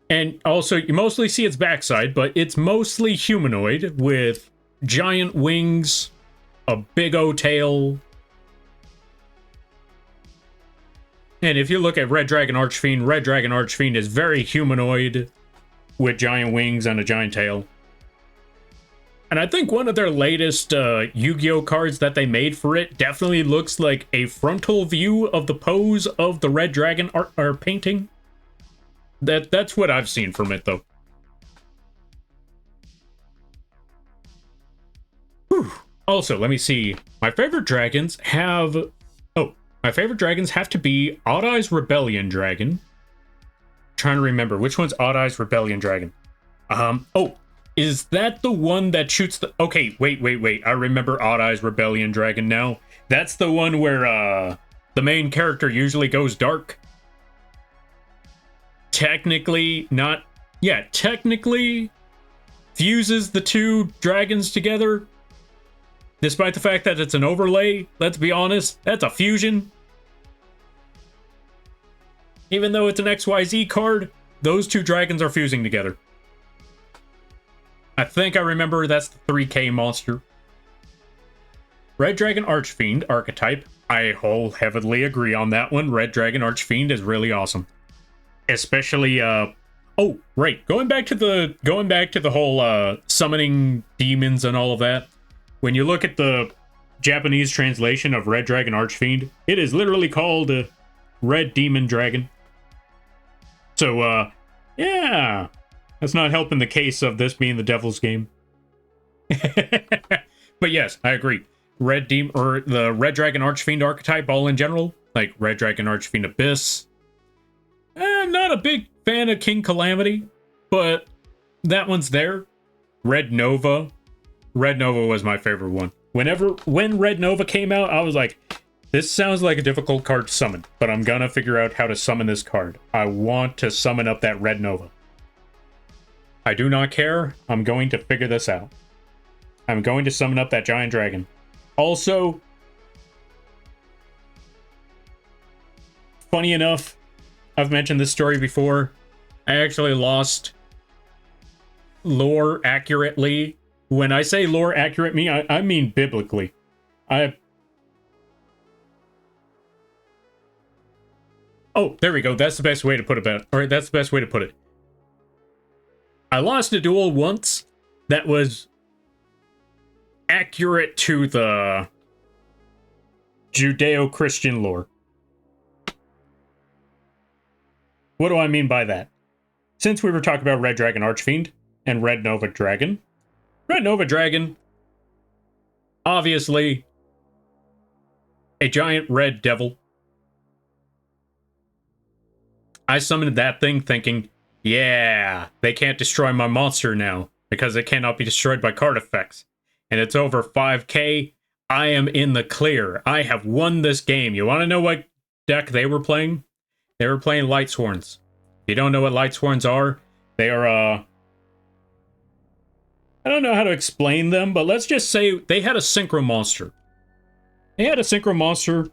and also you mostly see its backside, but it's mostly humanoid with giant wings, a big O tail. And if you look at Red Dragon Archfiend is very humanoid with giant wings and a giant tail. And I think one of their latest Yu-Gi-Oh cards that they made for it definitely looks like a frontal view of the pose of the Red Dragon art or painting. That's what I've seen from it, though. Whew. Also, let me see. My favorite dragons have... Oh, my favorite dragons have to be Odd Eyes Rebellion Dragon. Trying to remember, which one's Odd Eyes Rebellion Dragon? Oh, is that the one that shoots the... Okay, wait. I remember Odd Eyes Rebellion Dragon now. That's the one where, the main character usually goes dark. Technically, not... Yeah, technically fuses the two dragons together. Despite the fact that it's an overlay, let's be honest, that's a fusion. Even though it's an XYZ card, those two dragons are fusing together. I think I remember that's the 3K monster. Red Dragon Archfiend archetype. I wholeheartedly agree on that one. Red Dragon Archfiend is really awesome. Especially, oh, right. Going back to the whole, summoning demons and all of that. When you look at the Japanese translation of Red Dragon Archfiend, it is literally called Red Demon Dragon. So, yeah, that's not helping the case of this being the devil's game. But yes, I agree. The Red Dragon Archfiend archetype, all in general, like Red Dragon Archfiend Abyss. Not a big fan of King Calamity, but that one's there. Red Nova. Red Nova was my favorite one. When Red Nova came out, I was like, this sounds like a difficult card to summon, but I'm gonna figure out how to summon this card. I want to summon up that Red Nova. I do not care. I'm going to figure this out. I'm going to summon up that giant dragon. Also, funny enough, I've mentioned this story before. I actually lost lore accurately. When I say lore accurate, I mean biblically. Oh, there we go. That's the best way to put it. Or that's the best way to put it. I lost a duel once that was accurate to the Judeo-Christian lore. What do I mean by that? Since we were talking about Red Dragon Archfiend and Red Nova Dragon, Red Nova Dragon, obviously, a giant red devil. I summoned that thing thinking, yeah, they can't destroy my monster now, because it cannot be destroyed by card effects. And it's over 5k, I am in the clear. I have won this game. You want to know what deck they were playing? They were playing Lightsworns. If you don't know what Lightsworns are, they are, I don't know how to explain them, but let's just say they had a synchro monster. They had a synchro monster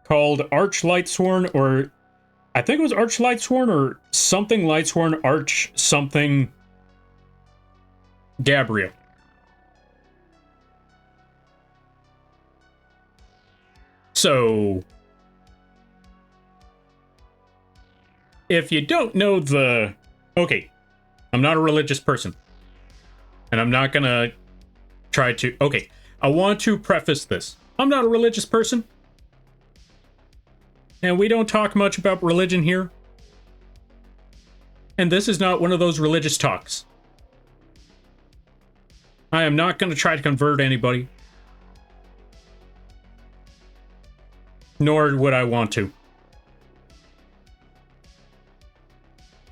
called Arch Lightsworn, or I think it was Arch Lightsworn or something Lightsworn, Arch something Gabriel. So, if you don't know the... Okay, I'm not a religious person. And I'm not gonna try to... Okay, I want to preface this. I'm not a religious person. And we don't talk much about religion here. And this is not one of those religious talks. I am not going to try to convert anybody. Nor would I want to.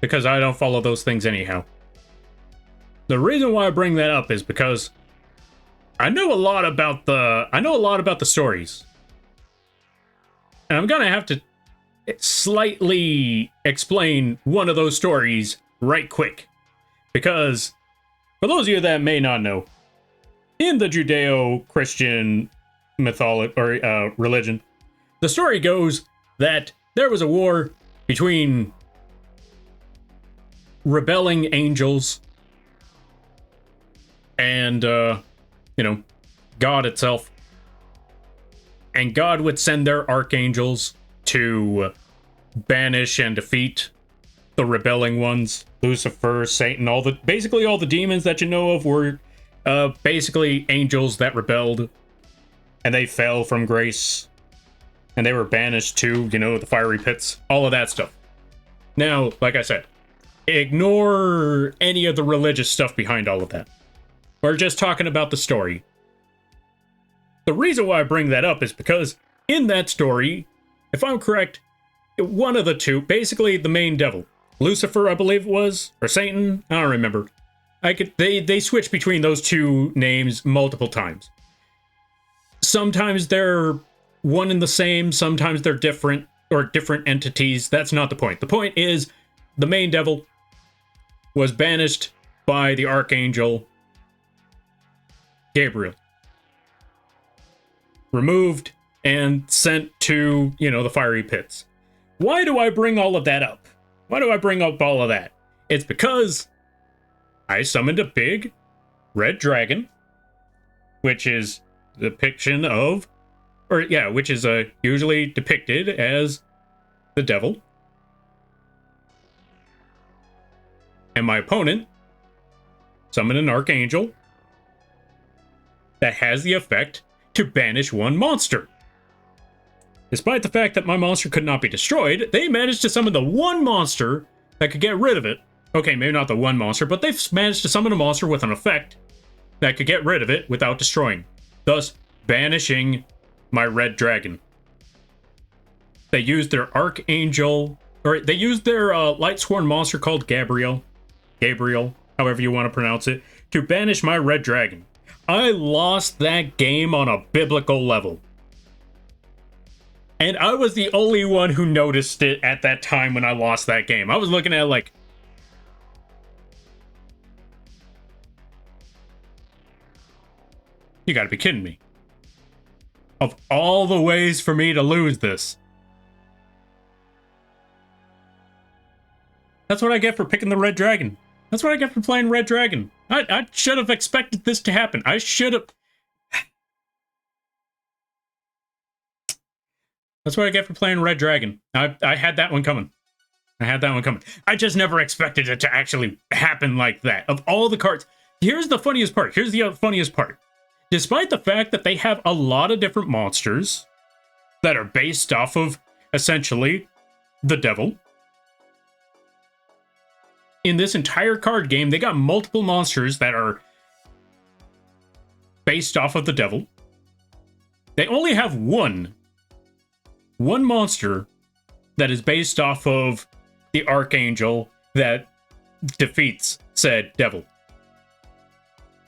Because I don't follow those things anyhow. The reason why I bring that up is because I know a lot about the stories. And I'm gonna have to slightly explain one of those stories right quick. Because, for those of you that may not know, in the Judeo-Christian mythology, or religion, the story goes that there was a war between rebelling angels and, God itself. And God would send their archangels to banish and defeat the rebelling ones. Lucifer, Satan, basically all the demons that you know of were basically angels that rebelled. And they fell from grace. And they were banished to, the fiery pits. All of that stuff. Now, like I said, ignore any of the religious stuff behind all of that. We're just talking about the story. The reason why I bring that up is because in that story, if I'm correct, one of the two, basically the main devil, Lucifer, I believe it was, or Satan, I don't remember. They switch between those two names multiple times. Sometimes they're one and the same, sometimes they're different, or different entities. That's not the point. The point is, the main devil was banished by the archangel Gabriel. Removed and sent to, the fiery pits. Why do I bring all of that up? Why do I bring up all of that? It's because I summoned a big red dragon, which is the depiction of, which is usually depicted as the devil. And my opponent summoned an archangel that has the effect to banish one monster. Despite the fact that my monster could not be destroyed, they managed to summon the one monster that could get rid of it. Okay, maybe not the one monster, but they've managed to summon a monster with an effect that could get rid of it without destroying, thus banishing my red dragon. They used their archangel, or they used their light sworn monster called Gabriel, however you want to pronounce it, to banish my red dragon. I lost that game on a biblical level. And I was the only one who noticed it at that time when I lost that game. I was looking at it like, you gotta be kidding me. Of all the ways for me to lose this. That's what I get for picking the red dragon. That's what I get for playing red dragon. I should have expected this to happen. I should have... That's what I get for playing red dragon. I had that one coming. I just never expected it to actually happen like that. Of all the cards... Here's the funniest part. Despite the fact that they have a lot of different monsters that are based off of, essentially, the devil. In this entire card game, they got multiple monsters that are based off of the devil. They only have one monster that is based off of the archangel that defeats said devil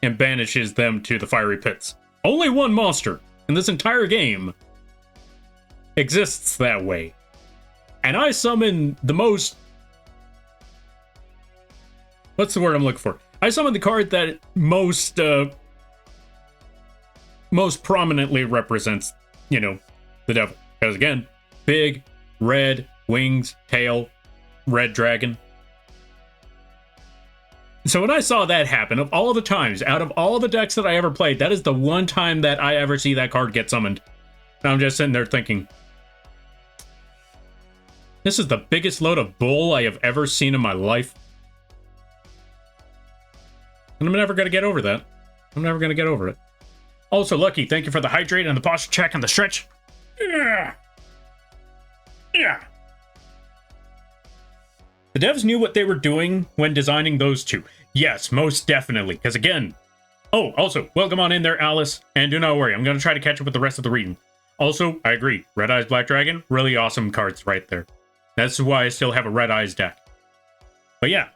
and banishes them to the fiery pits. Only one monster in this entire game exists that way. And I summon the most... What's the word I'm looking for? I summon the card that most prominently represents, the devil. Because again, big, red, wings, tail, red dragon. So when I saw that happen, of all the times, out of all the decks that I ever played, that is the one time that I ever see that card get summoned. And I'm just sitting there thinking, this is the biggest load of bull I have ever seen in my life. And I'm never going to get over that. I'm never going to get over it. Also, Lucky, thank you for the hydrate and the posture check and the stretch. Yeah. The devs knew what they were doing when designing those two. Yes, most definitely. Because again... Oh, also, welcome on in there, Alice. And do not worry, I'm going to try to catch up with the rest of the reading. Also, I agree. Red Eyes Black Dragon, really awesome cards right there. That's why I still have a Red Eyes deck. But yeah,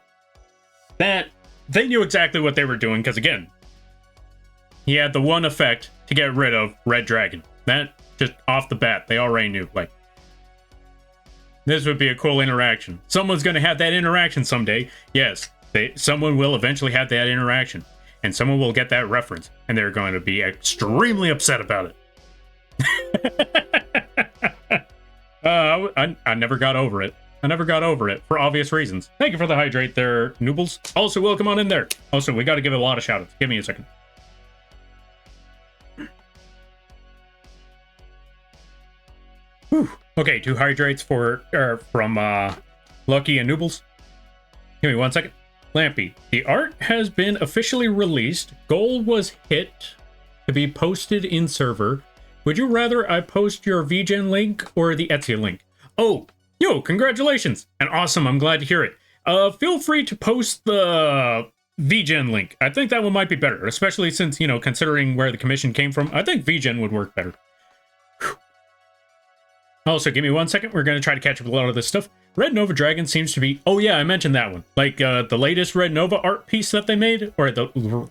they knew exactly what they were doing, because again, he had the one effect to get rid of Red Dragon. That, just off the bat, they already knew. Like, this would be a cool interaction. Someone's going to have that interaction someday. Yes, someone will eventually have that interaction. And someone will get that reference. And they're going to be extremely upset about it. I never got over it. I never got over it for obvious reasons. Thank you for the hydrate there, Noobles. Also, welcome on in there. Also, we got to give a lot of shout outs. Give me a second. Whew. Okay, 2 hydrates from Lucky and Noobles. Give me 1 second. Lampy, the art has been officially released. Goal was hit to be posted in server. Would you rather I post your vgen link or the Etsy link? Oh, yo, congratulations. And awesome, I'm glad to hear it. Feel free to post the vgen link. I think that one might be better, especially since, you know, considering where the commission came from, I think vgen would work better. Whew. Also, give me 1 second. We're going to try to catch up with a lot of this stuff. Red Nova Dragon seems to be... Oh, yeah, I mentioned that one. Like, the latest Red Nova art piece that they made, or the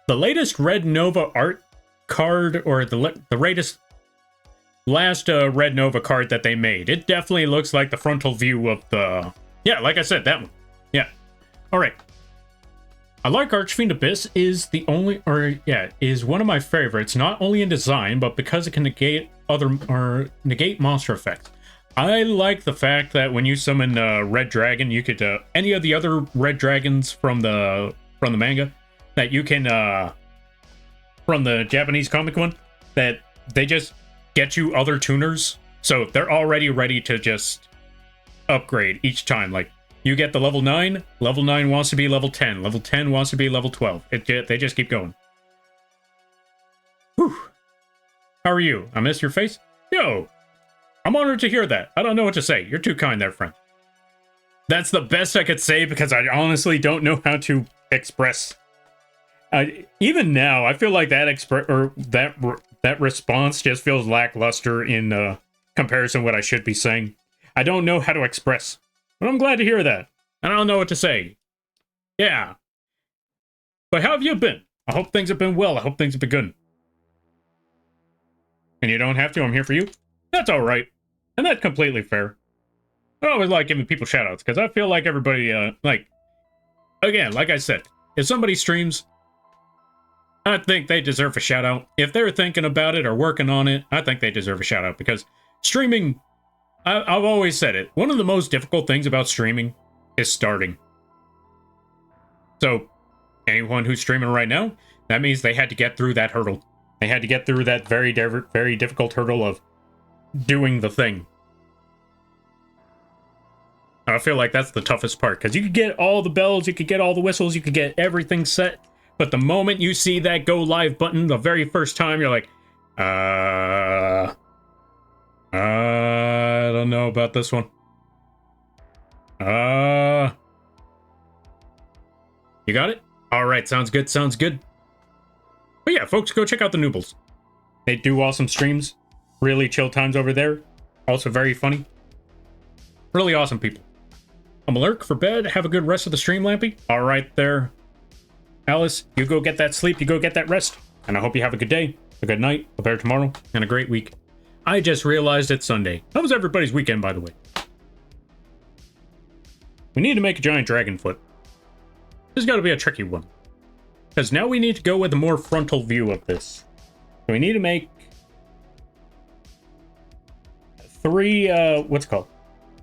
latest Red Nova art card, or the last Red Nova card that they made. It definitely looks like the frontal view of the... Yeah, like I said, that one. Yeah. All right. I like Archfiend Abyss is the only... Or, yeah, is one of my favorites, not only in design, but because it can negate negate monster effects. I like the fact that when you summon Red Dragon, you could any of the other Red Dragons from the manga that you can from the Japanese comic one, that they just get you other tuners, so they're already ready to just upgrade each time. Like, you get the level 9 wants to be level 10, level 10 wants to be level 12. They just keep going. Whew. How are you? I missed your face? Yo! I'm honored to hear that. I don't know what to say. You're too kind there, friend. That's the best I could say because I honestly don't know how to express. Even now, I feel like that response just feels lackluster in comparison to what I should be saying. I don't know how to express, but I'm glad to hear that. I don't know what to say. Yeah. But how have you been? I hope things have been well. I hope things have been good. And you don't have to. I'm here for you. That's all right. And that's completely fair. I always like giving people shoutouts because I feel like everybody, like, again, like I said, if somebody streams, I think they deserve a shoutout. If they're thinking about it or working on it, I think they deserve a shoutout because streaming, I've always said it, one of the most difficult things about streaming is starting. So, anyone who's streaming right now, that means they had to get through that hurdle. They had to get through that very difficult hurdle of doing the thing. I feel like that's the toughest part, because you could get all the bells, you could get all the whistles, you could get everything set, but the moment you see that go live button the very first time, you're like, I don't know about this one. You got it? Alright, sounds good, sounds good. But yeah, folks, go check out the Noobles. They do awesome streams. Really chill times over there. Also very funny. Really awesome people. I'm alert for bed. Have a good rest of the stream, Lampy. Alright there. Alice, you go get that sleep. You go get that rest. And I hope you have a good day, a good night, a better tomorrow, and a great week. I just realized it's Sunday. How was everybody's weekend, by the way? We need to make a giant dragon foot. This has got to be a tricky one. Because now we need to go with a more frontal view of this. So we need to make 3, what's it called?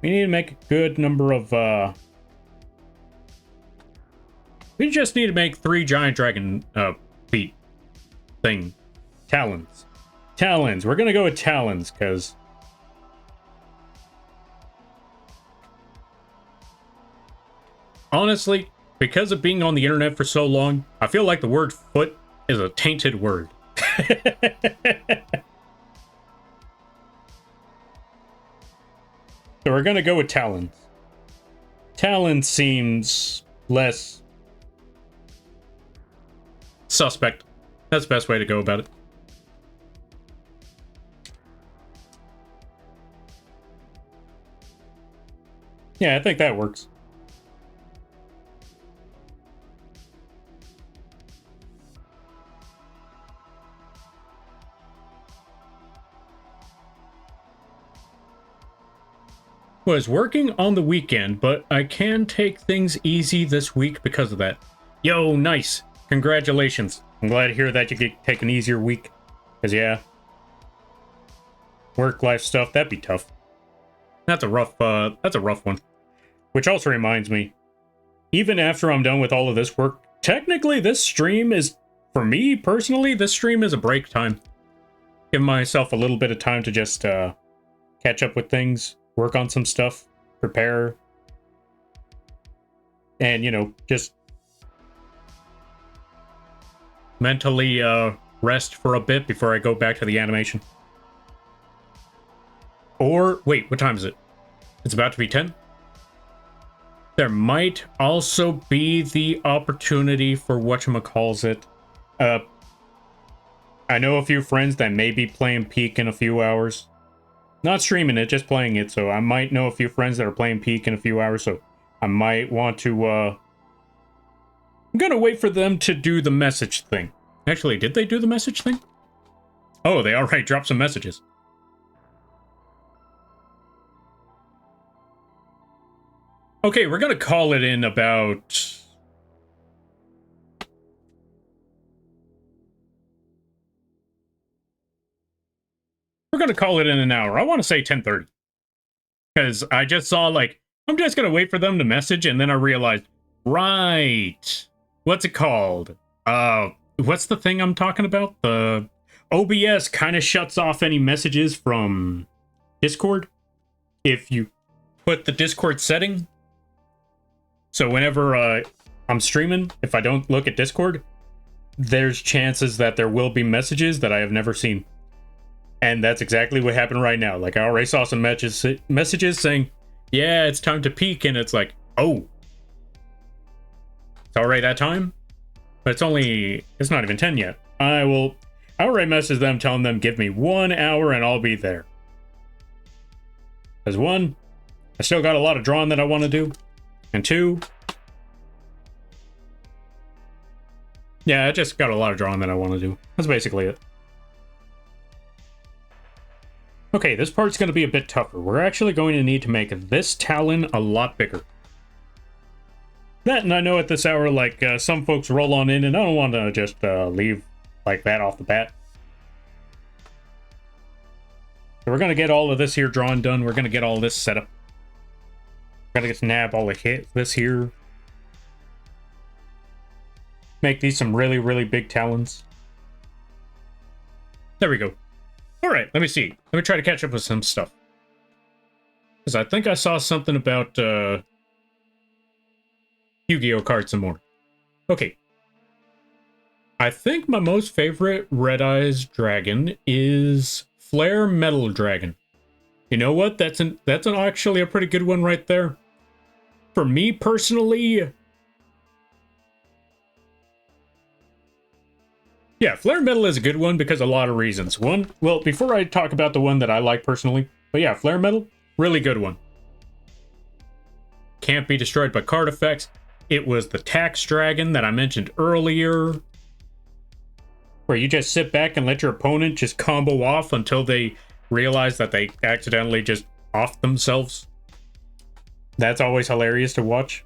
We need to make a good number of, we just need to make 3 giant dragon, feet thing. Talons. Talons. We're gonna go with talons, because honestly, because of being on the internet for so long, I feel like the word foot is a tainted word. So we're gonna go with talons. Talon seems less suspect. That's the best way to go about it. Yeah, I think that works. Was working on the weekend, but I can take things easy this week because of that. Yo, nice. Congratulations. I'm glad to hear that you get take an easier week. Because, yeah, work-life stuff, that'd be tough. That's a rough one. Which also reminds me, even after I'm done with all of this work, technically this stream is, for me personally, this stream is a break time. Give myself a little bit of time to just catch up with things, work on some stuff, prepare, and, you know, just mentally rest for a bit before I go back to the animation. Or, wait, what time is it? It's about to be 10? There might also be the opportunity for whatchamacallit. I know a few friends that may be playing Peak in a few hours. Not streaming it, just playing it, so I might know a few friends that are playing Peak in a few hours, so I might want to, I'm gonna wait for them to do the message thing. Actually, did they do the message thing? Oh, they already dropped some messages. Okay, we're gonna call it in about... We're gonna call it in an hour. I want to say 10:30. Because I just saw, like, I'm just gonna wait for them to message, and then I realized, right, what's it called? What's the thing I'm talking about? The OBS kind of shuts off any messages from Discord if you put the Discord setting. So whenever I'm streaming, if I don't look at Discord, there's chances that there will be messages that I have never seen. And that's exactly what happened right now. Like, I already saw some messages saying, yeah, it's time to peak, and it's like, oh. It's already that time? But it's not even 10 yet. I already messaged them telling them, give me 1 hour and I'll be there. Because 1, I still got a lot of drawing that I want to do. And 2, yeah, I just got a lot of drawing that I want to do. That's basically it. Okay, this part's going to be a bit tougher. We're actually going to need to make this talon a lot bigger. That, and I know at this hour, like, some folks roll on in, and I don't want to just leave like that off the bat. So we're going to get all of this here drawn done. We're going to get all this set up. Gotta get to nab all the this here. Make these some really, really big talons. There we go. Alright, let me see. Let me try to catch up with some stuff. Because I think I saw something about Yu-Gi-Oh cards some more. Okay. I think my most favorite Red Eyes dragon is Flare Metal Dragon. You know what? That's actually a pretty good one right there. For me personally, yeah, Flare Metal is a good one because of a lot of reasons. One, well, before I talk about the one that I like personally, but yeah, Flare Metal, really good one. Can't be destroyed by card effects. It was the Tax Dragon that I mentioned earlier, where you just sit back and let your opponent just combo off until they realize that they accidentally just offed themselves. That's always hilarious to watch.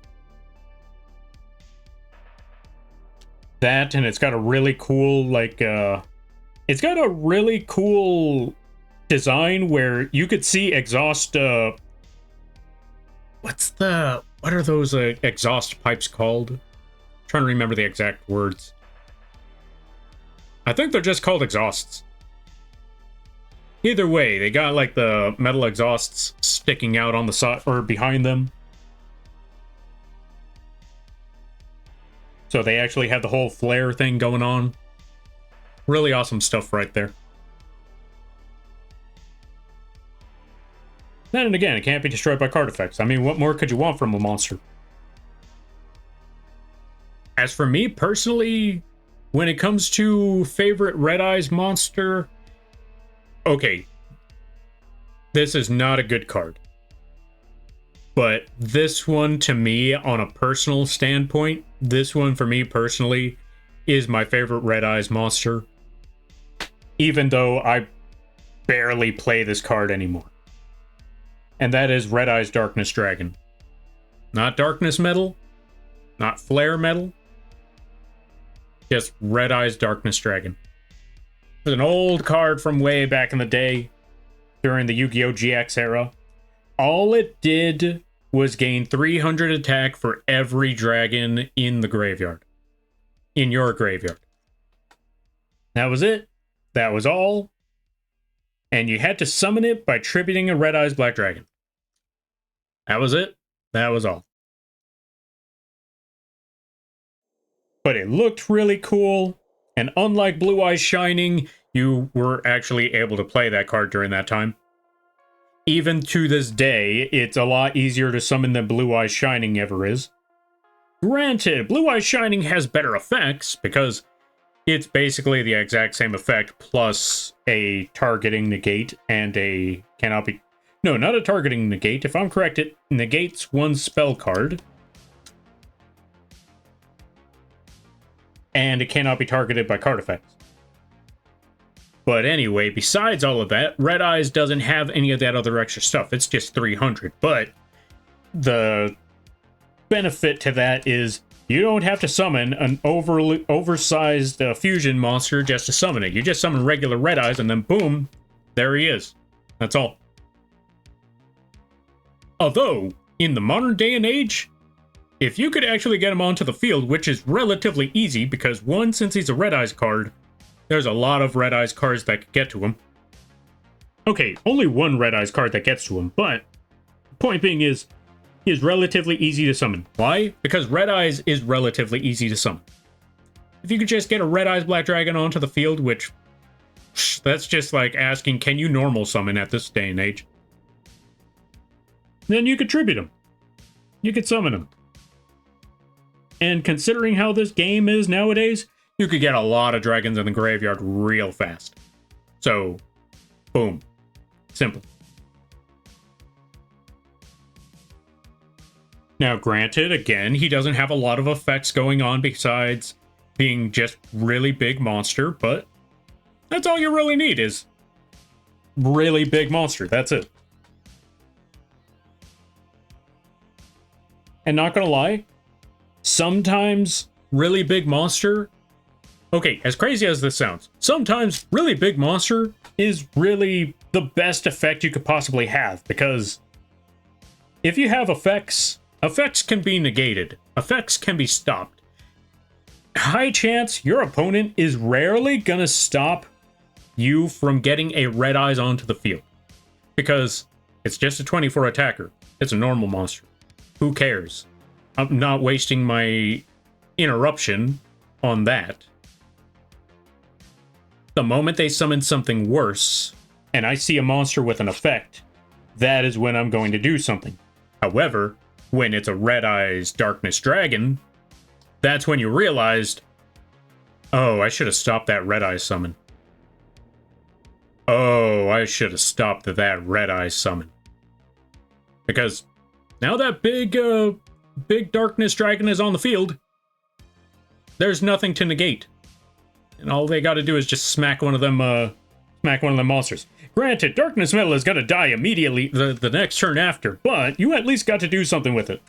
That, and it's got a really cool, like, it's got a really cool design where you could see exhaust, what are those exhaust pipes called? I'm trying to remember the exact words. I think they're just called exhausts. Either way, they got like the metal exhausts sticking out on the side or behind them. So they actually have the whole flare thing going on. Really awesome stuff right there. Then and again, it can't be destroyed by card effects. I mean, what more could you want from a monster? As for me personally, when it comes to favorite Red Eyes monster, okay, this is not a good card. But this one, to me, on a personal standpoint, this one, for me personally, is my favorite Red Eyes monster. Even though I barely play this card anymore. And that is Red Eyes Darkness Dragon. Not Darkness Metal, not Flare Metal, just Red Eyes Darkness Dragon. It's an old card from way back in the day, during the Yu-Gi-Oh! GX era. All it did was gain 300 attack for every dragon in the graveyard. In your graveyard. That was it. That was all. And you had to summon it by tributing a Red Eyes Black Dragon. That was it. That was all. But it looked really cool. And unlike Blue Eyes Shining, you were actually able to play that card during that time. Even to this day, it's a lot easier to summon than Blue Eyes Shining ever is. Granted, Blue Eyes Shining has better effects, because it's basically the exact same effect, plus a targeting negate and a cannot be... No, not a targeting negate. If I'm correct, it negates one spell card. And it cannot be targeted by card effects. But anyway, besides all of that, Red Eyes doesn't have any of that other extra stuff. It's just 300. But the benefit to that is you don't have to summon an oversized fusion monster just to summon it. You just summon regular Red Eyes and then boom, there he is. That's all. Although, in the modern day and age, if you could actually get him onto the field, which is relatively easy because one, since he's a Red Eyes card, there's a lot of Red Eyes cards that could get to him. Okay, only one Red Eyes card that gets to him, but the point being is, he is relatively easy to summon. Why? Because Red Eyes is relatively easy to summon. If you could just get a Red Eyes Black Dragon onto the field, which, that's just like asking, can you normal summon at this day and age? Then you could tribute him. You could summon him. And considering how this game is nowadays, you could get a lot of dragons in the graveyard real fast. So, boom. Simple. Now, granted, again, he doesn't have a lot of effects going on besides being just really big monster, but that's all you really need is really big monster. That's it. And not gonna lie, sometimes really big monster... Okay, as crazy as this sounds, sometimes really big monster is really the best effect you could possibly have, because if you have effects, effects can be negated, effects can be stopped. High chance your opponent is rarely gonna stop you from getting a Red Eyes onto the field, because it's just a 24 attacker. It's a normal monster. Who cares? I'm not wasting my interruption on that. The moment they summon something worse, and I see a monster with an effect, that is when I'm going to do something. However, when it's a Red Eyes Darkness Dragon, that's when you realized, oh, I should have stopped that Red Eyes summon. Oh, I should have stopped that Red Eyes summon. Because now that big Darkness Dragon is on the field, there's nothing to negate. And all they gotta do is just smack one of them monsters. Granted, Darkness Metal is gonna die immediately the next turn after, but you at least got to do something with it.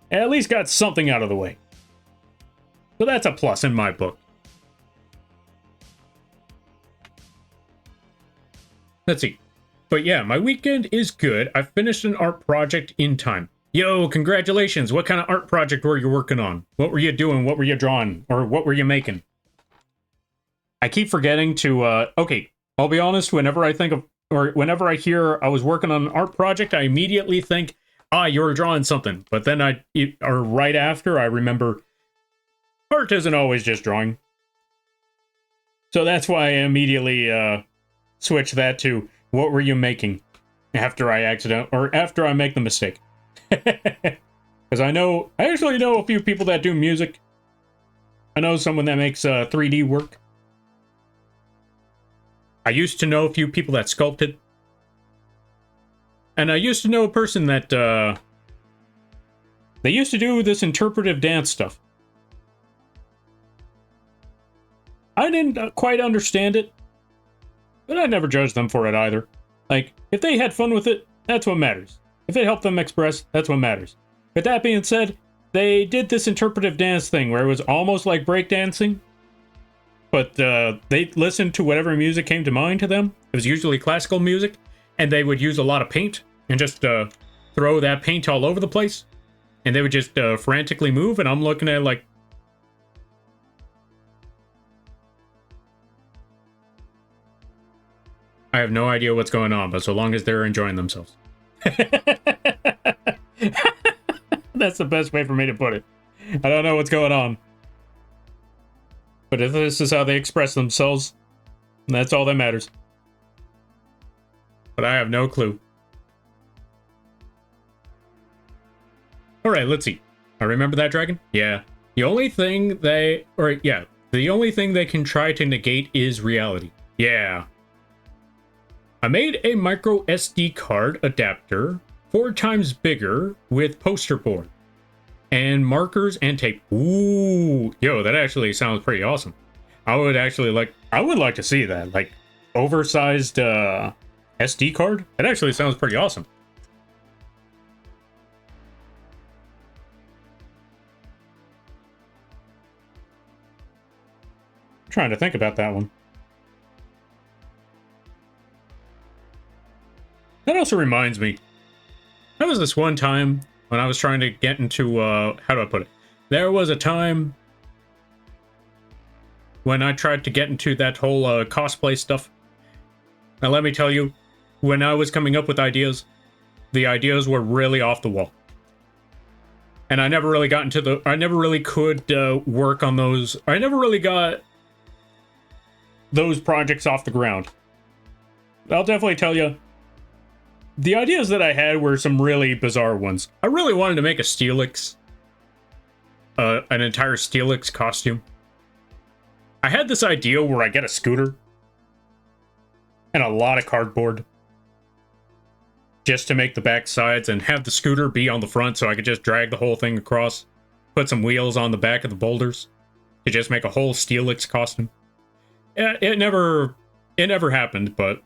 At least got something out of the way. So that's a plus in my book. Let's see. But yeah, my weekend is good. I finished an art project in time. Yo, congratulations. What kind of art project were you working on? What were you doing? What were you drawing? Or what were you making? I keep forgetting to, okay, I'll be honest, whenever I think of, or whenever I hear I was working on an art project, I immediately think, you were drawing something. But then or right after, I remember, art isn't always just drawing. So that's why I immediately, switch that to, what were you making? After I make the mistake. Because I actually know a few people that do music. I know someone that makes 3D work. I used to know a few people that sculpted. And I used to know a person that, they used to do this interpretive dance stuff. I didn't quite understand it, but I never judged them for it either. Like, if they had fun with it, That's what matters. If it helped them express, that's what matters. With that being said, they did this interpretive dance thing where it was almost like breakdancing, but they listened to whatever music came to mind to them. It was usually classical music, and they would use a lot of paint and just throw that paint all over the place, and they would just frantically move, and I'm looking at it like, I have no idea what's going on, but so long as they're enjoying themselves. That's the best way for me to put it. I don't know what's going on. But if this is how they express themselves, that's all that matters. But I have no clue. Alright, let's see. I remember that dragon? Yeah. The only thing the only thing they can try to negate is reality. Yeah. I made a micro SD card adapter 4 times bigger with poster board and markers and tape. Ooh, yo, that actually sounds pretty awesome. I would like to see that, like oversized SD card. That actually sounds pretty awesome. I'm trying to think about that one. That also reminds me, there was this one time when I was trying to get into, how do I put it? There was a time when I tried to get into that whole cosplay stuff. Now let me tell you, when I was coming up with ideas, the ideas were really off the wall. And I never really got into I never really could work on those. I never really got those projects off the ground. I'll definitely tell you, the ideas that I had were some really bizarre ones. I really wanted to make a Steelix, an entire Steelix costume. I had this idea where I get a scooter and a lot of cardboard just to make the back sides and have the scooter be on the front so I could just drag the whole thing across, put some wheels on the back of the boulders to just make a whole Steelix costume. It never happened, but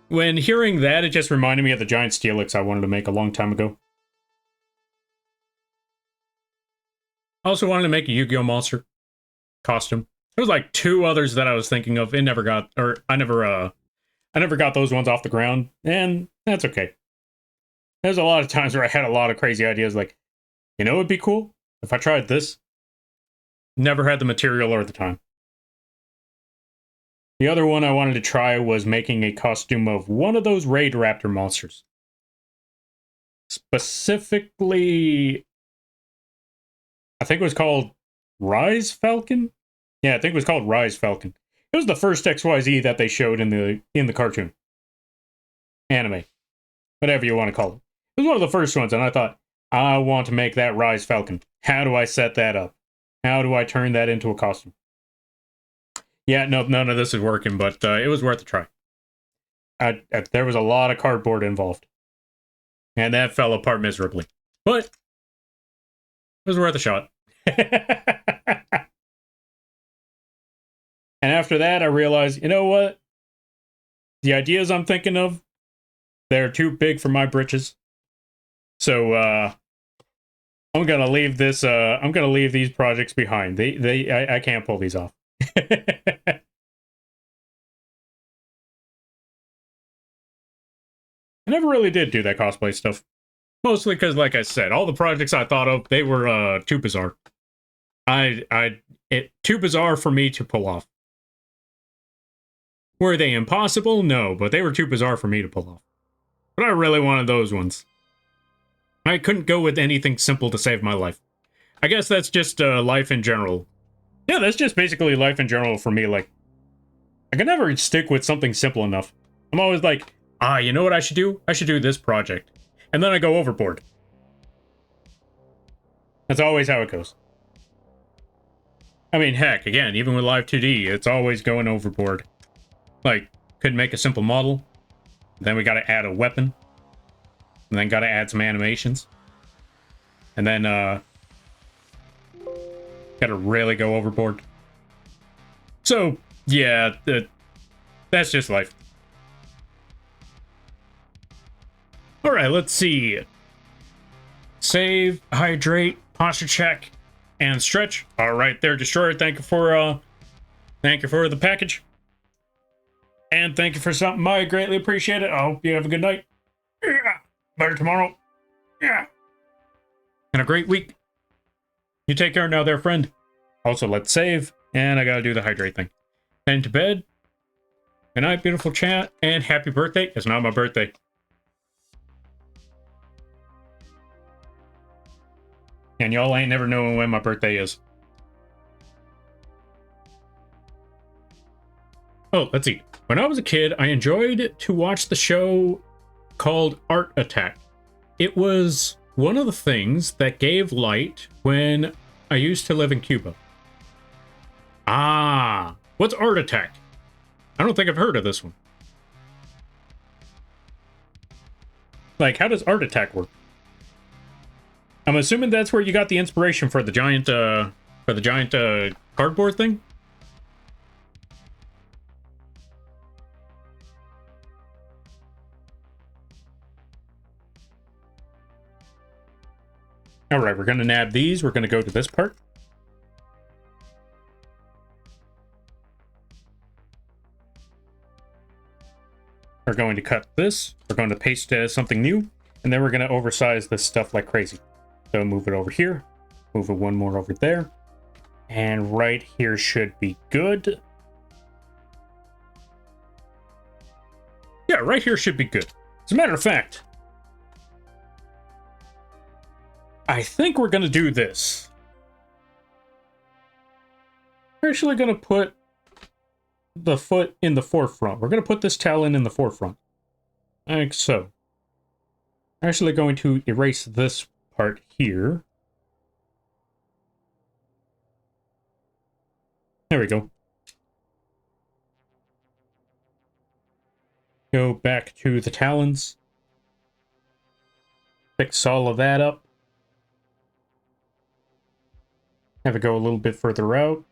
when hearing that, it just reminded me of the giant Steelix I wanted to make a long time ago. I also wanted to make a Yu-Gi-Oh monster costume. There was like 2 others that I was thinking of. It never got, or I never got those ones off the ground, and that's okay. There's a lot of times where I had a lot of crazy ideas, like, you know, it'd be cool if I tried this. Never had the material or the time. The other one I wanted to try was making a costume of one of those Raid Raptor monsters. Specifically, I think it was called Rise Falcon? Yeah, I think it was called Rise Falcon. It was the first XYZ that they showed in the cartoon. Anime. Whatever you want to call it. It was one of the first ones, and I thought, I want to make that Rise Falcon. How do I set that up? How do I turn that into a costume? Yeah, no, none of this is working, but it was worth a try. There was a lot of cardboard involved. And that fell apart miserably. But it was worth a shot. And after that, I realized, you know what? The ideas I'm thinking of, they're too big for my britches. So, I'm gonna leave this, I'm gonna leave these projects behind. I can't pull these off. I never really did do that cosplay stuff. Mostly because, like I said, all the projects I thought of, they were, too bizarre. Too bizarre for me to pull off. Were they impossible? No, but they were too bizarre for me to pull off. But I really wanted those ones. I couldn't go with anything simple to save my life. I guess that's just life in general. Yeah, that's just basically life in general for me. Like, I can never stick with something simple enough. I'm always like, you know what I should do? I should do this project. And then I go overboard. That's always how it goes. I mean, heck, again, even with Live 2D, it's always going overboard. Like, could make a simple model, then we gotta add a weapon, and then gotta add some animations, and then, gotta really go overboard. So, yeah, that's just life. All right, let's see. Save, hydrate, posture check, and stretch. All right, there, Destroyer. Thank you for the package, and thank you for something. I greatly appreciate it. I hope you have a good night. Yeah. Better tomorrow. Yeah. And a great week. You take care now, there, friend. Also, let's save, and I gotta do the hydrate thing. Head to bed. Good night, beautiful chat, and happy birthday. It's not my birthday. And y'all ain't never knowing when my birthday is. Oh, let's see. When I was a kid, I enjoyed to watch the show called Art Attack. It was one of the things that gave light when I used to live in Cuba. Ah, what's Art Attack? I don't think I've heard of this one. Like, how does Art Attack work? I'm assuming that's where you got the inspiration for the giant cardboard thing. All right, we're gonna nab these. We're gonna go to this part. We're going to cut this. We're going to paste something new, and then we're gonna oversize this stuff like crazy. So move it over here, move it one more over there, and right here should be good. Yeah, right here should be good. As a matter of fact, I think we're gonna do this. We're actually gonna put the foot in the forefront. We're gonna put this talon in the forefront, like so. I'm actually going to erase this part here. There we go. Go back to the talons. Fix all of that up. Have it go a little bit further out.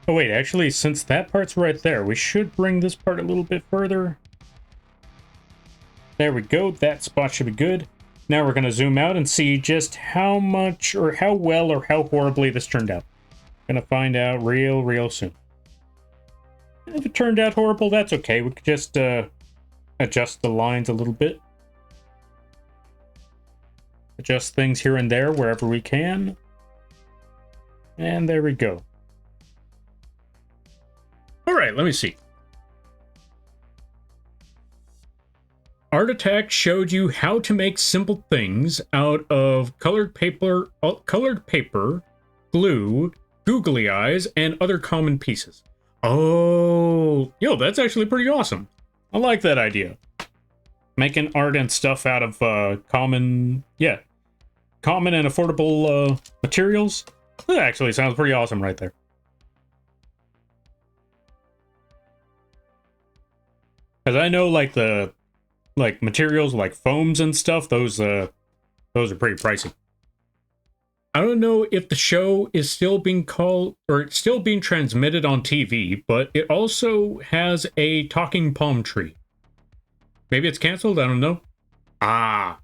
Oh wait, actually, since that part's right there, we should bring this part a little bit further. There we go, that spot should be good. Now we're going to zoom out and see just how much, or how well, or how horribly this turned out. Gonna find out real soon. If it turned out horrible, that's okay. We could just adjust the lines a little bit. Adjust things here and there wherever we can. And there we go. All right, let me see. Art Attack showed you how to make simple things out of colored paper, glue, googly eyes, and other common pieces. Oh, yo, that's actually pretty awesome. I like that idea. Making art and stuff out of common and affordable materials. That actually sounds pretty awesome right there. Because I know, like, the materials like foams and stuff, those are pretty pricey. I don't know if the show is still being called, or it's still being transmitted on TV, but it also has a talking palm tree. Maybe it's canceled, I don't know. Ah,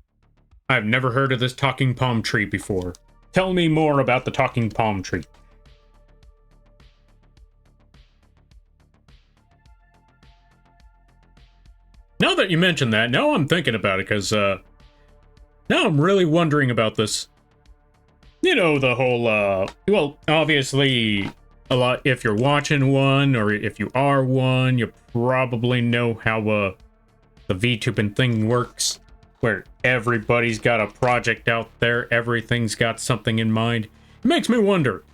I've never heard of this talking palm tree before. Tell me more about the talking palm tree. Now that you mention that, now I'm thinking about it, because now I'm really wondering about this. You know, the whole, well, obviously, a lot, if you're watching one, or if you are one, you probably know how the VTubing thing works, where everybody's got a project out there, everything's got something in mind. It makes me wonder,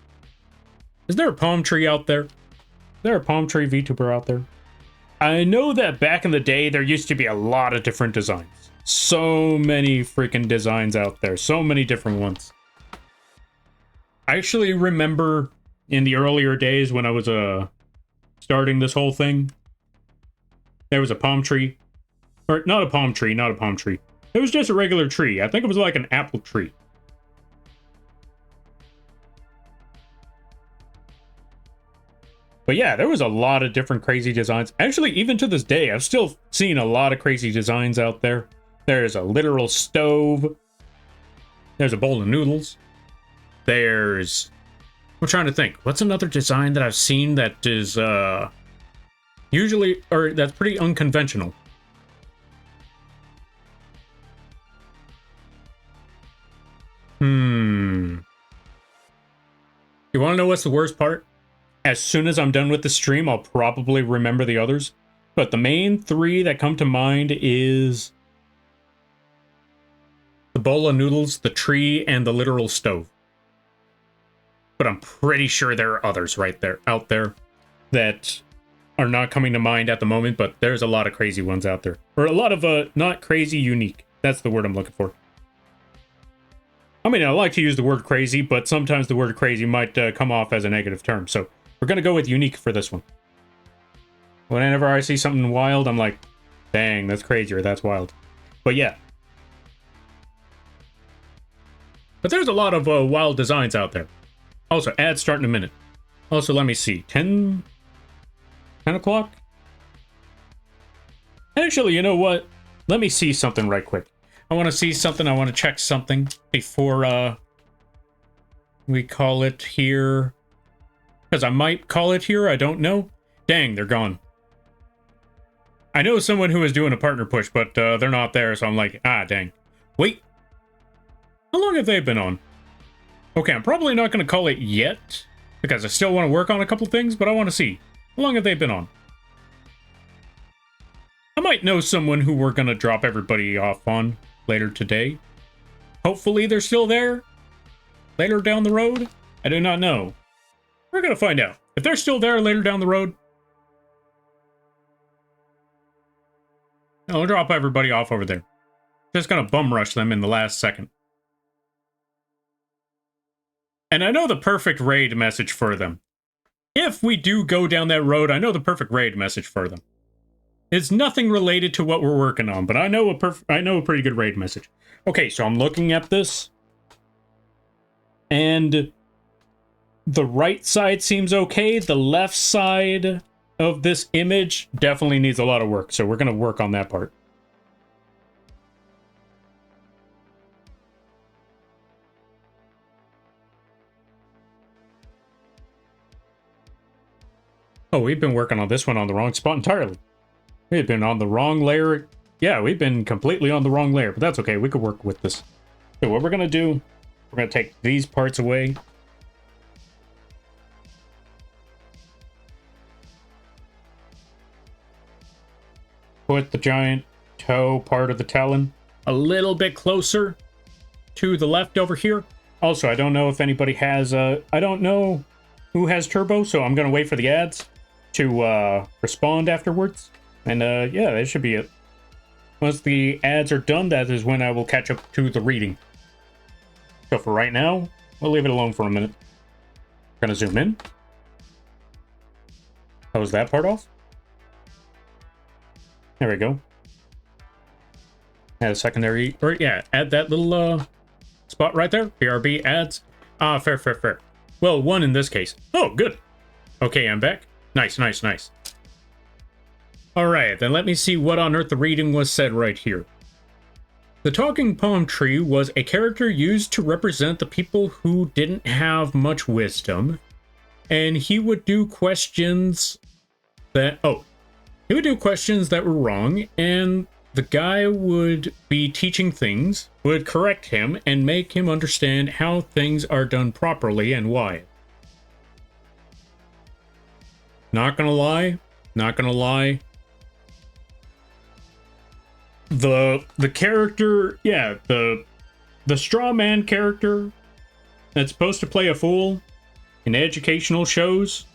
is there a palm tree out there? Is there a palm tree VTuber out there? I know that back in the day, there used to be a lot of different designs. So many freaking designs out there. So many different ones. I actually remember in the earlier days when I was starting this whole thing, there was a palm tree. Or not a palm tree, not a palm tree. It was just a regular tree. I think it was like an apple tree. But yeah, there was a lot of different crazy designs. Actually, even to this day, I've still seen a lot of crazy designs out there. There's a literal stove. There's a bowl of noodles. There's... I'm trying to think. What's another design that I've seen that is usually... or that's pretty unconventional? You want to know what's the worst part? As soon as I'm done with the stream, I'll probably remember the others. But the main three that come to mind is the bowl of noodles, the tree, and the literal stove. But I'm pretty sure there are others out there that are not coming to mind at the moment, but there's a lot of crazy ones out there. Or a lot of not crazy, unique. That's the word I'm looking for. I mean, I like to use the word crazy, but sometimes the word crazy might come off as a negative term. So we're going to go with unique for this one. Whenever I see something wild, I'm like, dang, that's crazy or that's wild. But yeah. But there's a lot of wild designs out there. Also, ads start in a minute. Also, let me see. 10 o'clock? Actually, you know what? Let me see something right quick. I want to see something. I want to check something before we call it here. Because I might call it here. I don't know. Dang, they're gone. I know someone who is doing a partner push, but they're not there. So I'm like, ah, dang. Wait. How long have they been on? Okay, I'm probably not going to call it yet. Because I still want to work on a couple things, but I want to see. How long have they been on? I might know someone who we're going to drop everybody off on later today. Hopefully they're still there later down the road. I do not know. We're going to find out. If they're still there later down the road, I'll drop everybody off over there. Just going to bum rush them in the last second. And I know the perfect raid message for them. If we do go down that road, I know the perfect raid message for them. It's nothing related to what we're working on, but I know a pretty good raid message. Okay, so I'm looking at this. And the right side seems okay. The left side of this image definitely needs a lot of work, so we're going to work on that part. Oh, we've been working on this one on the wrong spot entirely. We've been on the wrong layer. Yeah, we've been completely on the wrong layer, but that's okay. We could work with this. So what we're going to do, we're going to take these parts away. Put the giant toe part of the talon a little bit closer to the left over here. Also, I don't know if anybody has, I don't know who has turbo, so I'm going to wait for the ads to respond afterwards. And yeah, that should be it. Once the ads are done, that is when I will catch up to the reading. So for right now, we'll leave it alone for a minute. Gonna zoom in. How was that part off? There we go. Add a secondary, or yeah, add that little spot right there. BRB ads. Ah, fair, fair, fair. Well, one in this case. Oh, good. Okay, I'm back. Nice, nice, nice. Alright, then let me see what on earth the reading was said right here. The talking palm tree was a character used to represent the people who didn't have much wisdom, and he would do questions that... oh, he would do questions that were wrong, and the guy would be teaching things, would correct him, and make him understand how things are done properly and why. Not gonna lie, not gonna lie. The character, yeah, the straw man character that's supposed to play a fool in educational shows,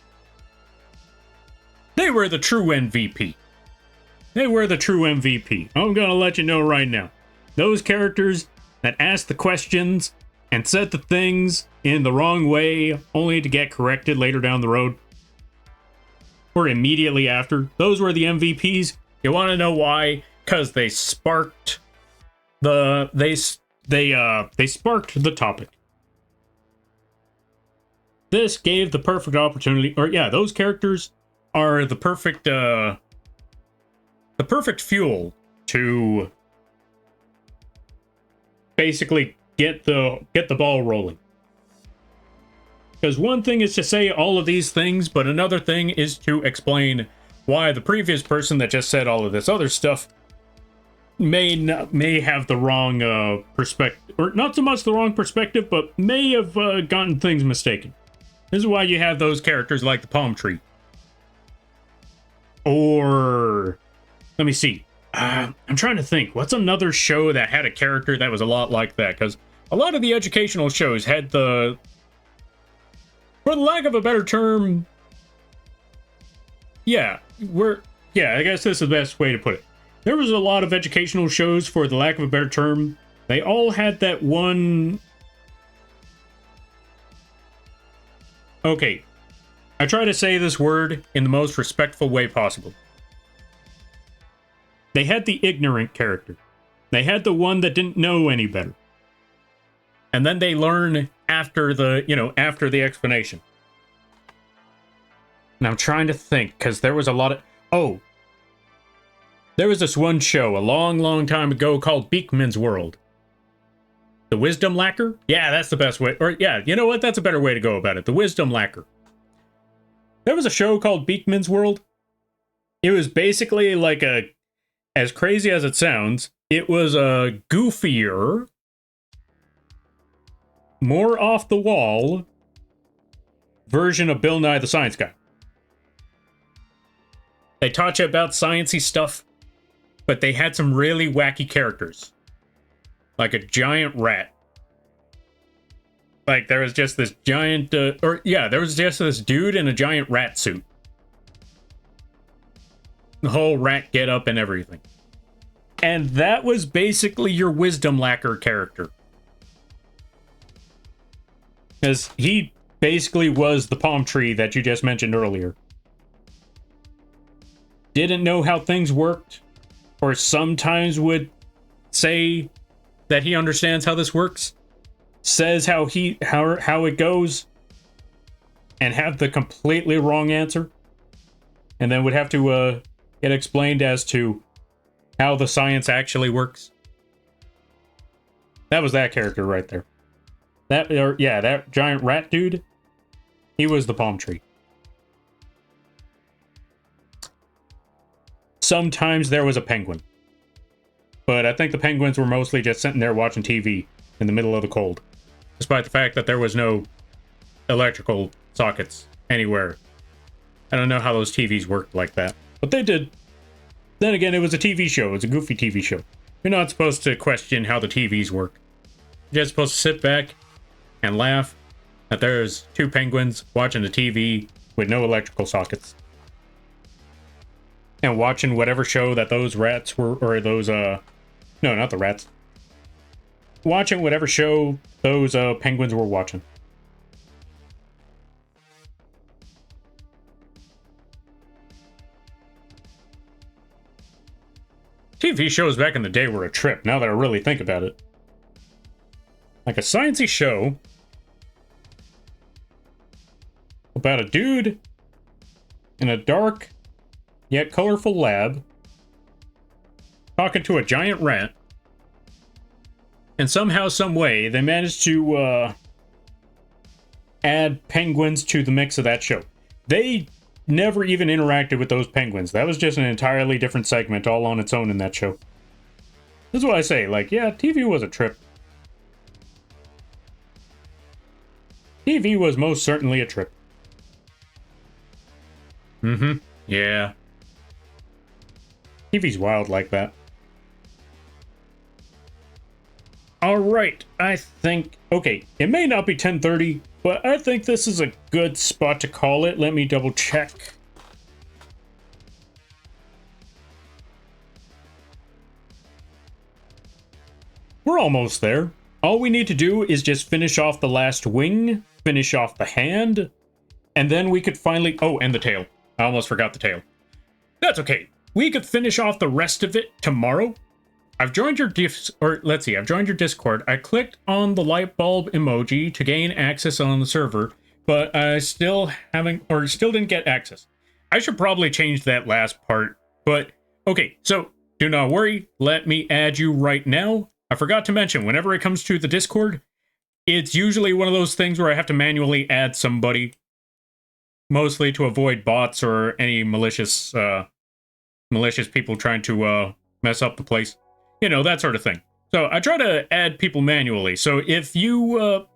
they were the true MVP. they were the true MVP. I'm gonna let you know right now. Those characters that asked the questions and said the things in the wrong way only to get corrected later down the road, or immediately after, those were the MVPs. You want to know why? Because they sparked they sparked the topic. This gave the perfect opportunity, or yeah, those characters are the perfect fuel to basically get the ball rolling. Because one thing is to say all of these things, but another thing is to explain why the previous person that just said all of this other stuff may have the wrong perspective, or not so much the wrong perspective, but may have gotten things mistaken. This is why you have those characters like the palm tree. Or, let me see. I'm trying to think. What's another show that had a character that was a lot like that? Because a lot of the educational shows had the, for the lack of a better term, I guess this is the best way to put it. There was a lot of educational shows, for the lack of a better term. They all had that one... Okay, I try to say this word in the most respectful way possible. They had the ignorant character. They had the one that didn't know any better. And then they learn after after the explanation. And I'm trying to think, because there was a lot of... Oh! There was this one show a long, long time ago called Beakman's World. The Wisdom Lacquer? Yeah, that's the best way. Or, yeah, you know what? That's a better way to go about it. The Wisdom Lacquer. There was a show called Beakman's World. It was basically like a... As crazy as it sounds, it was a goofier, more off-the-wall version of Bill Nye the Science Guy. They taught you about sciencey stuff, but they had some really wacky characters. Like a giant rat. Like, there was just this giant, there was just this dude in a giant rat suit. The whole rat get-up and everything. And that was basically your Wisdom Lacquer character. Because he basically was the palm tree that you just mentioned earlier. Didn't know how things worked, or sometimes would say that he understands how this works, says how it goes, and have the completely wrong answer, and then would have to get explained as to how the science actually works. That was that character right there. That giant rat dude, he was the palm tree. Sometimes there was a penguin. But I think the penguins were mostly just sitting there watching TV in the middle of the cold. Despite the fact that there was no electrical sockets anywhere. I don't know how those TVs worked like that. But they did. Then again, it was a TV show. It was a goofy TV show. You're not supposed to question how the TVs work. You're just supposed to sit back and laugh that there's two penguins watching the TV with no electrical sockets. And watching whatever show that those rats were, or those, no, not the rats. Watching whatever show those penguins were watching. TV shows back in the day were a trip, now that I really think about it. Like a sciencey show about a dude in a dark yet colorful lab talking to a giant rat, and somehow, some way, they managed to add penguins to the mix of that show. They never even interacted with those penguins. That was just an entirely different segment all on its own in that show. This is what I say, like, yeah, TV was a trip. TV was most certainly a trip. Mm-hmm. Yeah. TV's wild like that. Alright, I think... Okay, it may not be 10:30, but I think this is a good spot to call it. Let me double check. we're almost there. All we need to do is just finish off the last wing, finish off the hand, and then we could finally... Oh, and the tail. I almost forgot the tail. That's okay. We could finish off the rest of it tomorrow. I've joined your I've joined your Discord. I clicked on the light bulb emoji to gain access on the server, but I still didn't get access. I should probably change that last part, but okay, so do not worry. Let me add you right now. I forgot to mention, whenever it comes to the Discord, it's usually one of those things where I have to manually add somebody, mostly to avoid bots or any malicious people trying to mess up the place. You know, that sort of thing. So I try to add people manually. So if you,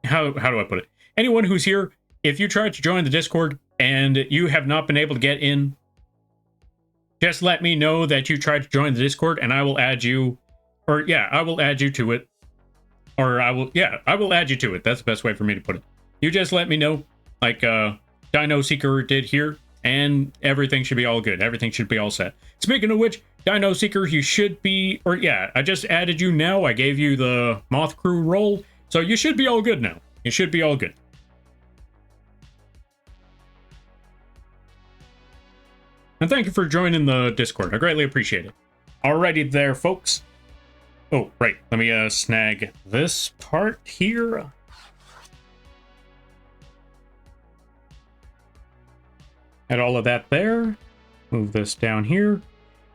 how do I put it? Anyone who's here, if you try to join the Discord and you have not been able to get in, just let me know that you tried to join the Discord and I will add you, or yeah, I will add you to it. Or I will add you to it. That's the best way for me to put it. You just let me know, like Dino Seeker did here, and everything should be all good. Everything should be all set. Speaking of which, Dino Seeker, you should be, or yeah, I just added you now. I gave you the Moth Crew role, so you should be all good now. You should be all good. And thank you for joining the Discord. I greatly appreciate it. Alrighty there, folks. Oh, right. Let me snag this part here. Add all of that there. Move this down here.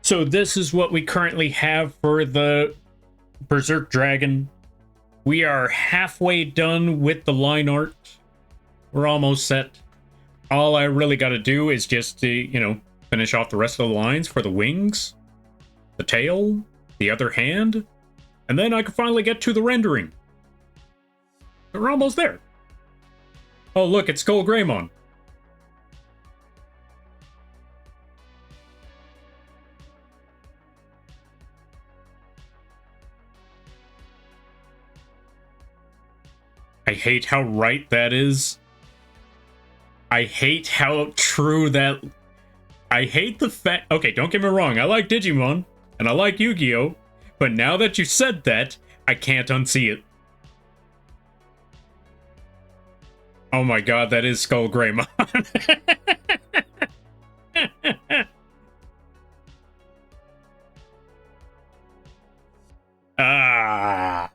So this is what we currently have for the Berserk Dragon. We are halfway done with the line art. We're almost set. All I really got to do is just to, you know, finish off the rest of the lines for the wings, the tail, the other hand, and then I can finally get to the rendering. We're almost there. Oh, look, it's Skull Greymon. I hate how right that is. I hate how true that... I hate the fact... Okay, don't get me wrong. I like Digimon, and I like Yu-Gi-Oh! But now that you said that, I can't unsee it. Oh my god, that is Skull Greymon. Ah...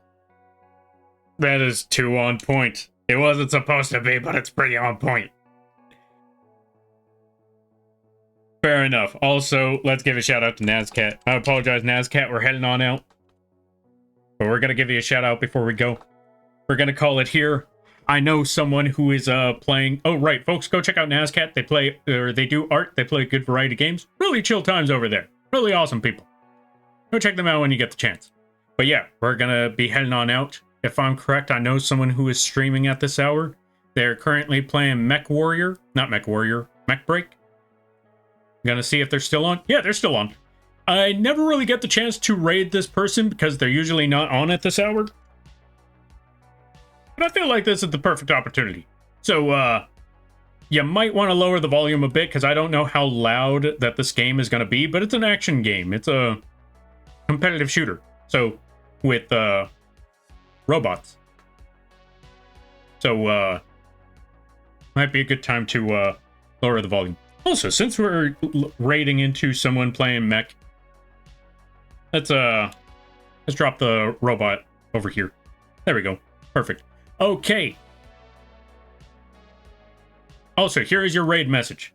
That is too on point. It wasn't supposed to be, but it's pretty on point. Fair enough. Also, let's give a shout out to Nazcat. I apologize, Nazcat. We're heading on out. But we're going to give you a shout out before we go. We're going to call it here. I know someone who is playing... Oh, right. Folks, go check out Nazcat. They play, or they do art. They play a good variety of games. Really chill times over there. Really awesome people. Go check them out when you get the chance. But yeah, we're going to be heading on out. If I'm correct, I know someone who is streaming at this hour. They're currently playing Mech Warrior. Not Mech Warrior. Mech Break. I'm gonna see if they're still on. Yeah, they're still on. I never really get the chance to raid this person because they're usually not on at this hour. But I feel like this is the perfect opportunity. So, you might want to lower the volume a bit because I don't know how loud that this game is going to be, but it's an action game. It's a competitive shooter. So, with, robots. So, might be a good time to lower the volume. Also, since we're raiding into someone playing mech, let's drop the robot over here. There we go. Perfect. Okay. Also, here is your raid message.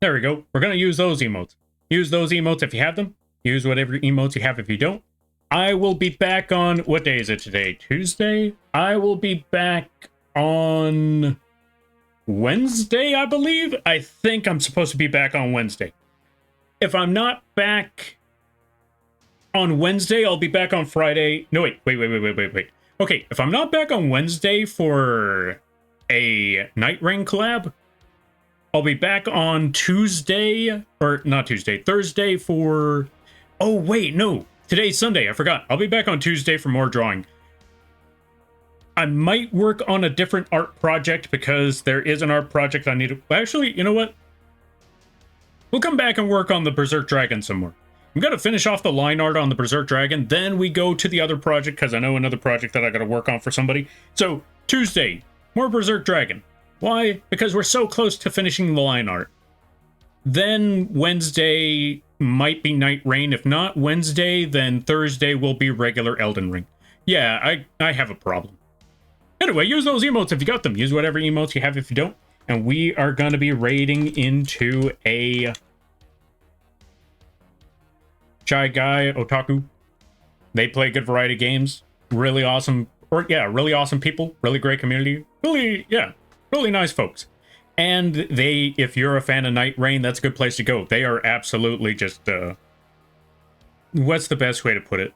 There we go. We're going to use those emotes. Use those emotes if you have them. Use whatever emotes you have if you don't. I will be back on... What day is it today? Tuesday? I will be back on Wednesday, I believe. I think I'm supposed to be back on Wednesday. If I'm not back on Wednesday. I'll be back on Friday. No, wait. Okay, if I'm not back on Wednesday for a Night Rain collab, I'll be back on Tuesday, or not Tuesday, Thursday for... Oh, wait, no. Today's Sunday, I forgot. I'll be back on Tuesday for more drawing. I might work on a different art project because there is an art project I need to... Actually, you know what? We'll come back and work on the Berserk Dragon some more. I'm going to finish off the line art on the Berserk Dragon, then we go to the other project because I know another project that I got to work on for somebody. So, Tuesday, more Berserk Dragon. Why? Because we're so close to finishing the line art. Then Wednesday might be Night Rain. If not Wednesday, then Thursday will be regular Elden Ring. Yeah, I have a problem. Anyway, use those emotes if you got them. Use whatever emotes you have if you don't. And we are going to be raiding into a Shy Guy Otaku. They play a good variety of games. Really awesome. Or yeah, really awesome people. Really great community. Really, yeah, really nice folks. And they, if you're a fan of Night Rain, that's a good place to go. They are absolutely just, what's the best way to put it?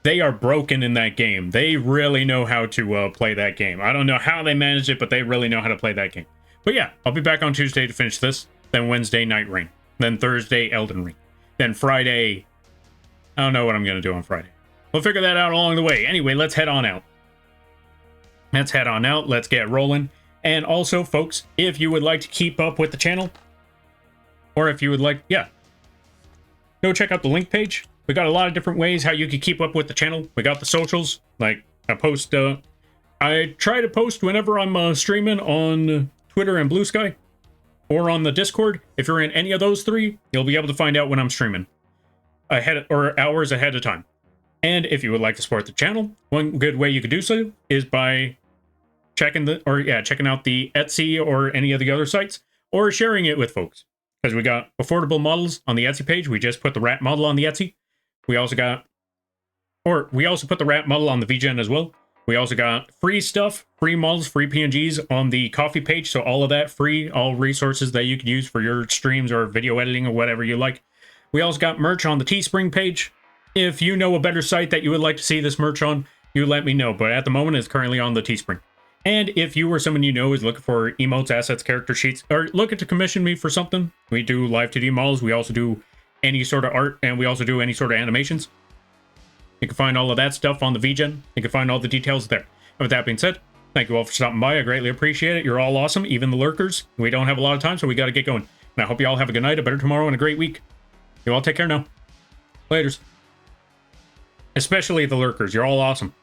They are broken in that game. They really know how to play that game. I don't know how they manage it, but they really know how to play that game. But yeah, I'll be back on Tuesday to finish this. Then Wednesday, Night Rain. Then Thursday, Elden Ring. Then Friday, I don't know what I'm going to do on Friday. We'll figure that out along the way. Anyway, let's head on out. Let's head on out. Let's get rolling. And also, folks, if you would like to keep up with the channel, or if you would like, yeah, go check out the link page. We got a lot of different ways how you can keep up with the channel. We got the socials, like I post, I try to post whenever I'm streaming on Twitter and Blue Sky, or on the Discord. If you're in any of those three, you'll be able to find out when I'm streaming ahead or hours ahead of time. And if you would like to support the channel, one good way you could do so is by checking out the Etsy or any of the other sites, or sharing it with folks. Because we got affordable models on the Etsy page. We just put the rat model on the Etsy. We also put the rat model on the vgen as well. We also got free stuff, free models, free PNGs on the coffee page. So all of that free, all resources that you can use for your streams or video editing or whatever you like. We also got merch on the Teespring page. If you know a better site that you would like to see this merch on, you let me know. But at the moment, it's currently on the Teespring. And if you or someone you know is looking for emotes, assets, character sheets, or looking to commission me for something, we do live 2D models. We also do any sort of art, and we also do any sort of animations. You can find all of that stuff on the vgen. You can find all the details there. And with that being said, thank you all for stopping by. I greatly appreciate it. You're all awesome, even the lurkers. We don't have a lot of time, so we got to get going. And I hope you all have a good night, a better tomorrow, and a great week. You all take care now. Laters. Especially the lurkers. You're all awesome.